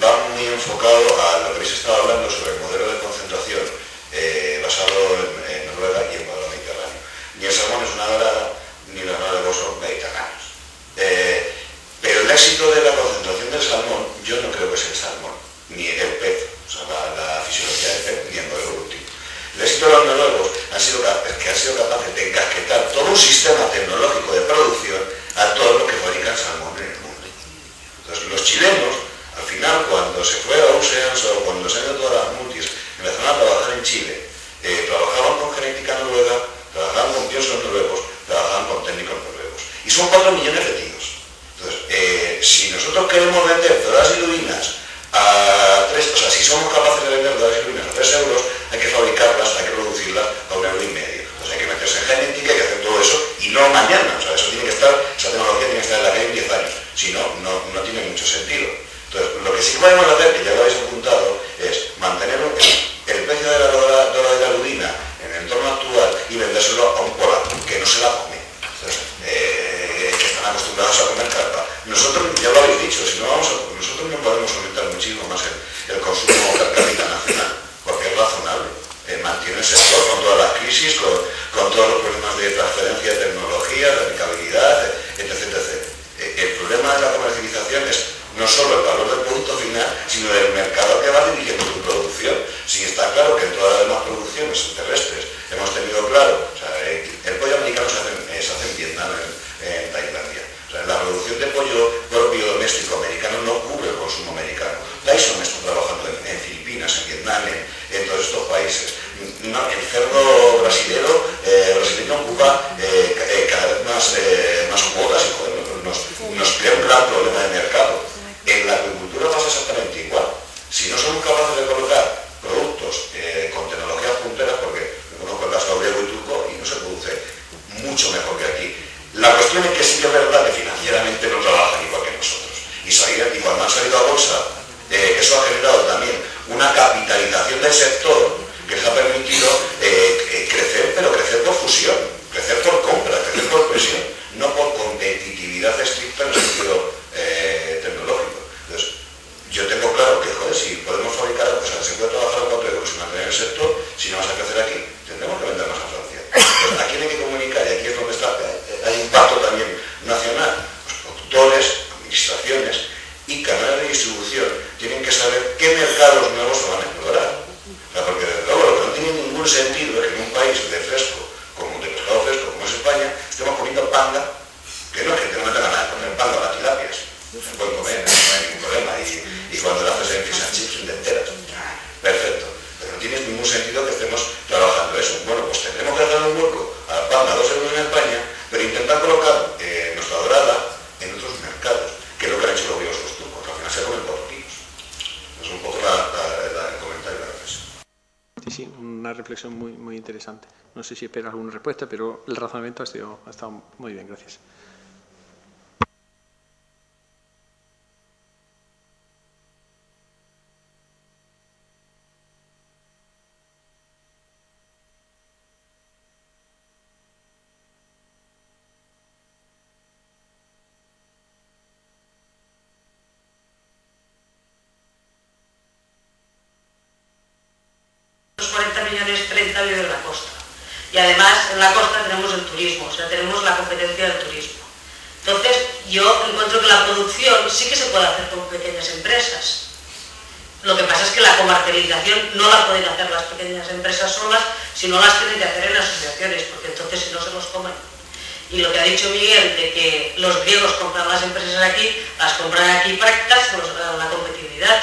va muy enfocado a lo que habéis estado hablando sobre el modelo de concentración basado en Noruega y en modelo mediterráneo. Ni el salmón es una dorada, ni las doradas de son mediterráneos. Pero el éxito de la concentración del salmón, yo no creo que sea el salmón, ni el pez, o sea, la fisiología del pez, ni el modelo evolutivo. El éxito de los noruegos han sido capaces de encasquetar todo un sistema tecnológico de producción a todos los que fabrican salmón en el mundo. Entonces, los chilenos, al final, cuando se fue a Oceans o cuando se han ido todas las multis, empezaron a trabajar en Chile, trabajaban con genética noruega, trabajaban con piensos noruegos, trabajaban con técnicos noruegos. Y son 4 millones de tíos. Entonces, si nosotros queremos vender doradas y lubinas a 3, o sea, si somos capaces de vender doradas y lubinas a 3 euros, hay que fabricarlas, hay que producirlas a 1,5 euros. Entonces hay que meterse en genética, hay que hacer todo eso, y no mañana. O sea, eso tiene que estar, esa tecnología tiene que estar en la calle en 10 años. Si no, no tiene mucho sentido. Entonces, lo que sí podemos hacer, que ya lo habéis apuntado, es mantener el precio de la dorada y la lubina en el entorno actual y vendérselo a un polaco que no se la come. Entonces, que están acostumbrados a comer carpa. Nosotros, ya lo habéis dicho, nosotros no podemos aumentar muchísimo más el consumo per cápita nacional, porque es razonable. Mantiene el sector con todas las crisis, con todos los problemas de transferencia de tecnología, de aplicabilidad, etc. El problema de la comercialización es no solo el valor del producto final, sino del mercado que va dirigiendo tu producción. Sí está claro que en todas las demás producciones terrestres hemos tenido claro, o sea, el pollo americano se hace en Vietnam, en Tailandia. O sea, la producción de pollo propio doméstico americano no cubre el consumo americano. Tyson está trabajando en Filipinas, en Vietnam, en todos estos países. No, el cerdo brasileño ocupa cada vez más cuotas y joder, nos crea un gran problema de mercado. En la acuicultura pasa exactamente igual. Si no somos capaces de colocar productos con tecnologías punteras, porque conozco el caso griego y turco y no se produce mucho mejor que aquí. La cuestión es que sí que es verdad que financieramente no trabajan igual que nosotros. Y cuando han salido a bolsa, eso ha generado también una capitalización del sector que les ha permitido crecer, pero crecer por fusión, crecer por compra, crecer por presión, no por competitividad estricta en el sentido tecnológico. Entonces, yo tengo claro que, joder, si podemos fabricar, o sea, se puede trabajar a 4 euros y mantener el sector, si no vas a crecer aquí, tendremos que vender más a Francia. Entonces, ¿a quién hay que comunicar? Y aquí es donde está, hay impacto también nacional. Los productores, administraciones y canales de distribución tienen que saber qué mercados nuevos se van a explorar. O sea, porque desde luego lo que no tiene ningún sentido es que en un país de fresco, como de pescado fresco como es España, estemos poniendo panga, que no es que no me tenga nada de poner panga a las tilapias. Se pueden comer, no hay ningún problema. Y cuando lo haces en fish and chips, de enteras. Perfecto. Pero no tiene ningún sentido que estemos trabajando eso. Bueno, pues tendremos que hacer un hueco a la panga a 2 euros en España, pero intentar colocar nuestra dorada en otros mercados, que es lo que han hecho los griegos los turcos, que al final se comen 4 kilos. Es un poco el comentario de la reflexión. Sí, una reflexión muy interesante. No sé si espera alguna respuesta, pero el razonamiento ha estado muy bien, gracias. Y además en la costa tenemos el turismo, o sea, tenemos la competencia del turismo. Entonces yo encuentro que la producción sí que se puede hacer con pequeñas empresas. Lo que pasa es que la comercialización no la pueden hacer las pequeñas empresas solas, sino las tienen que hacer en asociaciones, porque entonces si no se los comen. Y lo que ha dicho Miguel, de que los griegos compran las empresas aquí, las compran aquí para quitarse la competitividad.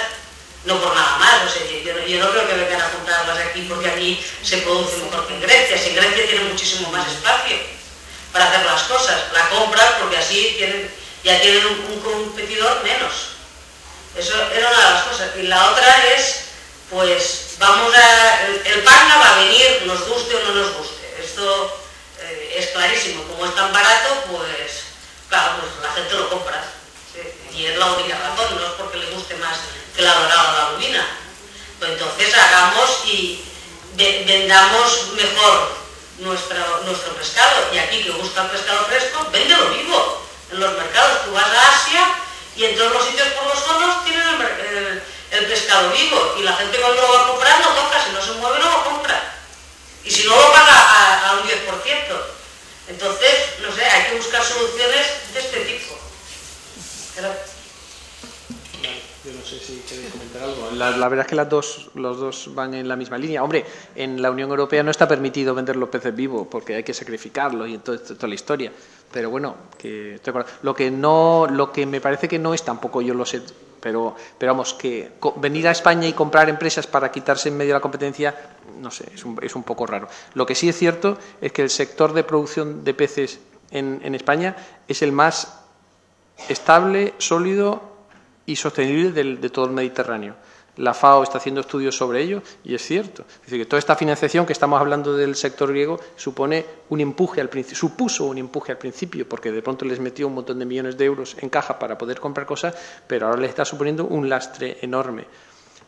No por nada más, o sea, yo no creo que vengan a comprarlas aquí porque aquí se produce mejor que en Grecia. Si en Grecia tienen muchísimo más espacio para hacer las cosas, la compran porque así ya tienen un competidor menos. Eso era una de las cosas. Y la otra es, pues, el panga va a venir, nos guste o no nos guste. Esto es clarísimo. Como es tan barato, pues, claro, pues la gente lo compra. Y es la única razón, no es porque le guste más que la dorada o la lubina. Pues entonces hagamos y vendamos mejor nuestro pescado. Y aquí que gusta el pescado fresco, véndelo vivo en los mercados. Tú vas a Asia Y en todos los sitios por los zonos tienen el pescado vivo, y la gente cuando lo va a comprar no toca, si no se mueve no lo compra. Y si no lo paga a un 10%. Entonces, no sé, hay que buscar soluciones de este tipo. Pero... Yo no sé si queréis comentar algo. La verdad es que los dos van en la misma línea. Hombre, en la Unión Europea no está permitido vender los peces vivos porque hay que sacrificarlos y toda la historia. Pero bueno, que estoy de acuerdo. Lo que me parece que no es tampoco, yo lo sé, pero vamos, que venir a España y comprar empresas para quitarse en medio de la competencia, no sé, es un poco raro. Lo que sí es cierto es que el sector de producción de peces en España es el más estable, sólido y sostenible de todo el Mediterráneo. La FAO está haciendo estudios sobre ello y es cierto. Es decir, que toda esta financiación que estamos hablando del sector griego supone un empuje al principio, supuso un empuje al principio, porque de pronto les metió un montón de millones de euros en caja para poder comprar cosas, pero ahora les está suponiendo un lastre enorme.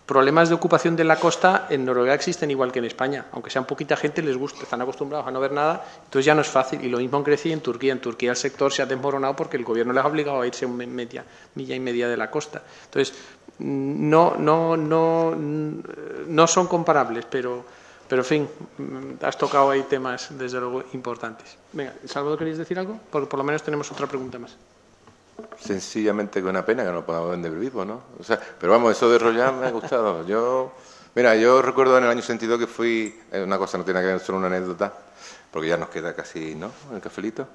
Problemas de ocupación de la costa en Noruega existen igual que en España, aunque sean poquita gente, les gusta, están acostumbrados a no ver nada, entonces ya no es fácil. Y lo mismo en Grecia y en Turquía. En Turquía el sector se ha desmoronado porque el gobierno les ha obligado a irse milla y media de la costa. Entonces, no son comparables, pero en fin, has tocado ahí temas desde luego importantes. Venga, Salvador, ¿queréis decir algo? Por lo menos tenemos otra pregunta más. Sencillamente que una pena que no podamos vender vivo, ¿no? O sea, pero vamos, eso de Royal me ha gustado. Yo recuerdo en el año 62 que fui, una cosa no tiene que ver, solo una anécdota, porque ya nos queda casi, ¿no?, el cafelito.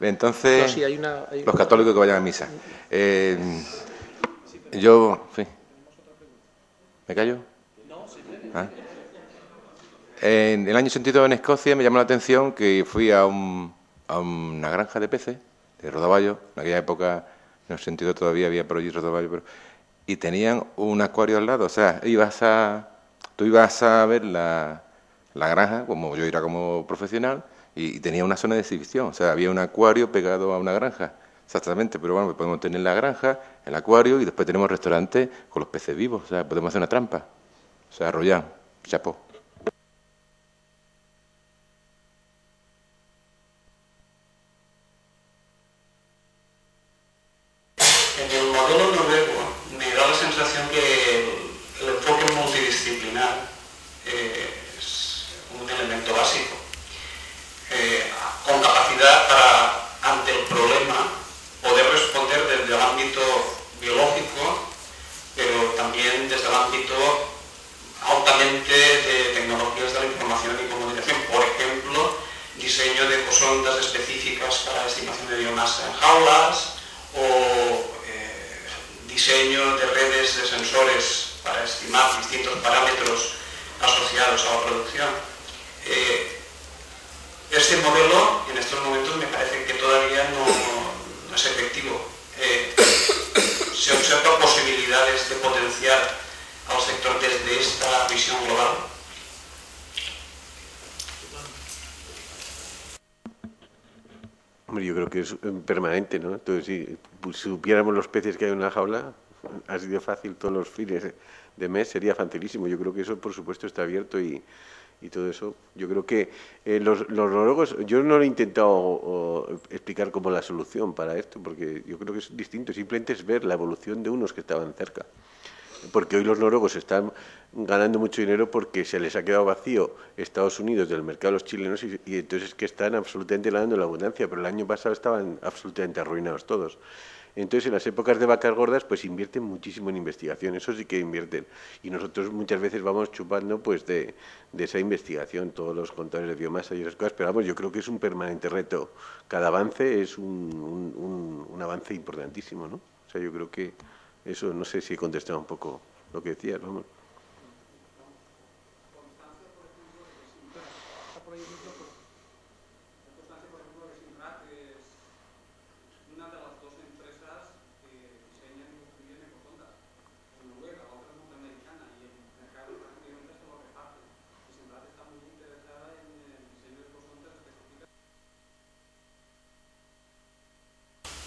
Entonces, no, sí, los católicos que vayan a misa. Yo, en fin, ¿me callo? ¿Ah? En el año 62 en Escocia me llamó la atención que fui a una granja de peces de rodaballo. En aquella época, en el 62 todavía había por allí rodaballo, y tenían un acuario al lado. O sea, tú ibas a ver la granja, como yo era como profesional, y tenía una zona de exhibición. O sea, había un acuario pegado a una granja. Exactamente, pero bueno, podemos tener la granja, el acuario, y después tenemos restaurantes con los peces vivos. O sea, podemos hacer una trampa. O sea, Royal, chapó. En el modelo noruego me da la sensación que el enfoque multidisciplinar es un elemento básico, con capacidad para, ante el problema, poder responder desde el ámbito biológico, pero también desde el ámbito altamente de tecnologías de la información y comunicación. Por ejemplo, diseño de ecosondas específicas para estimación de biomasa en jaulas, o diseño de redes de sensores para estimar distintos parámetros asociados a la producción. Este modelo, en estos momentos, me parece que todavía no es efectivo. Se observan posibilidades de potenciar al sector desde esta visión global. Hombre, yo creo que es permanente, ¿no? Entonces, si supiéramos los peces que hay en una jaula, así de fácil todos los fines de mes, sería facilísimo. Yo creo que eso, por supuesto, está abierto y todo eso. Yo creo que los noruegos, yo no he intentado explicar como la solución para esto, porque yo creo que es distinto. Simplemente es ver la evolución de unos que estaban cerca. Porque hoy los noruegos están ganando mucho dinero porque se les ha quedado vacío Estados Unidos del mercado de los chilenos y entonces es que están absolutamente ganando la abundancia, pero el año pasado estaban absolutamente arruinados todos. Entonces, en las épocas de vacas gordas, pues invierten muchísimo en investigación, eso sí que invierten. Y nosotros muchas veces vamos chupando pues de esa investigación, todos los contadores de biomasa y esas cosas, pero vamos, yo creo que es un permanente reto. Cada avance es un avance importantísimo, ¿no? O sea, yo creo que eso, no sé si he contestado un poco lo que decías, vamos.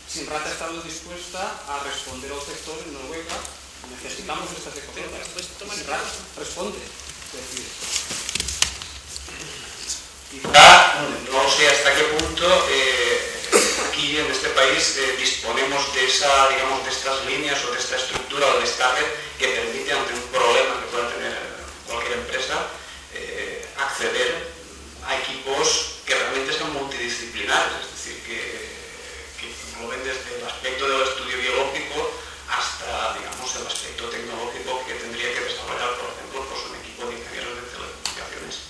Sinrat ha estado dispuesta a responder al sector en Noruega. Necesitamos estas ecosondas. Sinrat responde. Es decir, quizá, no sé hasta qué punto aquí en este país disponemos de esa, digamos, de estas líneas o de esta estructura o de esta red que permite, ante un problema que pueda tener cualquier empresa, acceder a equipos que realmente sean multidisciplinares, es decir, que engloben desde el aspecto del estudio biológico hasta, digamos, el aspecto tecnológico que tendría que desarrollar, por ejemplo, pues un equipo de ingenieros de telecomunicaciones.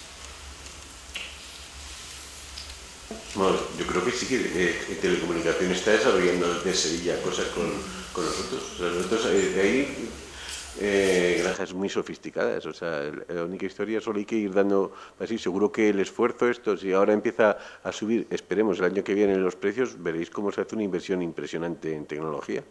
Bueno, yo creo que sí que telecomunicaciones está desarrollando desde Sevilla cosas con nosotros. O sea, nosotros ahí granjas muy sofisticadas. O sea, la única historia solo hay que ir dando así. Seguro que el esfuerzo si ahora empieza a subir, esperemos el año que viene los precios, veréis cómo se hace una inversión impresionante en tecnología,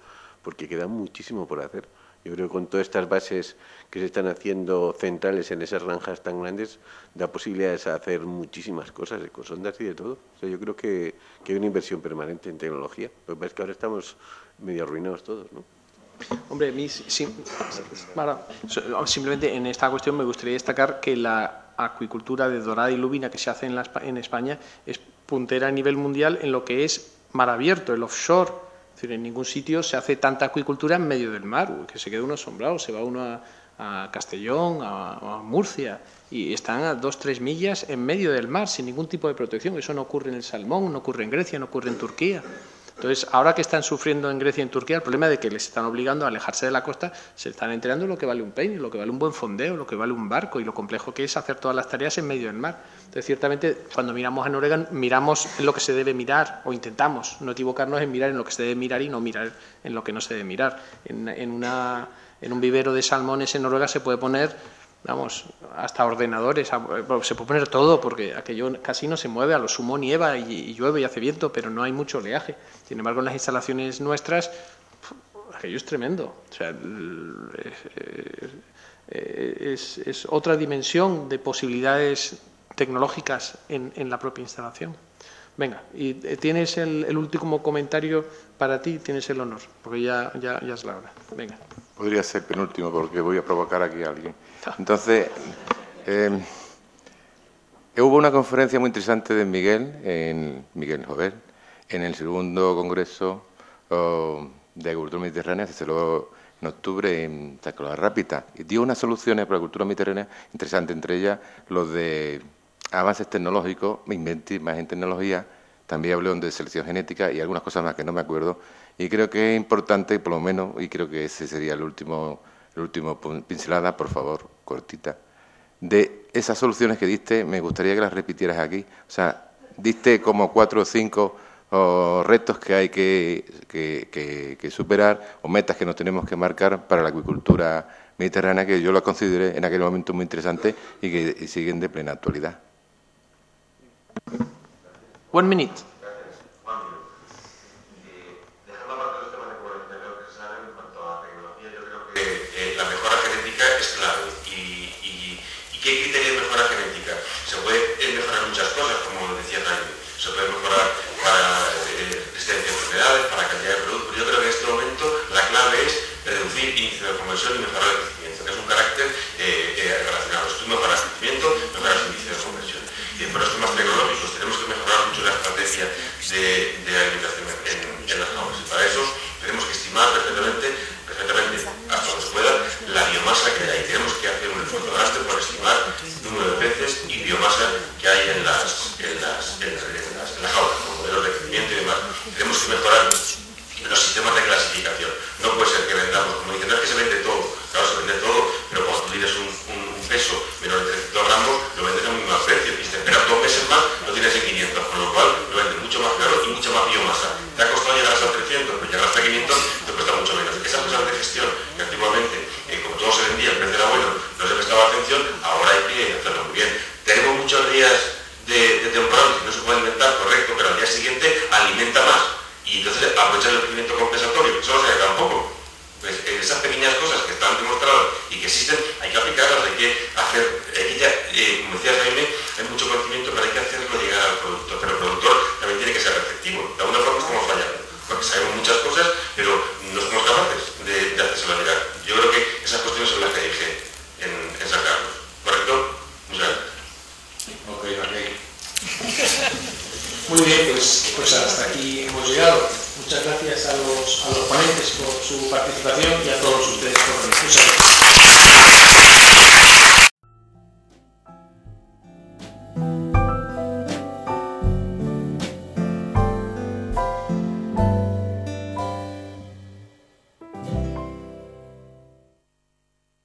porque queda muchísimo por hacer. Yo creo que con todas estas bases que se están haciendo centrales en esas granjas tan grandes, da posibilidades a hacer muchísimas cosas, ecosondas y de todo. O sea, yo creo que hay una inversión permanente en tecnología. Lo que pasa es que ahora estamos medio arruinados todos, ¿no? Hombre, simplemente en esta cuestión me gustaría destacar que la acuicultura de dorada y lubina que se hace en España es puntera a nivel mundial en lo que es mar abierto, el offshore. Es decir, en ningún sitio se hace tanta acuicultura en medio del mar, que se queda uno asombrado. Se va uno a Castellón, a Murcia, y están a 2-3 millas en medio del mar, sin ningún tipo de protección. Eso no ocurre en el salmón, no ocurre en Grecia, no ocurre en Turquía. Entonces, ahora que están sufriendo en Grecia y en Turquía, el problema de que les están obligando a alejarse de la costa, se están enterando de lo que vale un peine, lo que vale un buen fondeo, lo que vale un barco y lo complejo que es hacer todas las tareas en medio del mar. Entonces, ciertamente, cuando miramos a Noruega, miramos en lo que se debe mirar, o intentamos no equivocarnos en mirar en lo que se debe mirar y no mirar en lo que no se debe mirar. En un vivero de salmones en Noruega se puede poner, vamos, hasta ordenadores, se puede poner todo, porque aquello casi no se mueve, a lo sumo nieva y llueve y hace viento, pero no hay mucho oleaje. Sin embargo, en las instalaciones nuestras, aquello es tremendo. O sea, es otra dimensión de posibilidades tecnológicas en la propia instalación. Venga, y tienes el último comentario para ti, tienes el honor, porque ya es la hora. Venga. Podría ser penúltimo, porque voy a provocar aquí a alguien. Entonces, hubo una conferencia muy interesante de Miguel Jover, en el segundo Congreso de Agricultura Mediterránea, se celebró en octubre en Tacloa Rápita, y dio unas soluciones para la agricultura mediterránea interesantes, entre ellas los de avances tecnológicos, más en tecnología, también habló de selección genética y algunas cosas más que no me acuerdo, y creo que es importante, por lo menos, y creo que ese sería el último pincelada, por favor, cortita, de esas soluciones que diste, me gustaría que las repitieras aquí. O sea, diste como 4 o 5 retos que hay que superar, o metas que nos tenemos que marcar para la acuicultura mediterránea, que yo la consideré en aquel momento muy interesante y que siguen de plena actualidad. 1 minute. La mejora genética es clave. ¿Y qué criterio de mejora genética? Se puede mejorar muchas cosas, como decía Jaime. Se puede mejorar para resistencia a enfermedades, para calidad de producto. Pero yo creo que en este momento la clave es reducir índice de conversión y mejorar el crecimiento, que es un carácter relacionado. Si tú mejoras el crecimiento, mejoras el índice de conversión. Y por los temas tecnológicos tenemos que mejorar mucho la estrategia de alimentación en las jaulas. Y para eso tenemos que estimar perfectamente, hasta donde se pueda, la biomasa que hay. Tenemos que hacer un esfuerzo grande por estimar el número de peces y biomasa que hay en las jaulas, con modelos de crecimiento y demás. Tenemos que mejorar los sistemas de clasificación. No puede ser que vendamos, como dicen, no es que se vende todo. Claro, se vende todo, pero cuando tú tienes un peso menor de 300 gramos, lo vendes a un mismo precio. Y si te esperas 2 meses más, lo tienes en 500, con lo cual lo vendes mucho más caro y mucha más biomasa. Te ha costado llegar hasta 300, pero llegar hasta 500 te cuesta mucho menos. Esas cosas de gestión que antiguamente, como todo se vendía, el precio era bueno, no se prestaba atención, ahora hay que hacerlo muy bien. Tenemos muchos días de temporada que no se puede alimentar, correcto, pero al día siguiente alimenta más. Y entonces aprovechar el crecimiento compensatorio, que eso no se hace tampoco. Pues esas pequeñas cosas que están demostradas y que existen, hay que aplicarlas, hay que hacer, como decía Jaime, hay mucho conocimiento, pero hay que hacerlo llegar al productor. Pero el productor también tiene que ser receptivo. De alguna forma estamos fallando, porque sabemos muchas cosas, pero no somos capaces de hacérselo llegar. Yo creo que esas cuestiones son las que dije en San Carlos. ¿Correcto? Muchas gracias. Ok. Muy bien, pues hasta aquí hemos llegado. Muchas gracias a los ponentes por su participación y a todos ustedes por venir. Muchas gracias.